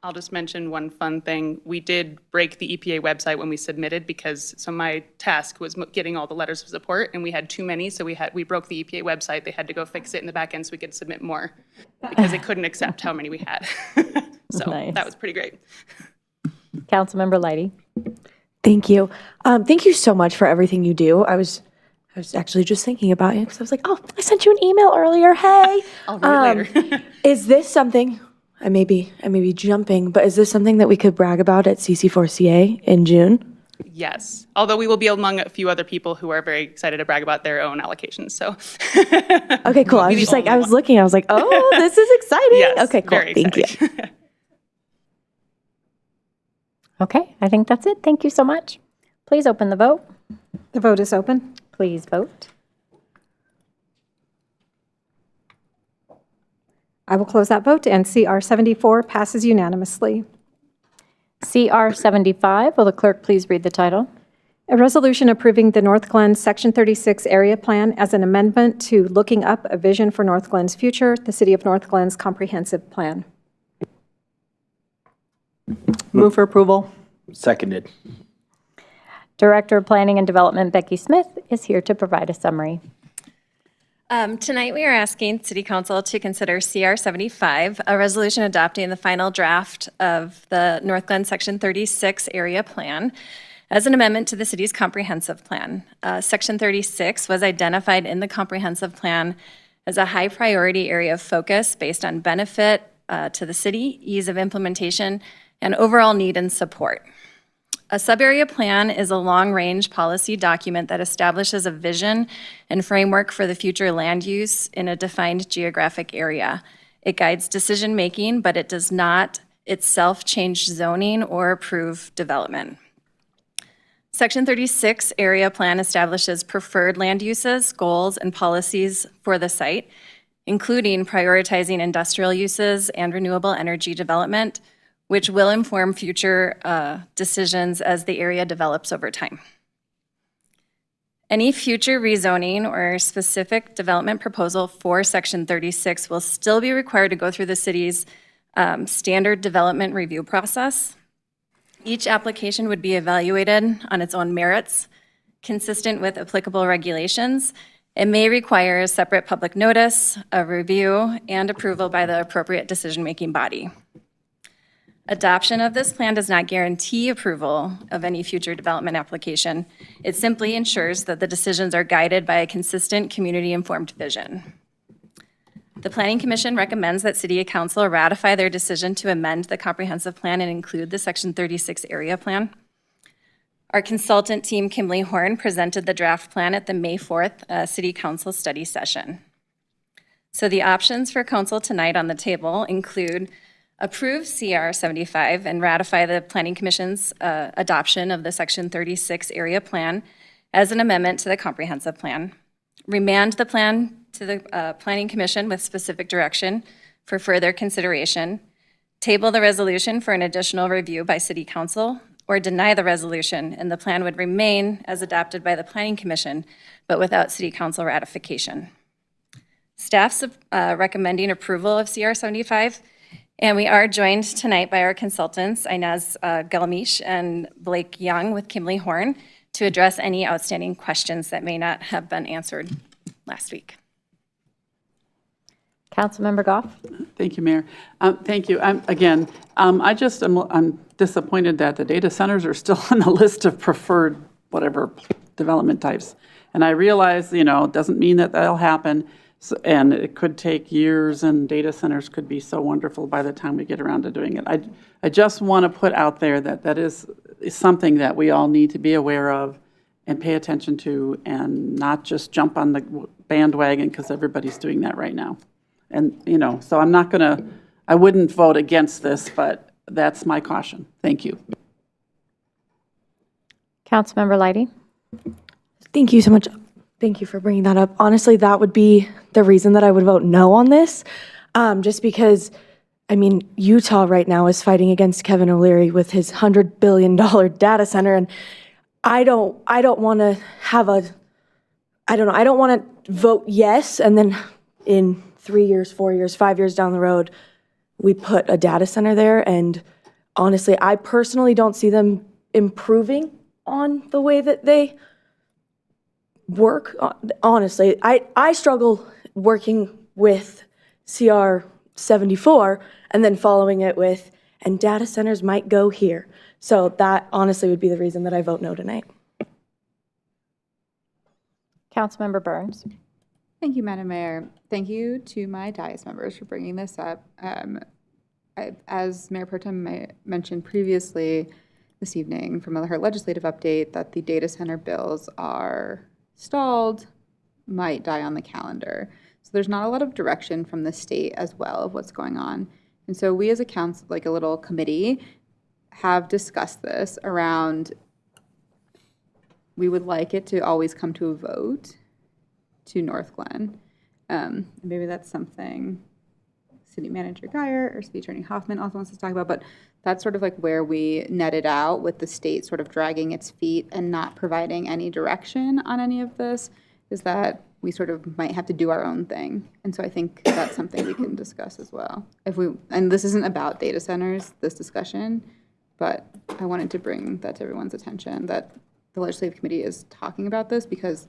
I'll just mention one fun thing. We did break the EPA website when we submitted so my task was getting all the letters of support, and we had too many, so we broke the EPA website. They had to go fix it in the back end so we could submit more because they couldn't accept how many we had. So Nice. that was pretty great. Councilmember Leidy. Thank you. Thank you so much for everything you do. I was actually just thinking about you because I was like, oh, I sent you an email earlier. Hey. I'll read it later. Is this something, I may be jumping, but is this something that we could brag about at CC4CA in June? Yes, although we will be among a few other people who are very excited to brag about their own allocations, so. Okay, cool. I was just like, I was looking, I was like, oh, this is exciting. Yes, Okay, cool. very Thank you. exciting. Okay, I think that's it. Thank you so much. Please open the vote. The vote is open. Please vote. I will close that vote, and CR 74 passes unanimously. CR 75, will the clerk please read the title? A resolution approving the Northglenn Section 36 Area Plan as an amendment to Looking Up a Vision for Northglenn's Future, the City of Northglenn's Comprehensive Plan. Move for approval. Seconded. Director of Planning and Development Becky Smith is here to provide a summary. Tonight, we are asking City Council to consider CR 75, a resolution adopting the final draft of the Northglenn Section 36 Area Plan as an amendment to the city's comprehensive plan. Section 36 was identified in the comprehensive plan as a high priority area of focus based on benefit to the city, ease of implementation, and overall need and support. A sub-area plan is a long-range policy document that establishes a vision and framework for the future land use in a defined geographic area. It guides decision-making, but it does not itself change zoning or approve development. Section 36 Area Plan establishes preferred land uses, goals, and policies for the site, including prioritizing industrial uses and renewable energy development, which will inform future decisions as the area develops over time. Any future rezoning or specific development proposal for Section 36 will still be required to go through the city's standard development review process. Each application would be evaluated on its own merits, consistent with applicable regulations. It may require a separate public notice, a review, and approval by the appropriate decision-making body. Adoption of this plan does not guarantee approval of any future development application. It simply ensures that the decisions are guided by a consistent community-informed vision. The Planning Commission recommends that City Council ratify their decision to amend the comprehensive plan and include the Section 36 Area Plan. Our consultant team, Kimberly Horn, presented the draft plan at the May 4th City Council study session. So the options for Council tonight on the table include approve CR 75 and ratify the Planning Commission's adoption of the Section 36 Area Plan as an amendment to the Comprehensive Plan. Remand the plan to the Planning Commission with specific direction for further consideration. Table the resolution for an additional review by City Council, or deny the resolution, and the plan would remain as adopted by the Planning Commission, but without City Council ratification. Staff's recommending approval of CR 75. And we are joined tonight by our consultants, Inez Galmish and Blake Young with Kimberly Horn, to address any outstanding questions that may not have been answered last week. Councilmember Goff. Thank you, Mayor. Thank you. I'm disappointed that the data centers are still on the list of preferred whatever development types. And I realize, it doesn't mean that that'll happen. And it could take years, and data centers could be so wonderful by the time we get around to doing it. I just want to put out there that that is something that we all need to be aware of and pay attention to, and not just jump on the bandwagon because everybody's doing that right now. And, so I wouldn't vote against this, but that's my caution. Thank you. Councilmember Leidy. Thank you so much. Thank you for bringing that up. Honestly, that would be the reason that I would vote no on this, just because, Utah right now is fighting against Kevin O'Leary with his $100 billion data center, and I don't want to I don't want to vote yes, and then in 3 years, 4 years, 5 years down the road, we put a data center there, and honestly, I personally don't see them improving on the way that they work. Honestly, I struggle working with CR 74 and then following it with, and data centers might go here. So that honestly would be the reason that I vote no tonight. Councilmember Burns. Thank you, Madam Mayor. Thank you to my dais members for bringing this up. As Mayor Pro Tem mentioned previously this evening from her legislative update, that the data center bills are stalled, might die on the calendar. So there's not a lot of direction from the state as well of what's going on. And so we as a council, like a little committee, have discussed this around, we would like it to always come to a vote to Northglenn. Maybe that's something City Manager Geyer or City Attorney Hoffman also wants to talk about, but that's sort of like where we netted out with the state sort of dragging its feet and not providing any direction on any of this, is that we sort of might have to do our own thing. And so I think that's something we can discuss as well. And this isn't about data centers, this discussion, but I wanted to bring that to everyone's attention, that the Legislative Committee is talking about this because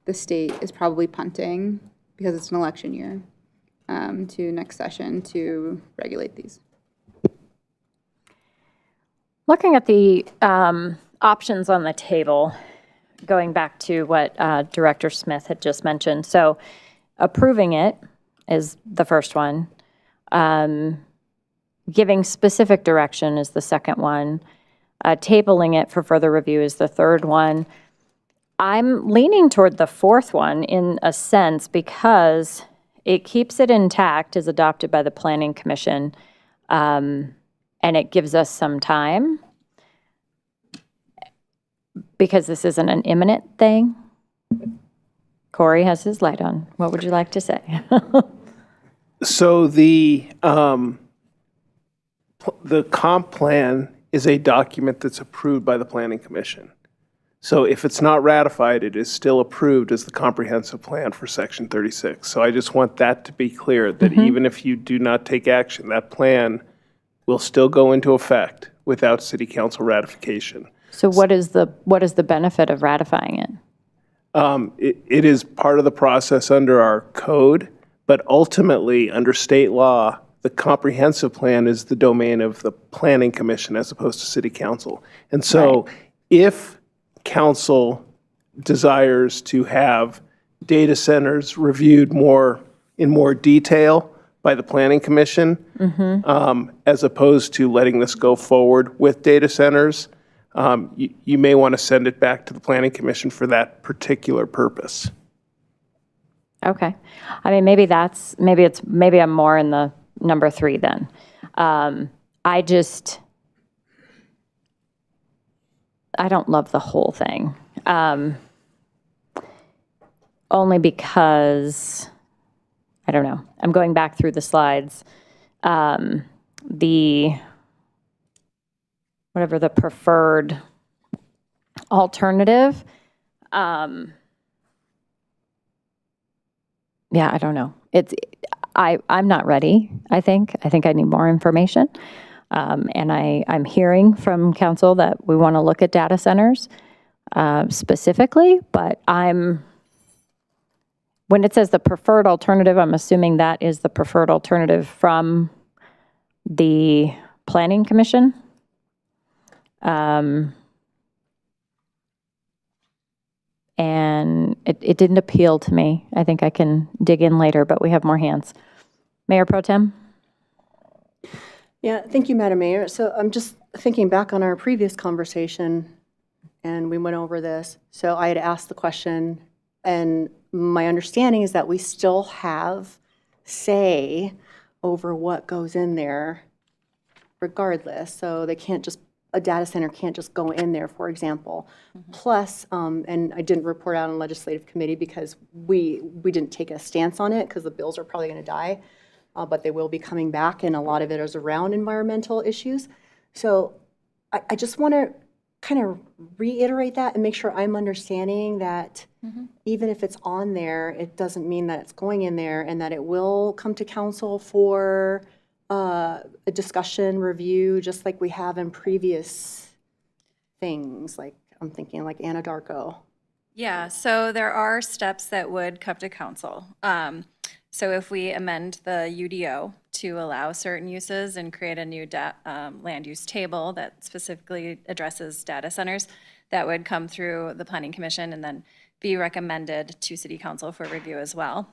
the state is probably punting, because it's an election year, to next session to regulate these. Looking at the options on the table, going back to what Director Smith had just mentioned. So approving it is the first one. Giving specific direction is the second one. Tabling it for further review is the third one. I'm leaning toward the fourth one in a sense because it keeps it intact as adopted by the Planning Commission, and it gives us some time because this isn't an imminent thing. Corey has his light on. What would you like to say? So the comp plan is a document that's approved by the Planning Commission. So if it's not ratified, it is still approved as the comprehensive plan for Section 36. So I just want that to be clear, that even if you do not take action, that plan will still go into effect without City Council ratification. So what is the benefit of ratifying it? It is part of the process under our code, but ultimately, under state law, the comprehensive plan is the domain of the Planning Commission as opposed to City Council. And so if Council desires to have data centers reviewed in more detail by the Planning Commission, as opposed to letting this go forward with data centers, you may want to send it back to the Planning Commission for that particular purpose. Okay. I mean, maybe I'm more in the number 3 then. I don't love the whole thing. Only because, I don't know, I'm going back through the slides. Whatever the preferred alternative, yeah, I don't know. I'm not ready, I think. I think I need more information. And I'm hearing from council that we want to look at data centers specifically, but when it says the preferred alternative, I'm assuming that is the preferred alternative from the Planning Commission. And it didn't appeal to me. I think I can dig in later, but we have more hands. Mayor Pro Tem? Yeah, thank you, Madam Mayor. So I'm just thinking back on our previous conversation, and we went over this. So I had asked the question, and my understanding is that we still have say over what goes in there regardless. So they can't just, a data center can't just go in there, for example. Plus, and I didn't report out on legislative committee because we didn't take a stance on it because the bills are probably going to die. But they will be coming back, and a lot of it is around environmental issues. So I just want to kind of reiterate that and make sure I'm understanding that even if it's on there, it doesn't mean that it's going in there, and that it will come to council for a discussion, review, just like we have in previous things, like I'm thinking like Anadarko? Yeah, so there are steps that would come to council. So if we amend the UDO to allow certain uses and create a new land use table that specifically addresses data centers, that would come through the Planning Commission and then be recommended to City Council for review as well.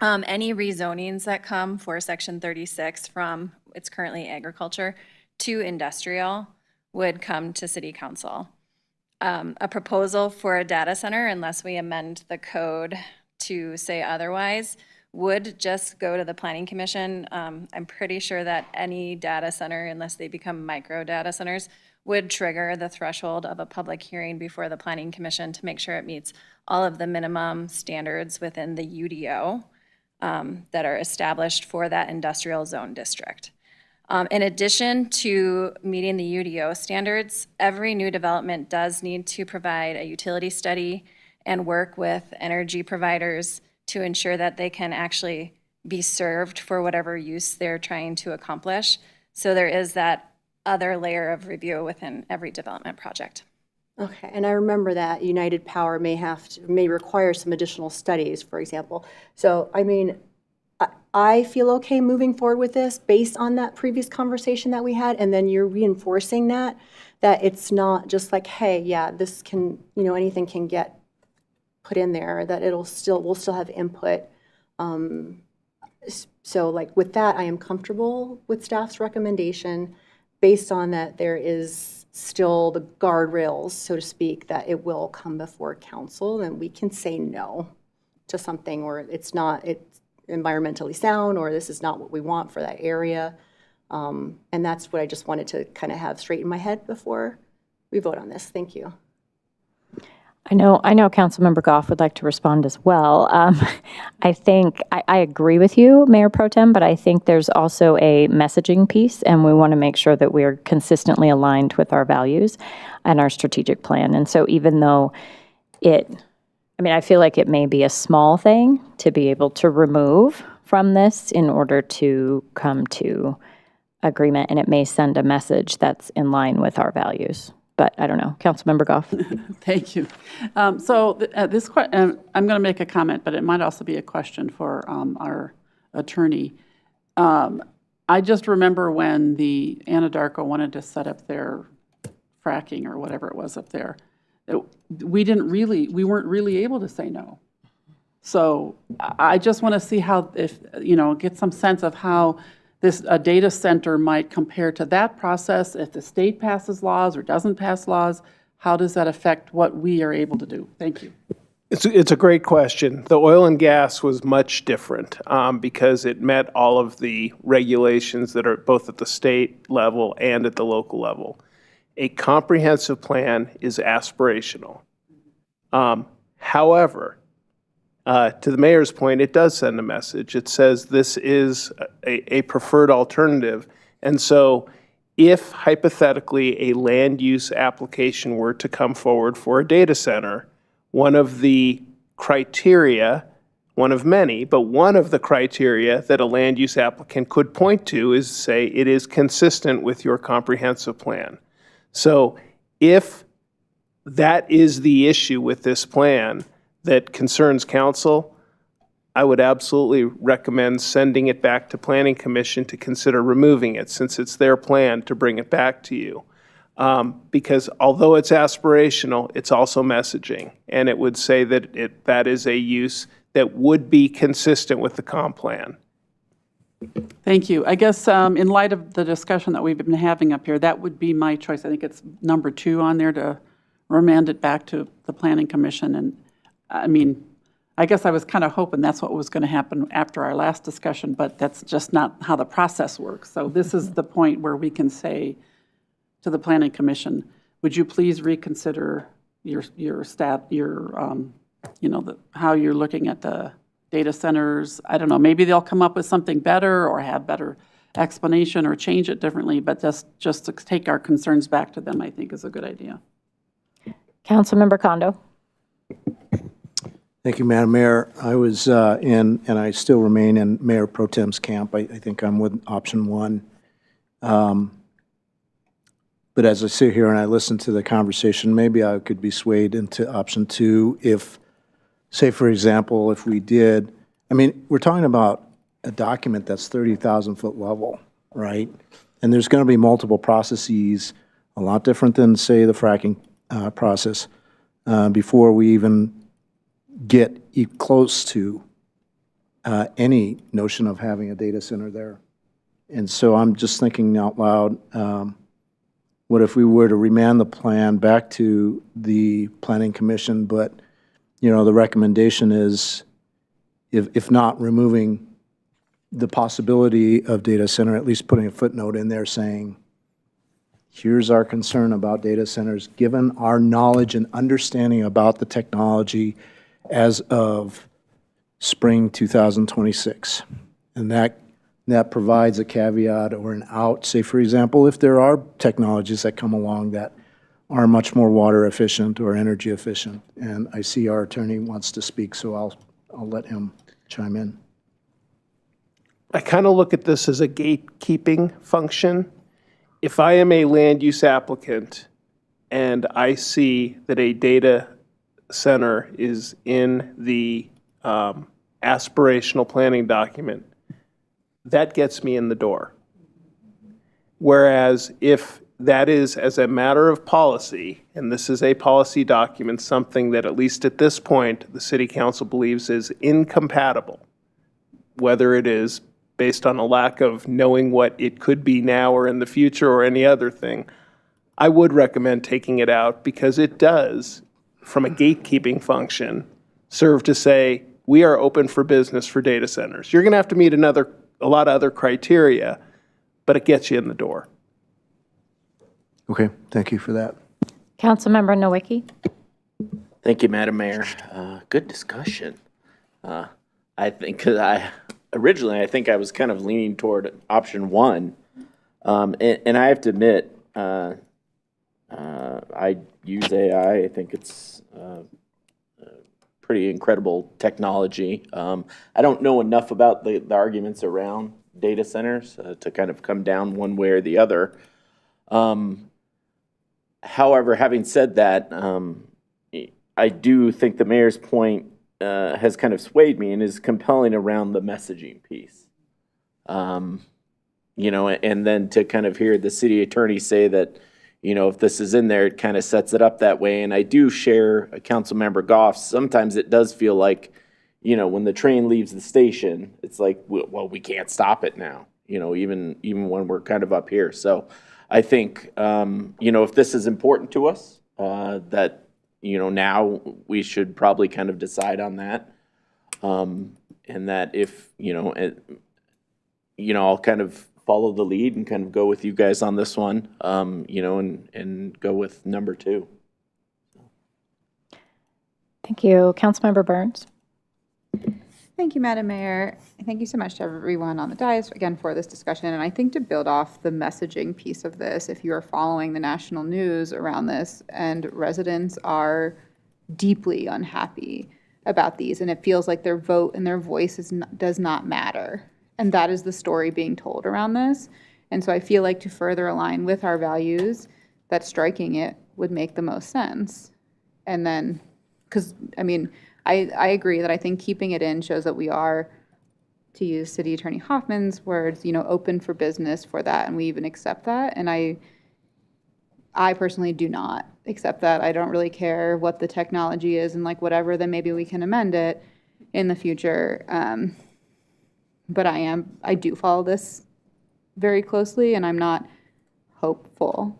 Any rezonings that come for Section 36 from, it's currently agriculture, to industrial would come to City Council. A proposal for a data center, unless we amend the code to say otherwise, would just go to the Planning Commission. I'm pretty sure that any data center, unless they become micro data centers, would trigger the threshold of a public hearing before the Planning Commission to make sure it meets all of the minimum standards within the UDO that are established for that industrial zone district. In addition to meeting the UDO standards, every new development does need to provide a utility study and work with energy providers to ensure that they can actually be served for whatever use they're trying to accomplish. So there is that other layer of review within every development project. Okay, and I remember that United Power may require some additional studies, for example. So, I mean, I feel okay moving forward with this based on that previous conversation that we had, and then you're reinforcing that it's not just like, hey, yeah, this can, anything can get put in there, that we'll still have input. So like with that, I am comfortable with staff's recommendation based on that there is still the guardrails, so to speak, that it will come before council, and we can say no to something where it's environmentally sound, or this is not what we want for that area. And that's what I just wanted to kind of have straight in my head before we vote on this. Thank you. I know Councilmember Goff would like to respond as well. I think I agree with you, Mayor Pro Tem, but I think there's also a messaging piece, and we want to make sure that we are consistently aligned with our values and our strategic plan. And so even though I feel like it may be a small thing to be able to remove from this in order to come to agreement, and it may send a message that's in line with our values. But I don't know. Councilmember Goff. Thank you. I'm going to make a comment, but it might also be a question for our attorney. I just remember when the Anadarko wanted to set up their fracking or whatever it was up there, we weren't really able to say no. So I just want to see get some sense of how a data center might compare to that process. If the state passes laws or doesn't pass laws, how does that affect what we are able to do? Thank you. It's a great question. The oil and gas was much different because it met all of the regulations that are both at the state level and at the local level. A comprehensive plan is aspirational. However, to the mayor's point, it does send a message. It says this is a preferred alternative. And so if hypothetically a land use application were to come forward for a data center, one of the criteria, one of many, but one of the criteria that a land use applicant could point to is say it is consistent with your comprehensive plan. So if that is the issue with this plan that concerns council, I would absolutely recommend sending it back to Planning Commission to consider removing it, since it's their plan to bring it back to you. Because although it's aspirational, it's also messaging, and it would say that that is a use that would be consistent with the comp plan. Thank you. I guess in light of the discussion that we've been having up here, that would be my choice. I think it's number 2 on there, to remand it back to the Planning Commission. And I guess I was kind of hoping that's what was going to happen after our last discussion, but that's just not how the process works. So this is the point where we can say to the Planning Commission, would you please reconsider how you're looking at the data centers? I don't know, maybe they'll come up with something better or have better explanation or change it differently, but just to take our concerns back to them, I think is a good idea. Councilmember Kondo. Thank you, Madam Mayor. I was in, and I still remain in Mayor Pro Tem's camp. I think I'm with option one. But as I sit here and I listen to the conversation, maybe I could be swayed into option two if, say, for example, if we did, I mean, we're talking about a document that's 30,000 foot level, right? And there's going to be multiple processes, a lot different than, say, the fracking process, before we even get close to any notion of having a data center there. And so I'm just thinking out loud, what if we were to remand the plan back to the Planning Commission, but, the recommendation is, if not removing the possibility of data center, at least putting a footnote in there saying, here's our concern about data centers, given our knowledge and understanding about the technology as of spring 2026. And that provides a caveat or an out, say, for example, if there are technologies that come along that are much more water efficient or energy efficient. And I see our attorney wants to speak, so I'll let him chime in. I kind of look at this as a gatekeeping function. If I am a land use applicant and I see that a data center is in the aspirational planning document, that gets me in the door. Whereas if that is, as a matter of policy, and this is a policy document, something that at least at this point, the City Council believes is incompatible, whether it is based on a lack of knowing what it could be now or in the future or any other thing, I would recommend taking it out because it does, from a gatekeeping function, serve to say, we are open for business for data centers. You're going to have to meet a lot of other criteria, but it gets you in the door. Okay, thank you for that. Councilmember Nowicki. Thank you, Madam Mayor. Good discussion. I think, because originally I think I was kind of leaning toward option one. And I have to admit, I use AI. I think it's pretty incredible technology. I don't know enough about the arguments around data centers to kind of come down one way or the other. However, having said that, I do think the mayor's point has kind of swayed me and is compelling around the messaging piece. And then to kind of hear the city attorney say that, if this is in there, it kind of sets it up that way. And I do share Councilmember Goff. Sometimes it does feel like, when the train leaves the station, it's like, well, we can't stop it now, even when we're kind of up here. So I think, if this is important to us, that, now we should probably kind of decide on that. And that if, I'll kind of follow the lead and kind of go with you guys on this one, and go with number two. Thank you. Councilmember Burns. Thank you, Madam Mayor. Thank you so much to everyone on the dais, again, for this discussion. And I think to build off the messaging piece of this, if you are following the national news around this, and residents are deeply unhappy about these, and it feels like their vote and their voice does not matter. And that is the story being told around this. And so I feel like to further align with our values, that striking it would make the most sense. And then, because, I agree that I think keeping it in shows that we are, to use City Attorney Hoffman's words, open for business for that, and we even accept that. And I personally do not accept that. I don't really care what the technology is, and whatever, then maybe we can amend it in the future. But I do follow this very closely, and I'm not hopeful.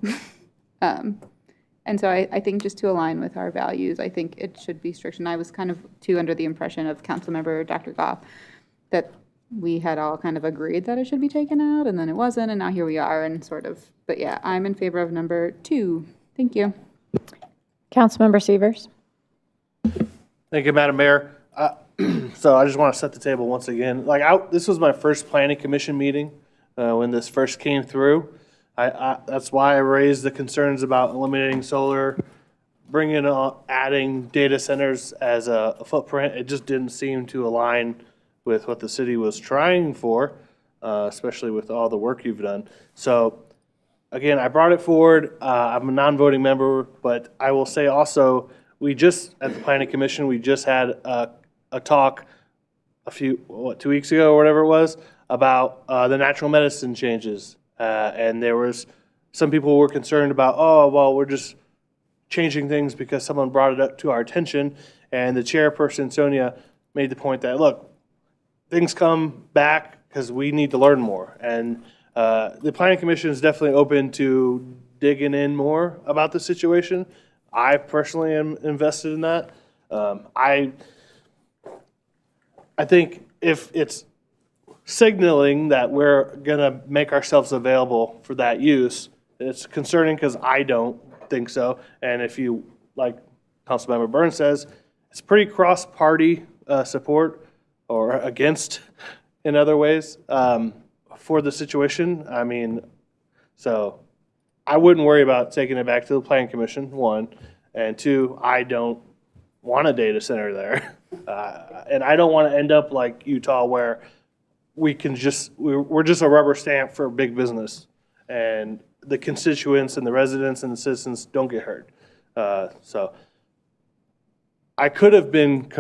And so I think just to align with our values, I think it should be strict. And I was kind of too under the impression of Councilmember Dr. Goff that we had all kind of agreed that it should be taken out, and then it wasn't, and now here we are, and sort of. But yeah, I'm in favor of number two. Thank you. Councilmember Severs. Thank you, Madam Mayor. So I just want to set the table once again. This was my first planning commission meeting when this first came through. That's why I raised the concerns about eliminating solar bringing adding data centers as a footprint, it just didn't seem to align with what the city was trying for, especially with all the work you've done. So again, I brought it forward. I'm a non-voting member, but I will say also, we just, at the Planning Commission, we just had a talk a few, 2 weeks ago or whatever it was, about the natural medicine changes. And there was, some people were concerned about, oh, well, we're just changing things because someone brought it up to our attention. And the chairperson, Sonia, made the point that, look, things come back because we need to learn more. And the Planning Commission is definitely open to digging in more about the situation. I personally am invested in that. I think if it's signaling that we're gonna make ourselves available for that use, it's concerning because I don't think so. And if you, like Councilmember Burns says, it's pretty cross-party support or against in other ways for the situation. I mean, so I wouldn't worry about taking it back to the Planning Commission, one. And two, I don't want a data center there. And I don't want to end up like Utah where we can just, we're just a rubber stamp for big business. And the constituents and the residents and the citizens don't get hurt. So I could have been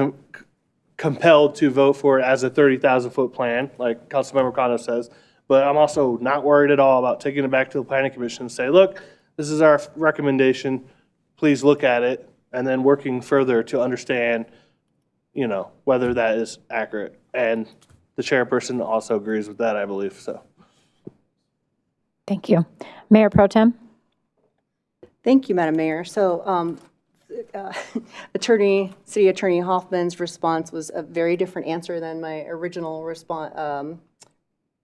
compelled to vote for it as a 30,000-foot plan, like Councilmember Condo says, but I'm also not worried at all about taking it back to the Planning Commission and say, look, this is our recommendation, please look at it, and then working further to understand, you know, whether that is accurate. And the chairperson also agrees with that, I believe, so. Thank you. Mayor Pro Tem? Thank you, Madam Mayor. So City Attorney Hoffman's response was a very different answer than my original response.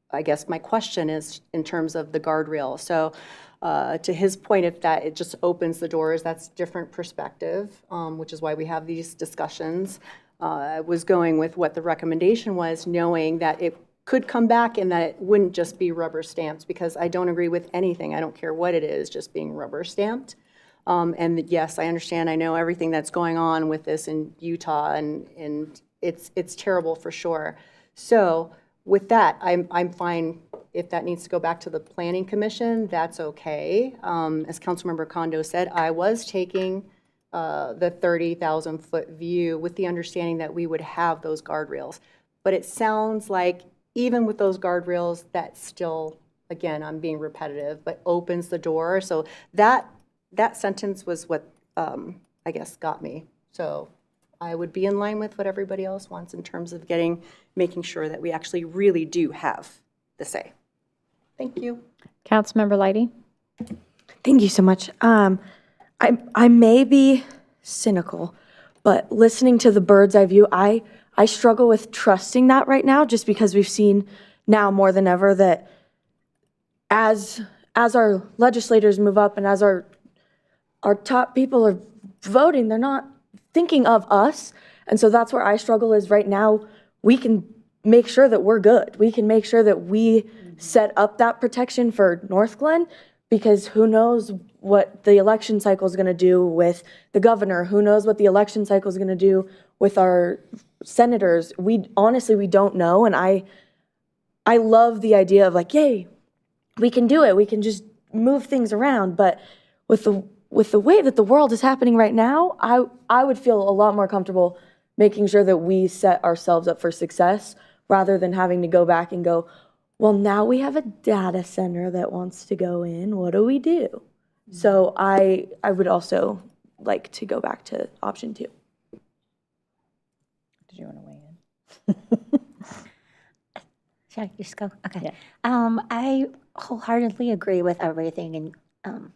I guess my question is in terms of the guardrail. So to his point, if that it just opens the doors, that's different perspective, which is why we have these discussions. I was going with what the recommendation was, knowing that it could come back and that it wouldn't just be rubber stamps, because I don't agree with anything. I don't care what it is, just being rubber stamped. And yes, I understand. I know everything that's going on with this in Utah, and it's terrible for sure. So with that, I'm fine if that needs to go back to the Planning Commission. That's okay. As Councilmember Condo said, I was taking the 30,000-foot view with the understanding that we would have those guardrails. But it sounds like even with those guardrails, that still, again, I'm being repetitive, but opens the door. So that sentence was what I guess got me. So I would be in line with what everybody else wants in terms of making sure that we actually really do have the say. Thank you. Councilmember Leidy? Thank you so much. I may be cynical, but listening to the bird's eye view, I struggle with trusting that right now, just because we've seen now more than ever that as our legislators move up and as our top people are voting, they're not thinking of us. And so that's where I struggle is right now, we can make sure that we're good. We can make sure that we set up that protection for Northglenn, because who knows what the election cycle is going to do with the governor? Who knows what the election cycle is going to do with our senators? We don't know. And I love the idea of like, yay, we can do it. We can just move things around. But with the way that the world is happening right now, I would feel a lot more comfortable making sure that we set ourselves up for success rather than having to go back and go, well, now we have a data center that wants to go in. What do we do? So I would also like to go back to option 2. Did you want to weigh in? Should I just go? Okay. Yeah. I wholeheartedly agree with everything, and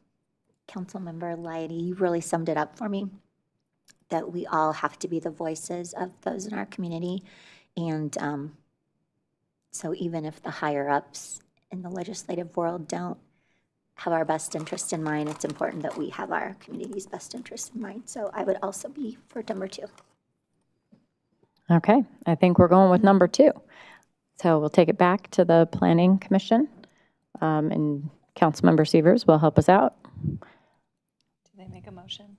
Councilmember Leidy, you really summed it up for me, that we all have to be the voices of those in our community. And so even if the higher-ups in the legislative world don't have our best interest in mind, it's important that we have our community's best interest in mind. So I would also be for number 2. Okay, I think we're going with number 2. So we'll take it back to the Planning Commission, and Councilmember Severs will help us out. Do they make a motion?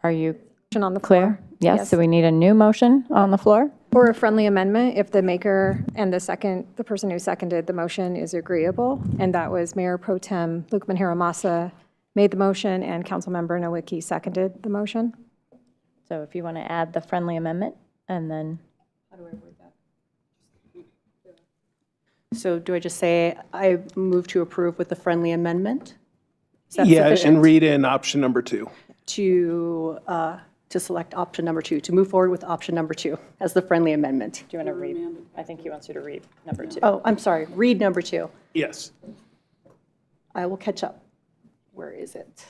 Are you On the floor. clear? Yes, so we need a new motion on the floor? Or a friendly amendment if the maker and the person who seconded the motion is agreeable. And that was Mayor Pro Tem Luke Manharamasa made the motion and Councilmember Nowicki seconded the motion. So if you want to add the friendly amendment, and then, So do I just say I move to approve with the friendly amendment? Is that Yeah, sufficient? and read in option number 2. To select option number 2, to move forward with option number 2 as the friendly amendment. do you want to read? I think he wants you to read number 2. Oh, I'm sorry, read number 2. Yes. I will catch up. Where is it?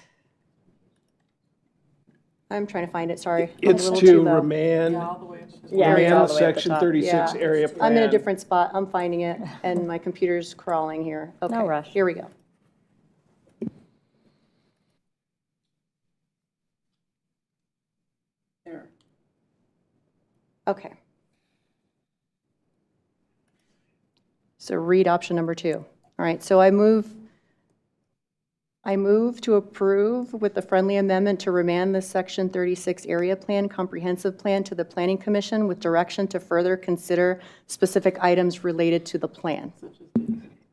I'm trying to find it, sorry. I'm a It's little to too low. remand, Yeah, it's all remand the way at the section top. 36 Yeah. area plan. I'm in a different spot, I'm finding it, and my computer's crawling here. Okay, rush. here we go. Okay. So read option number 2. All right, so I move to approve with the friendly amendment to remand the Section 36 Area Plan Comprehensive Plan to the Planning Commission with direction to further consider specific items related to the plan.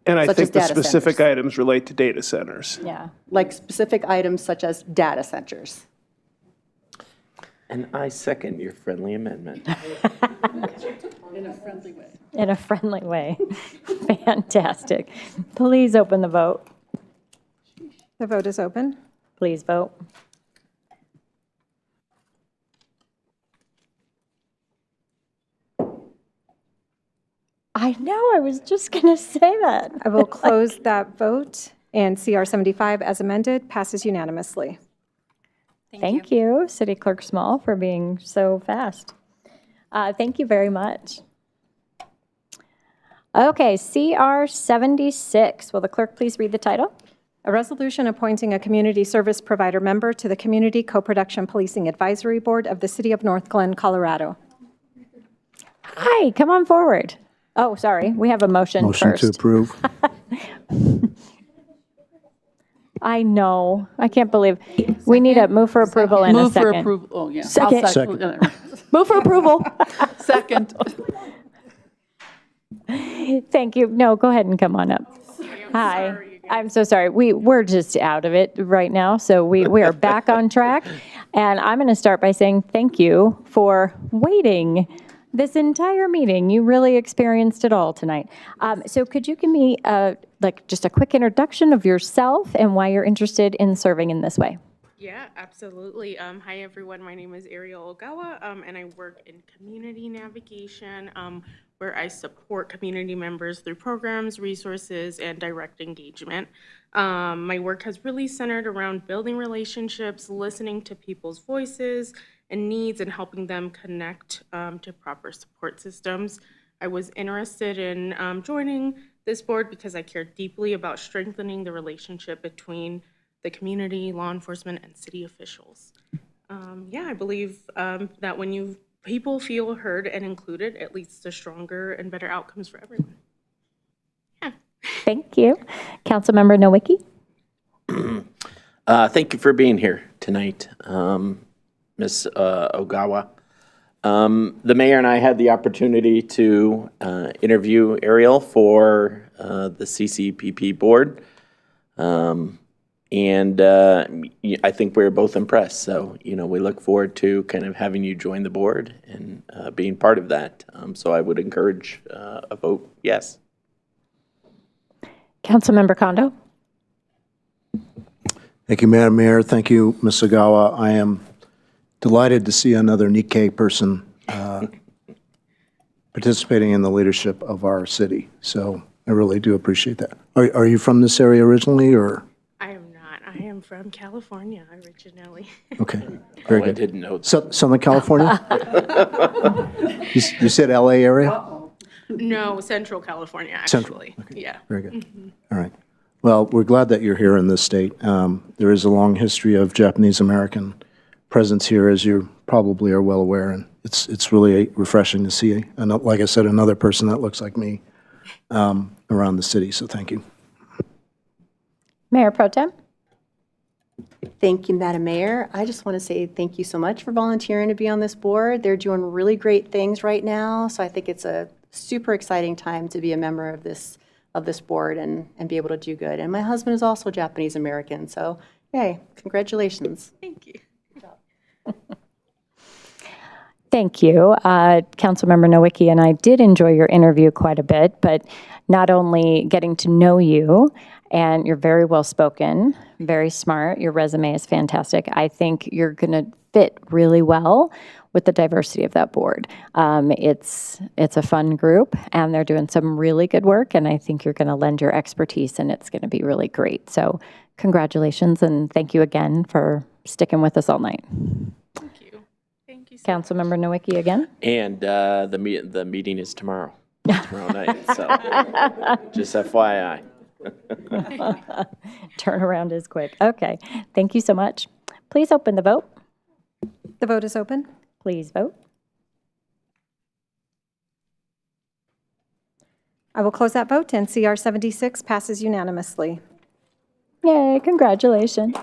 And I Such think as the data specific centers. items relate to data centers. Yeah. Like specific items such as data centers. And I second your friendly amendment. In a friendly way. In a friendly way. Fantastic. Please open the vote. The vote is open. Please vote. I know, I was just going to say that. I will close that vote, and CR 75 as amended passes unanimously. Thank you, City Clerk Small, for being so fast. Thank you very much. Okay, CR 76. Will the clerk please read the title? A resolution appointing a community service provider member to the Community Co-Production Policing Advisory Board of the City of Northglenn, Colorado. Hi, come on forward. Oh, sorry, we have a motion Motion first. to approve. I know, I can't believe. We need a move for approval in a Move for second. approval, oh, yeah. Second. Second. Move for approval. Second. Thank you. No, go ahead and come on up. Hi. I'm so sorry. We're just out of it right now, so we are back on track. And I'm going to start by saying thank you for waiting this entire meeting. You really experienced it all tonight. So could you give me just a quick introduction of yourself and why you're interested in serving in this way? Yeah, absolutely. Hi, everyone. My name is Ariel Ogawa, and I work in community navigation, where I support community members through programs, resources, and direct engagement. My work has really centered around building relationships, listening to people's voices and needs, and helping them connect to proper support systems. I was interested in joining this board because I care deeply about strengthening the relationship between the community, law enforcement, and city officials. I believe that when people feel heard and included, it leads to stronger and better outcomes for everyone. Thank you. Councilmember Nowicki? Thank you for being here tonight, Ms. Ogawa. The mayor and I had the opportunity to interview Ariel for the CCPP board. And I think we were both impressed. So, we look forward to kind of having you join the board and being part of that. So I would encourage a vote yes. Councilmember Kondo? Thank you, Madam Mayor. Thank you, Ms. Ogawa. I am delighted to see another Nikkei person participating in the leadership of our city. So I really do appreciate that. Are you from this area originally, or? I am not. I am from California originally. Okay, very I good. didn't know that. Southern California? You said LA area? No, Central California, Central, actually. okay. Yeah. Very good. All right. Well, we're glad that you're here in this state. There is a long history of Japanese-American presence here, as you probably are well aware, and it's really refreshing to see, like I said, another person that looks like me around the city, so thank you. Mayor Pro Tem? Thank you, Madam Mayor. I just want to say thank you so much for volunteering to be on this board. They're doing really great things right now, so I think it's a super exciting time to be a member of this board and be able to do good. And my husband is also Japanese American, so yay, congratulations. Thank you. Thank you. Councilmember Nowicki and I did enjoy your interview quite a bit, but not only getting to know you, and you're very well spoken, very smart. Your resume is fantastic. I think you're going to fit really well with the diversity of that board. It's a fun group, and they're doing some really good work, and I think you're going to lend your expertise, and it's going to be really great. So congratulations, and thank you again for sticking with us all night. Thank you. Thank you so Councilmember Nowicki again. And the meeting is tomorrow night, so just FYI. Turnaround is quick. Okay. Thank you so much. Please open the vote. The vote is open. Please vote. I will close that vote, and CR 76 passes unanimously. Yay, congratulations.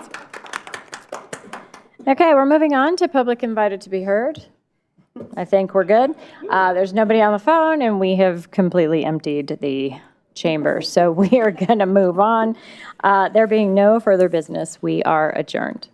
Okay, we're moving on to public invited to be heard. I think we're good. There's nobody on the phone, and we have completely emptied the chamber. So we are going to move on. There being no further business, we are adjourned.